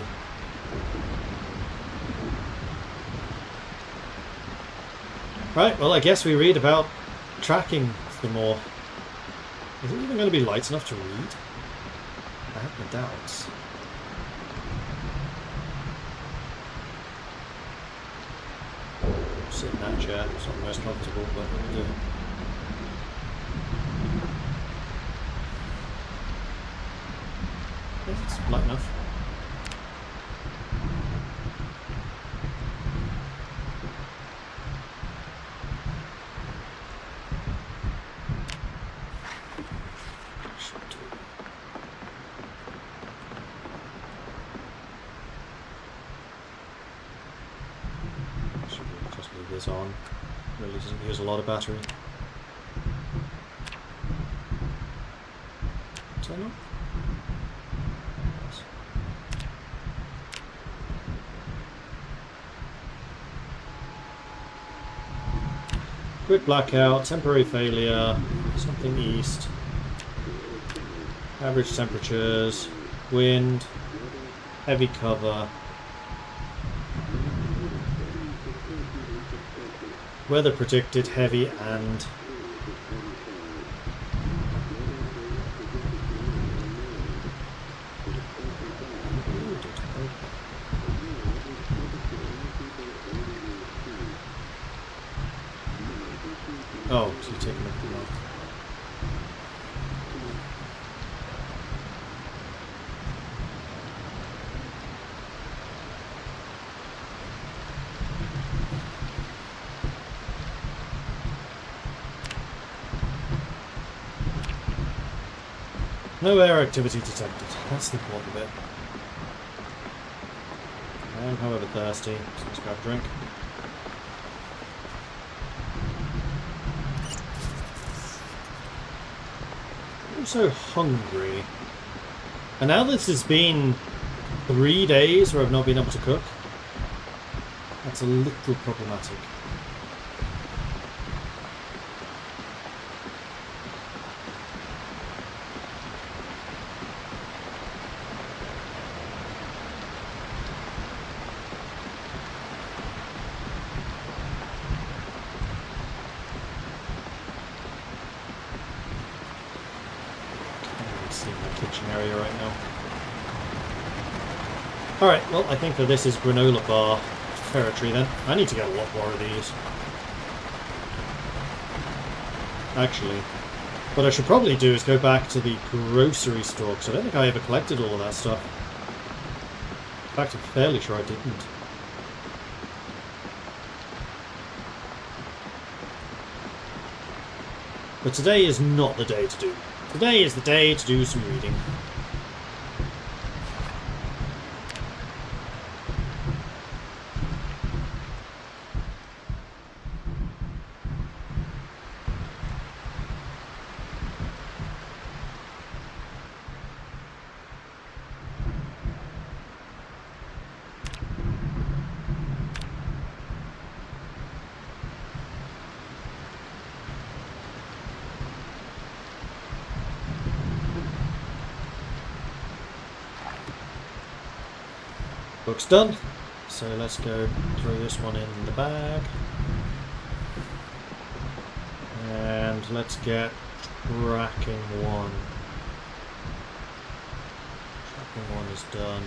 Right, well I guess we read about tracking some more. Is it even going to be light enough to read? I have my doubts. Sit in that chair, it's not the most comfortable, but we'll do it. It's light enough. Should just leave this on. Really doesn't use a lot of battery. Turn on. Quick blackout, temporary failure, something east. Average temperatures, wind, heavy cover, weather predicted heavy and oh, so you're taking everything off. No air activity detected. That's the important bit. I am, however, thirsty, so let's grab a drink. I'm so hungry. And now this has been 3 days where I've not been able to cook. That's a little problematic. Area right now. Alright, well, I think that this is granola bar territory then. I need to get a lot more of these. Actually, what I should probably do is go back to the grocery store, because I don't think I ever collected all of that stuff. In fact, I'm fairly sure I didn't. But today is not the day to do. Today is the day to do some reading. Book's done, so let's go throw this one in the bag. And let's get tracking one. Tracking one is done.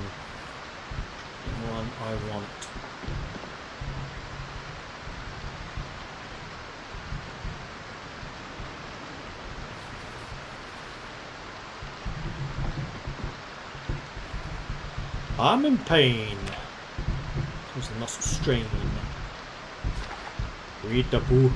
Tracking one I want. I'm in pain. There's a muscle strain. Read the book.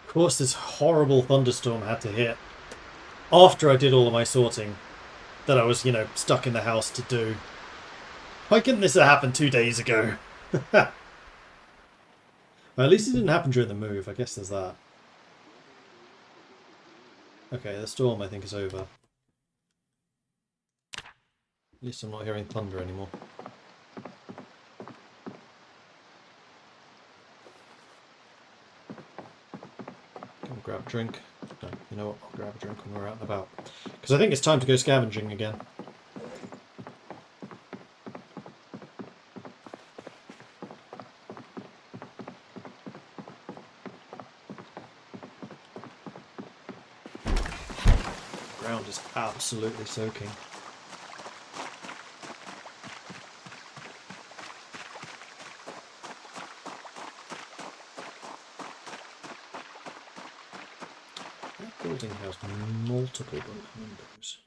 Of course, this horrible thunderstorm had to hit after I did all of my sorting that I was, stuck in the house to do. Why couldn't this have happened 2 days ago? Well, at least it didn't happen during the move. I guess there's that. Okay, the storm I think is over. At least I'm not hearing thunder anymore. Come grab a drink. No, you know what? I'll grab a drink when we're out and about. Because I think it's time to go scavenging again. Is absolutely soaking. That building has multiple broken windows.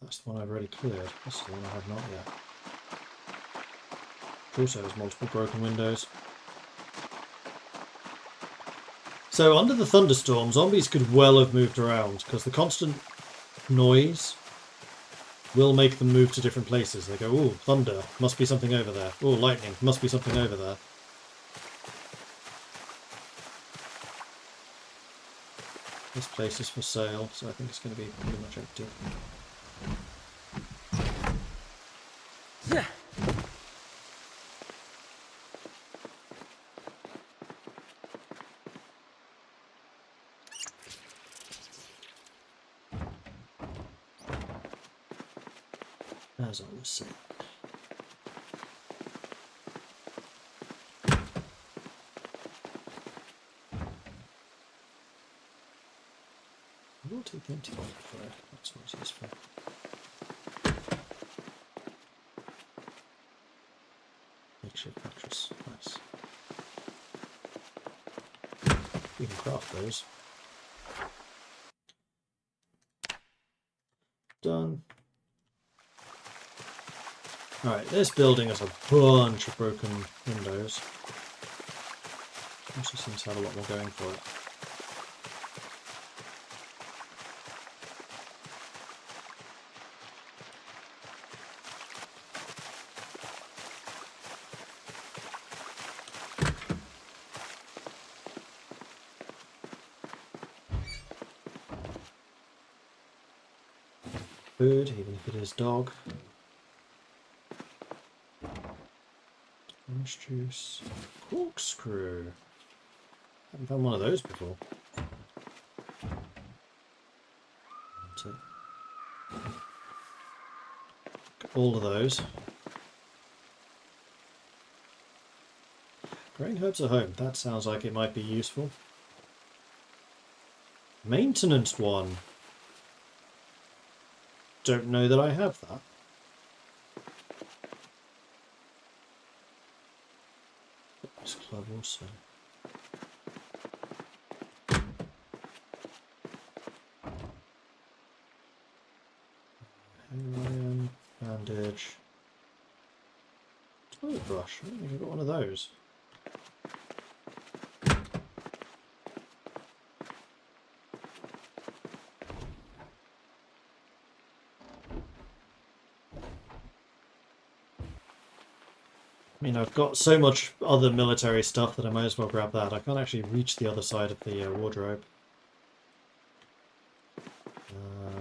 That's the one I've already cleared. This is the one I have not yet. It also has multiple broken windows. So under the thunderstorm, zombies could well have moved around, because the constant noise will make them move to different places. They go, ooh, thunder, must be something over there. Ooh, lightning, must be something over there. This place is for sale, so I think it's going to be pretty much empty. As I was saying. I will take the empty bottle for it. That's what it's useful. Makeshift mattress. Nice. We can craft those. Done. Alright, this building has a bunch of broken windows. Also seems to have a lot more going for it. Food, even if it is dog. Orange juice. Corkscrew. Haven't found one of those before. So, all of those. Growing herbs at home. That sounds like it might be useful. Maintenance one. Don't know that I have that. This club also. Iron, bandage. Toilet brush. I don't think I've got one of those. I mean, I've got so much other military stuff that I might as well grab that. I can't actually reach the other side of the wardrobe.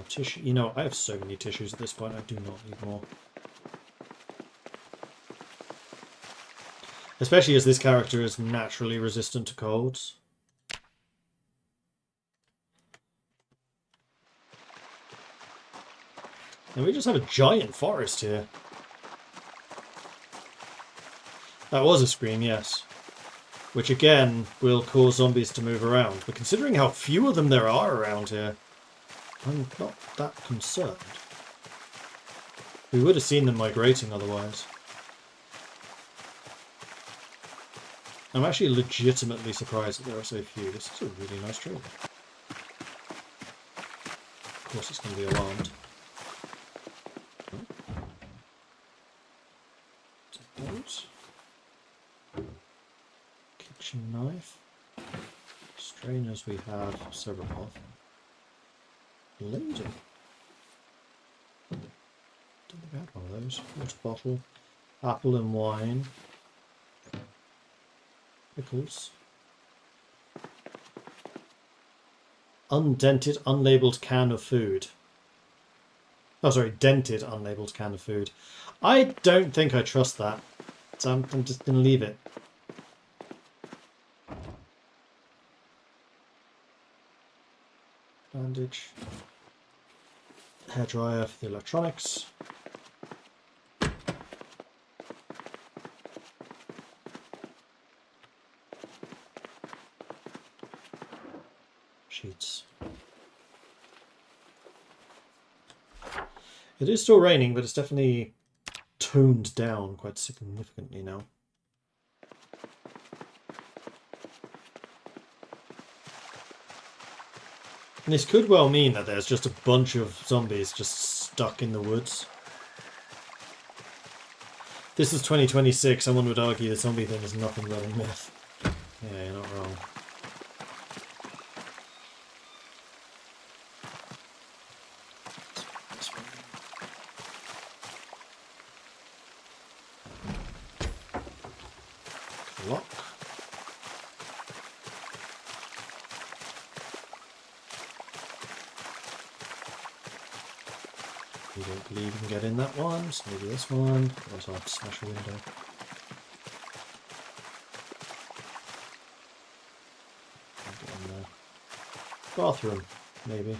Tissue. You know, I have so many tissues at this point, I do not need more. Especially as this character is naturally resistant to colds. And we just have a giant forest here. That was a scream, yes. Which again will cause zombies to move around. But considering how few of them there are around here, I'm not that concerned. We would have seen them migrating otherwise. I'm actually legitimately surprised that there are so few. This is a really nice tree. Of course it's going to be alarmed. Take those. Kitchen knife. Strainers we have several of. Laser. Don't think I had one of those. Water bottle. Apple and wine. Pickles. Undented, unlabeled can of food. Oh, sorry, dented, unlabeled can of food. I don't think I trust that. So I'm just going to leave it. Bandage. Hairdryer for the electronics. Sheets. It is still raining, but it's definitely toned down quite significantly now. And this could well mean that there's just a bunch of zombies just stuck in the woods. This is 2026, someone would argue the zombie thing is nothing but a myth. Yeah, you're not wrong. Lock. You don't believe you can get in that one, so maybe this one. Also, I'll smash a window. Get in there. Bathroom, maybe.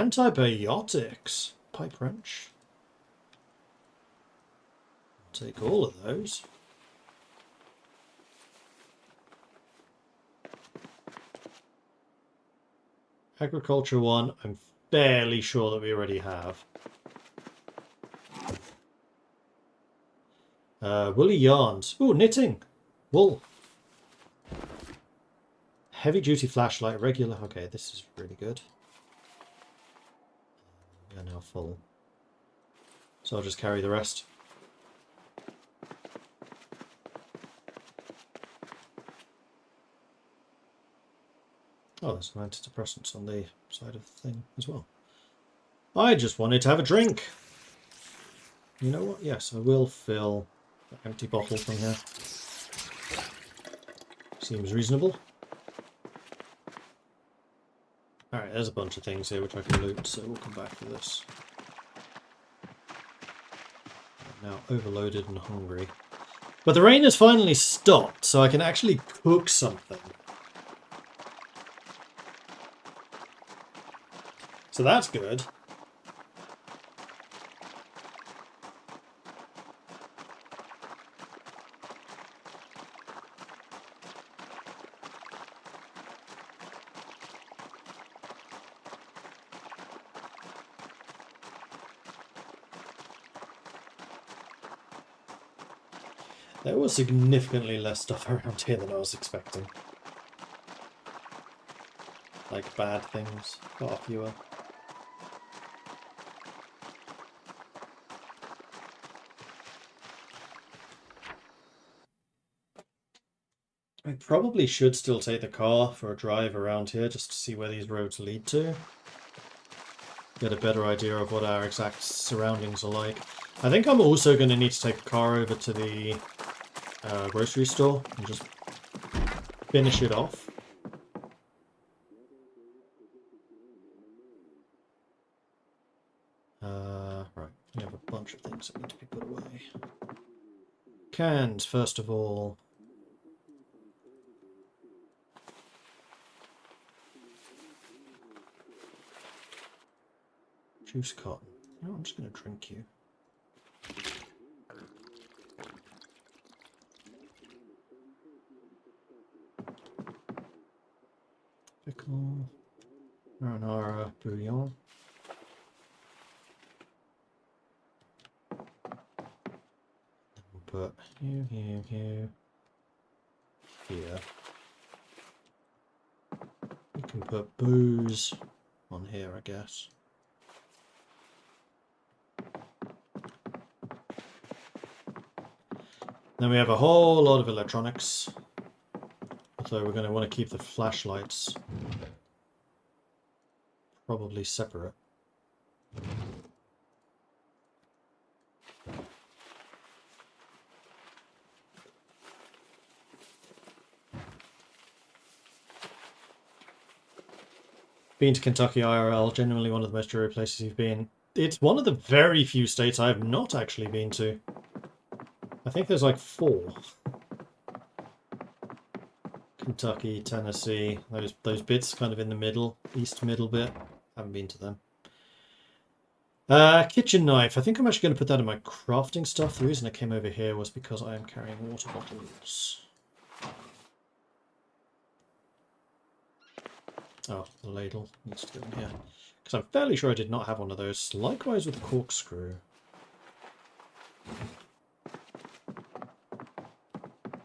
Antibiotics. Pipe wrench. Take all of those. Agriculture 1, I'm fairly sure that we already have. Woolly yarns. Ooh, knitting. Wool. Heavy duty flashlight. Regular. Okay, this is really good. We are now full. So I'll just carry the rest. Oh, there's some antidepressants on the side of the thing as well. I just wanted to have a drink. You know what? Yes, I will fill the empty bottle from here. Seems reasonable. Alright, there's a bunch of things here which I can loot, so we'll come back to this. I'm now overloaded and hungry. But the rain has finally stopped, so I can actually cook something. So that's good. There was significantly less stuff around here than I was expecting. Like bad things, far fewer. I probably should still take the car for a drive around here just to see where these roads lead to. Get a better idea of what our exact surroundings are like. I think I'm also going to need to take the car over to the grocery store and just finish it off. Right, we have a bunch of things that need to be put away. Cans, first of all. Juice cotton. No, I'm just going to drink you. Pickle. Marinara bouillon. Then we'll put you, here. You can put booze on here, I guess. Then we have a whole lot of electronics. Although we're going to want to keep the flashlights probably separate. Been to Kentucky IRL, genuinely one of the most dreary places you've been. It's one of the very few states I have not actually been to. I think there's like 4. Kentucky, Tennessee, those bits kind of in the middle, east middle bit. Haven't been to them. Kitchen knife. I think I'm actually going to put that in my crafting stuff. The reason I came over here was because I am carrying water bottles. Oh, the ladle needs to go in here. Because I'm fairly sure I did not have one of those. Likewise with the corkscrew.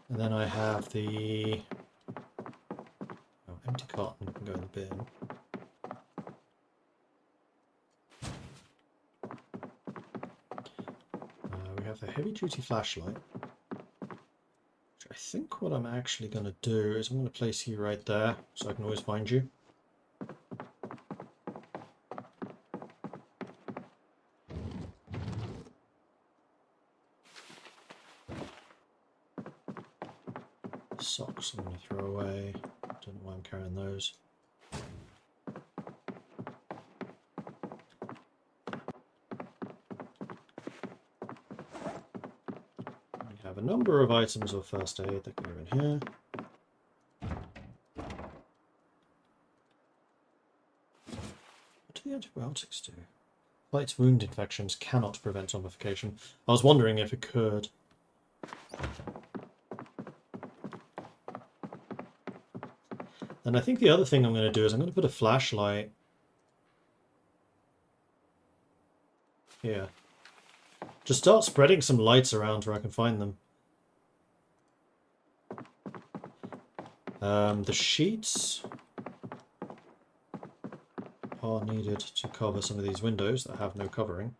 And then I have the... Oh, empty carton can go in the bin. We have the heavy-duty flashlight. Which I think what I'm actually going to do is I'm going to place you right there so I can always find you. Socks I'm going to throw away. Don't know why I'm carrying those. We have a number of items of first aid that go in here. What do the Probiotics do. Fights wound infections, cannot prevent zombification. I was wondering if it could. And I think the other thing I'm going to do is I'm going to put a flashlight here. Just start spreading some lights around where I can find them. The sheets are needed to cover some of these windows that have no covering.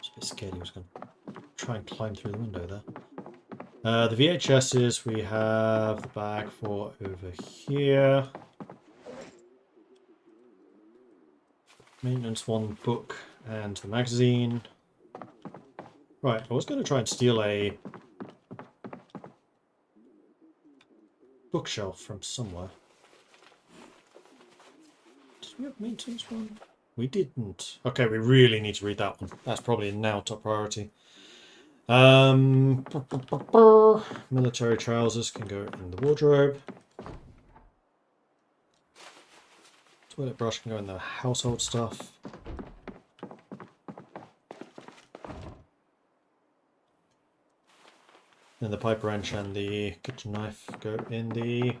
A bit scared he was going to try and climb through the window there. The VHSs we have the bag for over here. Maintenance 1 book and the magazine. Right, I was going to try and steal a bookshelf from somewhere. Did we have maintenance 1? We didn't. Okay, we really need to read that one. That's probably now top priority. Military trousers can go in the wardrobe. Toilet brush can go in the household stuff. Then the pipe wrench and the kitchen knife go in the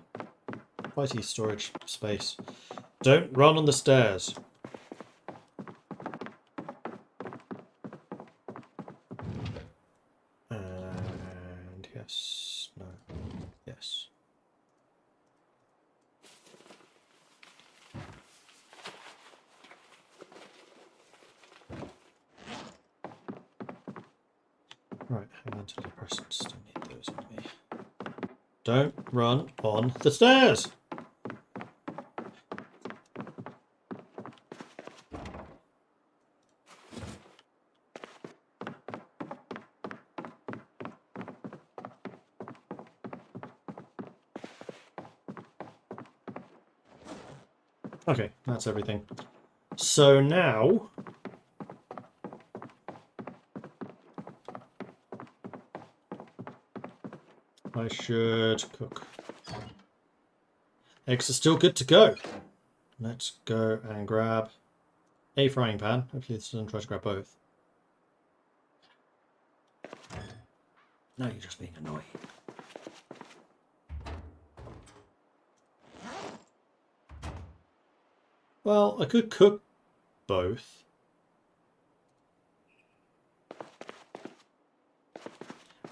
mighty storage space. Don't run on the stairs. And yes, no, yes. Right, hang on to the presents. Still need those on me. Don't run on the stairs! Okay, that's everything. So now I should cook. Eggs are still good to go. Let's go and grab a frying pan. Hopefully this doesn't try to grab both. No, you're just being annoying. Well, I could cook both.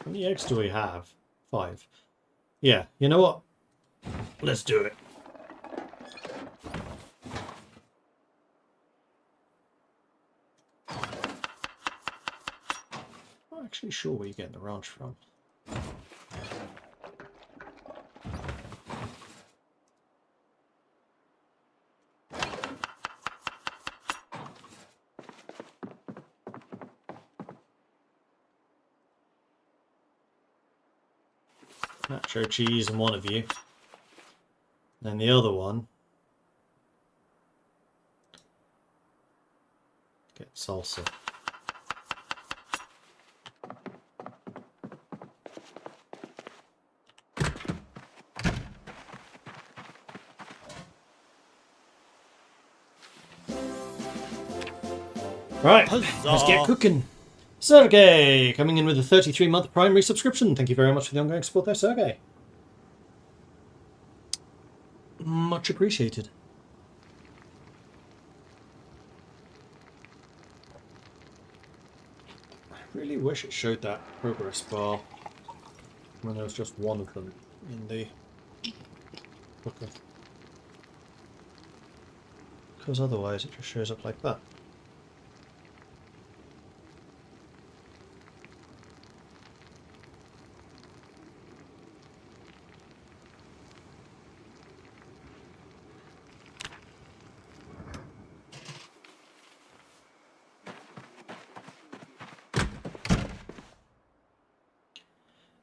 How many eggs do we have? 5. Yeah, you know what? Let's do it. I'm not actually sure where you're getting the ranch from. Nacho cheese in one of you. And the other one. Get salsa. Right, let's get cooking. Sergey, coming in with a 33-month primary subscription. Thank you very much for the ongoing support there, Sergey. Much appreciated. I really wish it showed that progress bar when there was just one of them in the cooker. Because otherwise it just shows up like that.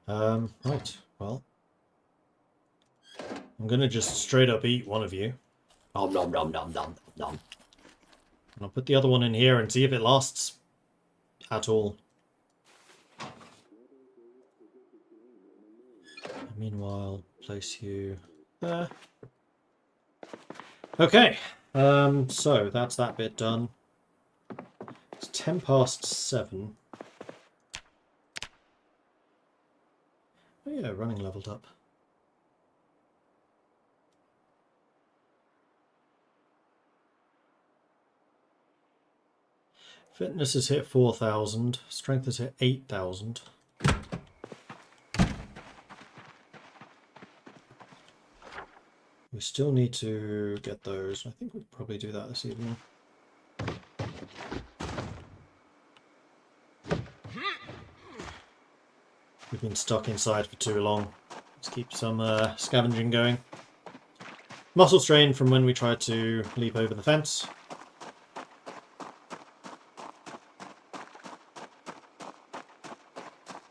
Right, well. I'm gonna just straight up eat one of you. Nom nom nom nom nom nom. And I'll put the other one in here and see if it lasts at all. And meanwhile, place you there. Okay, so that's that bit done. It's 7:10. Oh yeah, running leveled up. Fitness has hit 4,000. Strength has hit 8,000. We still need to get those. I think we'll probably do that this evening. We've been stuck inside for too long. Let's keep some scavenging going. Muscle strain from when we tried to leap over the fence.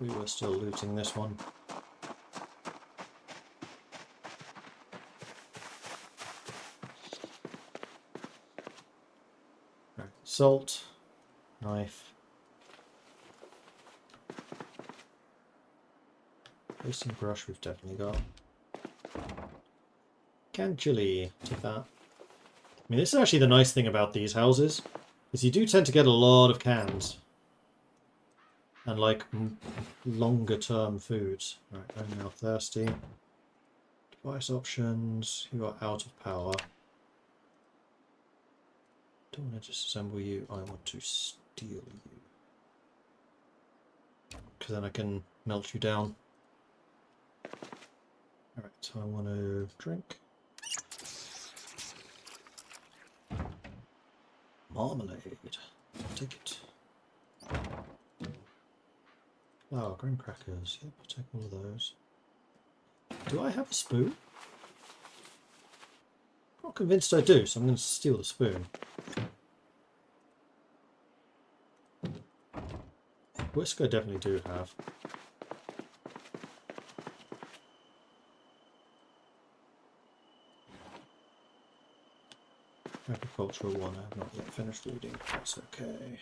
We were still looting this one. Right. Salt, knife. Racing brush we've definitely got. Canned chili, take that. I mean, this is actually the nice thing about these houses, is you do tend to get a lot of cans. And like longer term foods. Right, I'm now thirsty. Device options, you are out of power. Don't want to disassemble you, I want to steal you. Because then I can melt you down. Alright, so I want to drink. Marmalade. Take it. Oh, graham crackers. Yep, I'll take all of those. Do I have a spoon? I'm not convinced I do, so I'm going to steal the spoon. Whisk I definitely do have. Agricultural one I have not yet finished reading. That's okay.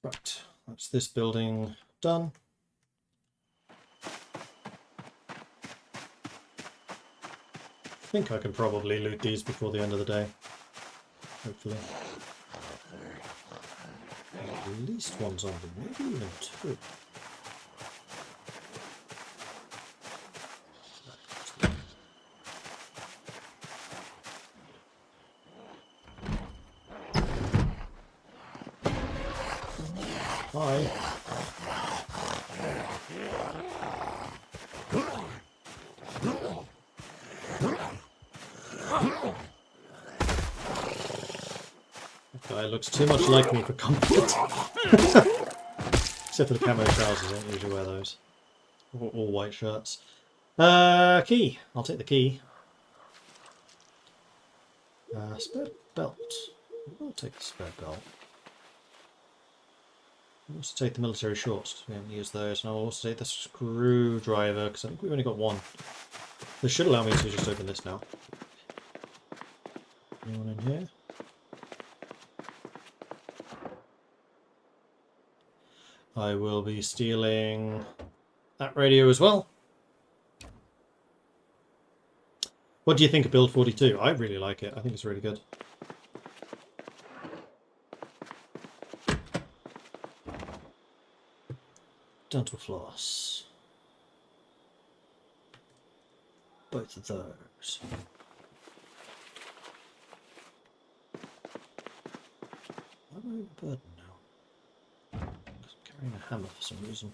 Right, that's this building done. I think I can probably loot these before the end of the day. Hopefully. At least one zombie, maybe even two. Hi. That guy looks too much like me for comfort. Except for the camo trousers, I don't usually wear those. All white shirts. Key. I'll take the key. Spare belt. We'll take the spare belt. I'll also take the military shorts, we haven't used those, and I'll also take the screwdriver, because I think we've only got one. This should allow me to just open this now. Anyone in here? I will be stealing that radio as well. What do you think of Build 42? I really like it. I think it's really good. Dental floss. Both of those. Why am I overburdened now? Because I'm carrying a hammer for some reason.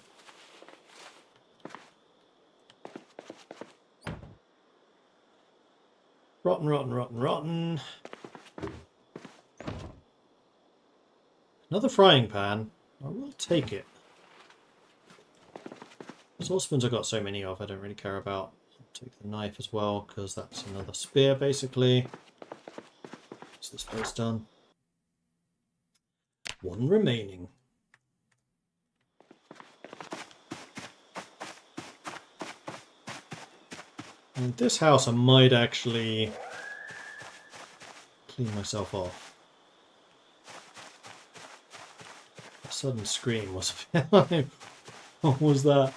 Rotten, rotten, rotten, rotten. Another frying pan. I will take it. Saucepans I've got so many of, I don't really care about. I'll take the knife as well, because that's another spear, basically. Is this place done? One remaining. In this house I might actually clean myself off. A sudden scream was behind. What was that?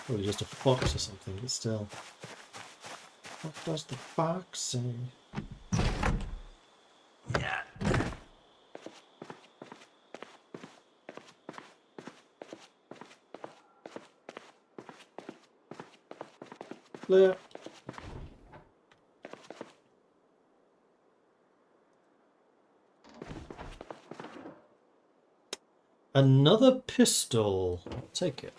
Probably just a fox or something, but still. What does the fox say? Clear. Another pistol. I'll take it.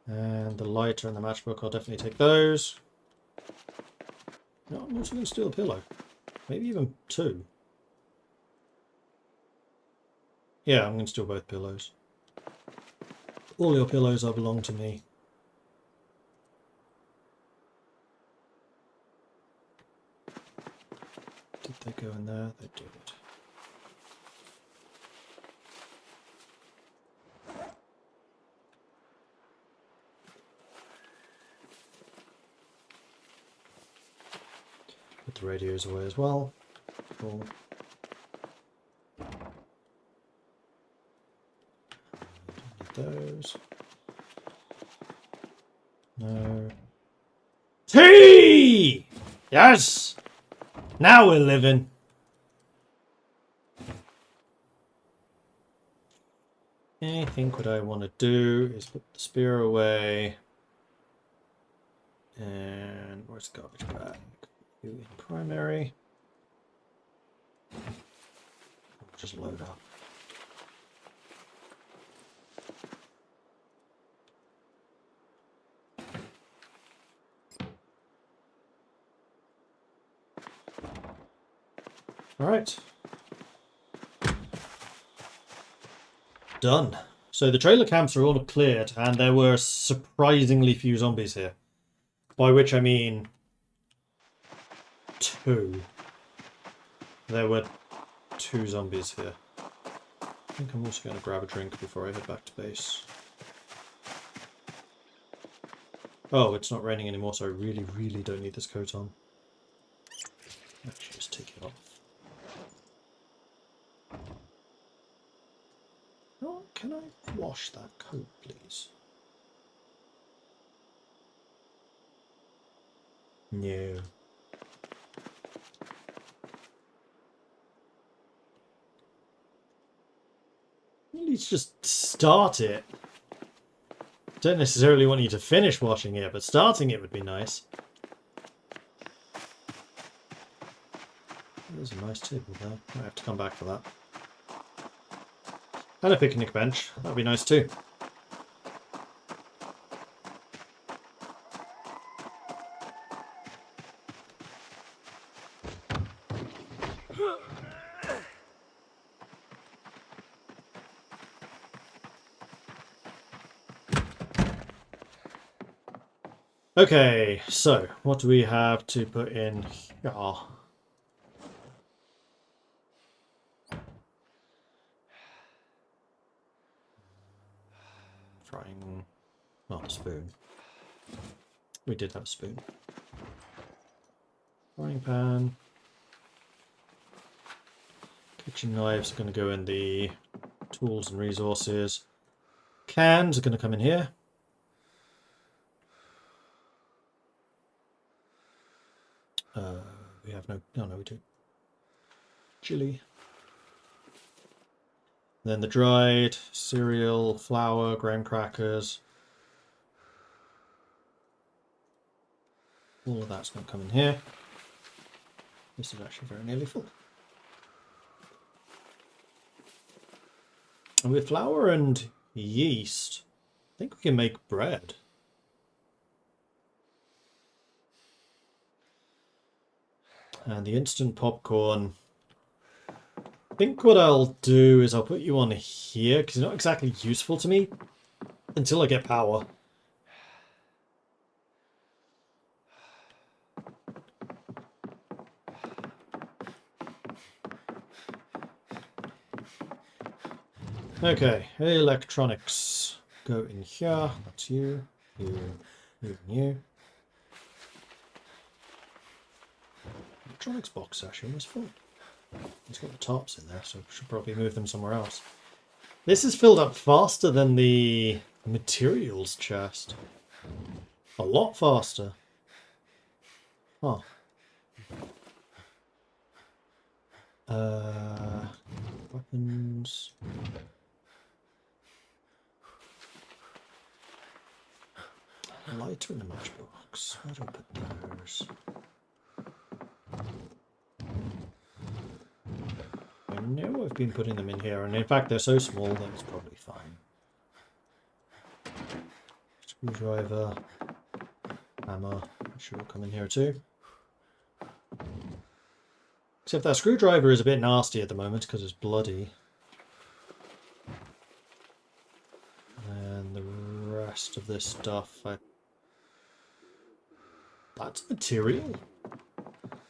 And the lighter and the matchbook, I'll definitely take those. No, I'm also going to steal a pillow. Maybe even two. Yeah, I'm going to steal both pillows. All your pillows are belong to me. Did they go in there? They did. Put the radios away as well. Cool. Don't need those. No. Tea! Yes! Now we're living. I think what I want to do is put the spear away. And where's the garbage bag? You in primary. Just load up. Alright. Done. So the trailer camps are all cleared, and there were surprisingly few zombies here. By which I mean 2. There were 2 zombies here. I think I'm also going to grab a drink before I head back to base. Oh, it's not raining anymore, so I really, really don't need this coat on. Actually, just take it off. Oh, can I wash that coat, please? No. Let's just start it. Don't necessarily want you to finish washing it, but starting it would be nice. There's a nice table there. I have to come back for that. And a picnic bench. That'd be nice too. Okay, so what do we have to put in here? Frying, not a spoon. We did have a spoon. Frying pan. Kitchen knives are going to go in the tools and resources. Cans are going to come in here. We have no we do. Chili. Then the dried cereal, flour, graham crackers. All of that's going to come in here. This is actually very nearly full. And with flour and yeast, I think we can make bread. And the instant popcorn. I think what I'll do is I'll put you on here because you're not exactly useful to me until I get power. Okay, electronics go in here. That's you. You. Moving you. Electronics box actually was full. It's got the tops in there, so we should probably move them somewhere else. This is filled up faster than the materials chest. A lot faster. Huh. Weapons. Lighter in the matchbox. Where do I put those? I know I've been putting them in here, and in fact they're so small that it's probably fine. Screwdriver, hammer, should all come in here too. Except that screwdriver is a bit nasty at the moment because it's bloody. And the rest of this stuff, that's material?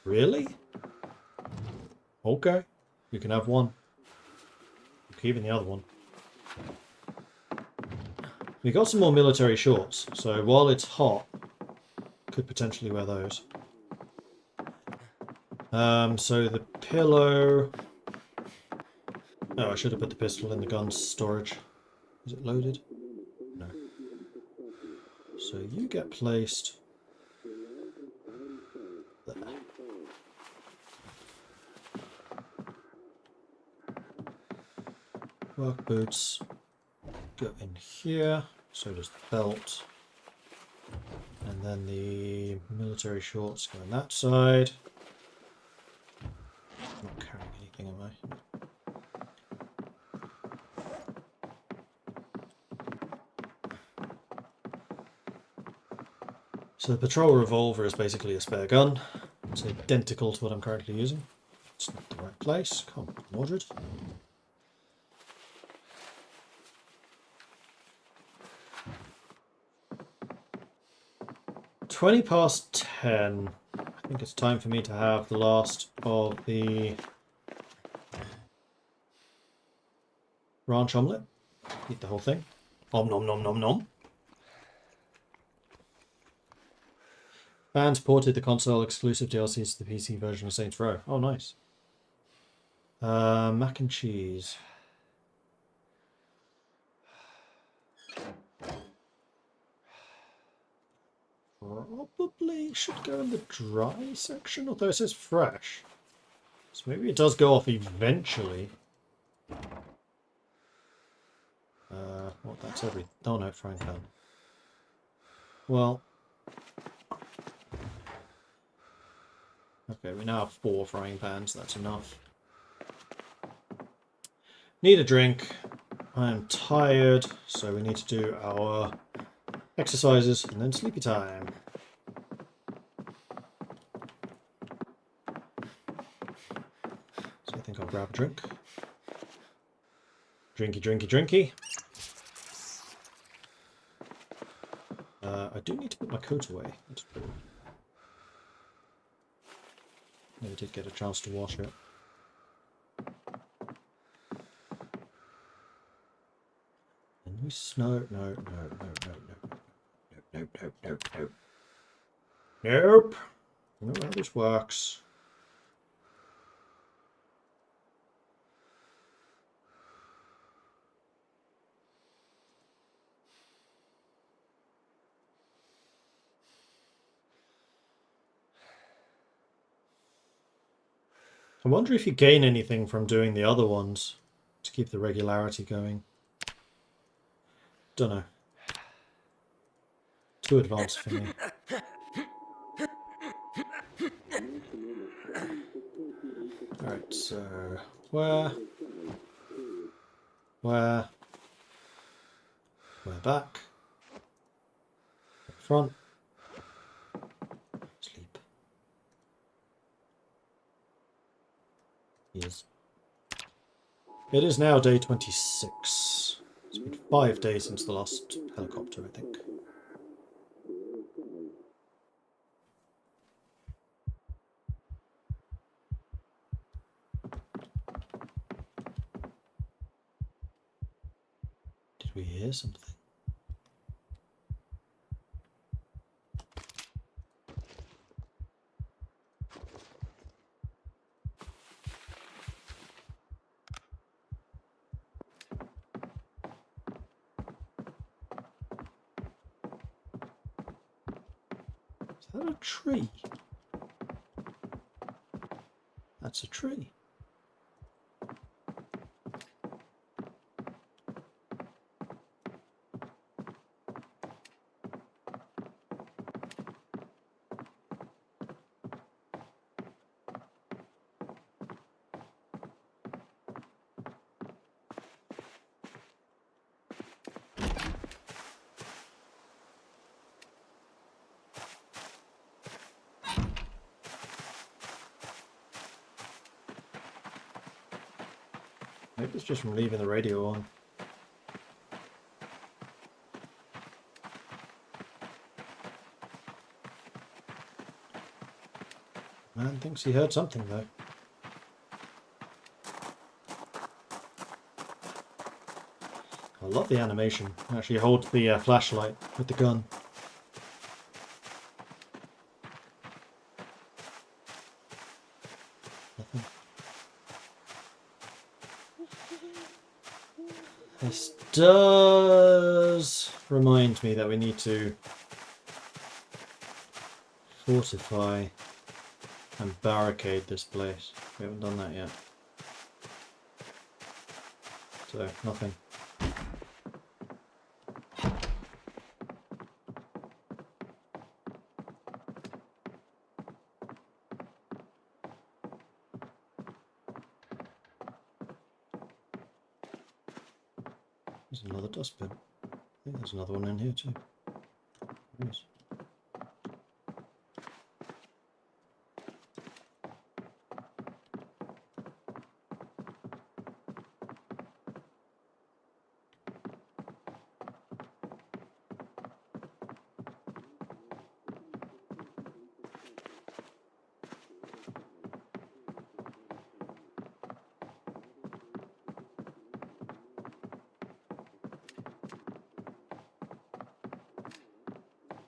Really? Okay. You can have one. I'm keeping the other one. We got some more military shorts, so while it's hot, could potentially wear those. So the pillow... Oh, I should have put the pistol in the gun storage. Is it loaded? No. So you get placed there. Work boots go in here, so does the belt. And then the military shorts go on that side. I'm not carrying anything, am I? So the patrol revolver is basically a spare gun. It's identical to what I'm currently using. It's not the right place. Come on, Mordred. Twenty past 10. I think it's time for me to have the last of the ranch omelette. Eat the whole thing. Om nom nom nom nom. Fans ported the console exclusive DLCs to the PC version of Saints Row. Oh, nice. Mac and cheese. Probably should go in the dry section, although it says fresh. So maybe it does go off eventually. Well, that's everything. Oh no, frying pan. Well. Okay, we now have 4 frying pans, that's enough. Need a drink. I am tired, so we need to do our exercises and then sleepy time. So I think I'll grab a drink. Drinky, drinky, drinky. I do need to put my coat away. Never did get a chance to wash it. And we snow. No. Nope. I know how this works. I wonder if you gain anything from doing the other ones to keep the regularity going. Don't know. Too advanced for me. Alright, so where back, front, sleep. Yes. It is now day 26. It's been 5 days since the last helicopter, I think. Did we hear something? Is that a tree? That's a tree. Maybe it's just from leaving the radio on. Man thinks he heard something though. I love the animation. Actually holds the flashlight with the gun. Nothing. This does remind me that we need to fortify and barricade this place. We haven't done that yet. So, nothing. There's another dustbin. I think there's another one in here too. There is.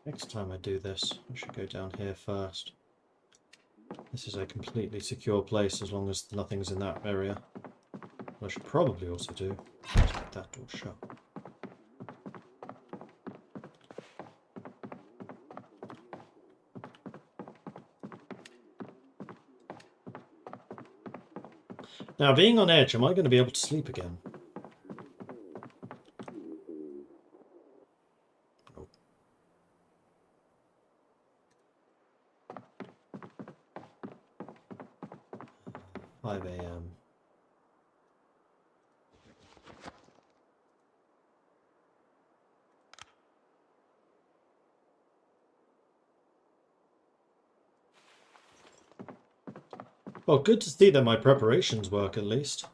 Next time I do this, I should go down here first. This is a completely secure place as long as nothing's in that area. What I should probably also do is get that door shut. Now, being on edge, am I going to be able to sleep again? 5 a.m. Well, good to see that my preparations work at least.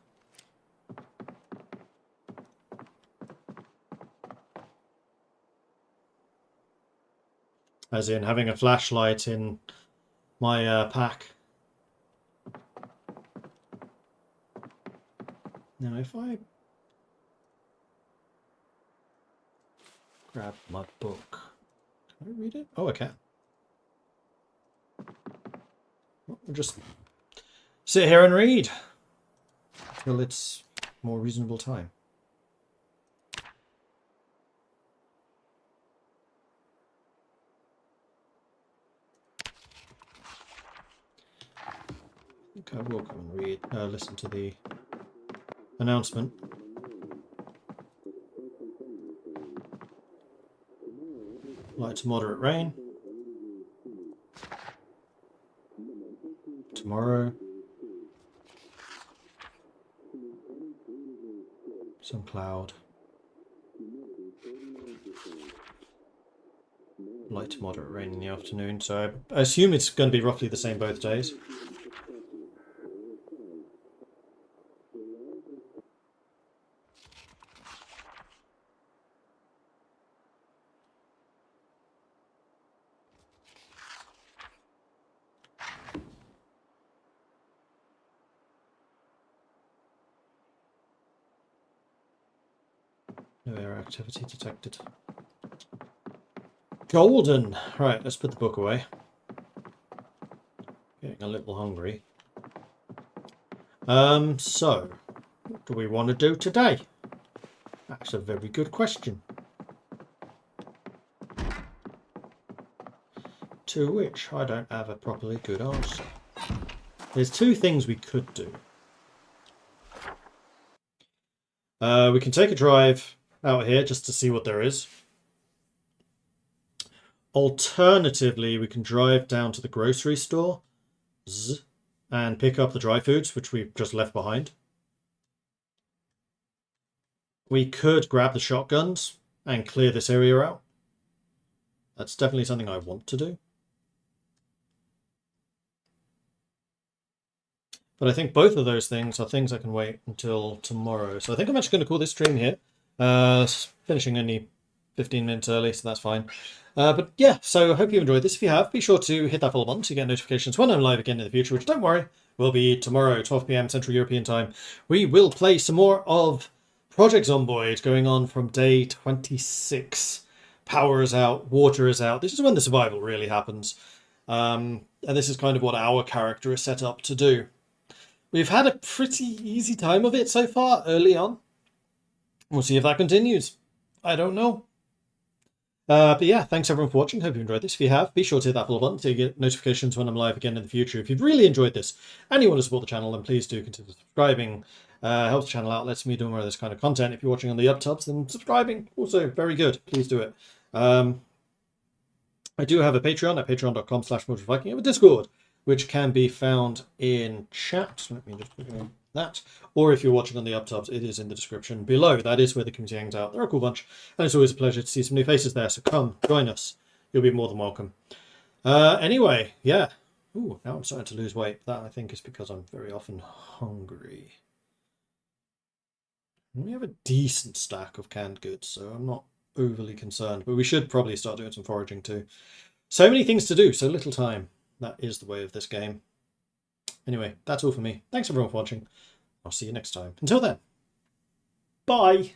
As in having a flashlight in my pack. Now if I grab my book, can I read it? Oh, I can. Well, we'll just sit here and read till it's more reasonable time. I think I will come and read, listen to the announcement. Light to moderate rain. Tomorrow. Some cloud. Light to moderate rain in the afternoon. So I assume it's going to be roughly the same both days. No air activity detected. Golden! Right, let's put the book away. Getting a little hungry. So, what do we want to do today? That's a very good question. To which I don't have a properly good answer. There's two things we could do. We can take a drive out here just to see what there is. Alternatively, we can drive down to the grocery store and pick up the dry foods, which we've just left behind. We could grab the shotguns and clear this area out. That's definitely something I want to do. But I think both of those things are things I can wait until tomorrow. So I think I'm actually going to call this stream here. Finishing only 15 minutes early, so that's fine. But yeah, so I hope you enjoyed this. If you have, be sure to hit that follow button to get notifications when I'm live again in the future, which, don't worry, will be tomorrow, 12 PM Central European Time. We will play some more of Project Zomboid, going on from day 26. Power is out, water is out. This is when the survival really happens. And this is kind of what our character is set up to do. We've had a pretty easy time of it so far, early on. We'll see if that continues. I don't know. But yeah, thanks everyone for watching. Hope you enjoyed this. If you have, be sure to hit that follow button to get notifications when I'm live again in the future. If you've really enjoyed this and you want to support the channel, then please do consider subscribing. Helps the channel out, lets me do more of this kind of content. If you're watching on the UpTubs, then subscribing, also very good. Please do it. I do have a Patreon at patreon.com/MilitaryViking. I have a Discord, which can be found in chat. Let me just put that. Or if you're watching on the UpTubs, it is in the description below. That is where the community hangs out. They're a cool bunch. And it's always a pleasure to see some new faces there. So come, join us. You'll be more than welcome. Anyway, yeah. Ooh, now I'm starting to lose weight. That, I think, is because I'm very often hungry. We have a decent stack of canned goods, so I'm not overly concerned. But we should probably start doing some foraging too. So many things to do, so little time. That is the way of this game. Anyway, that's all for me. Thanks everyone for watching. I'll see you next time. Until then, bye!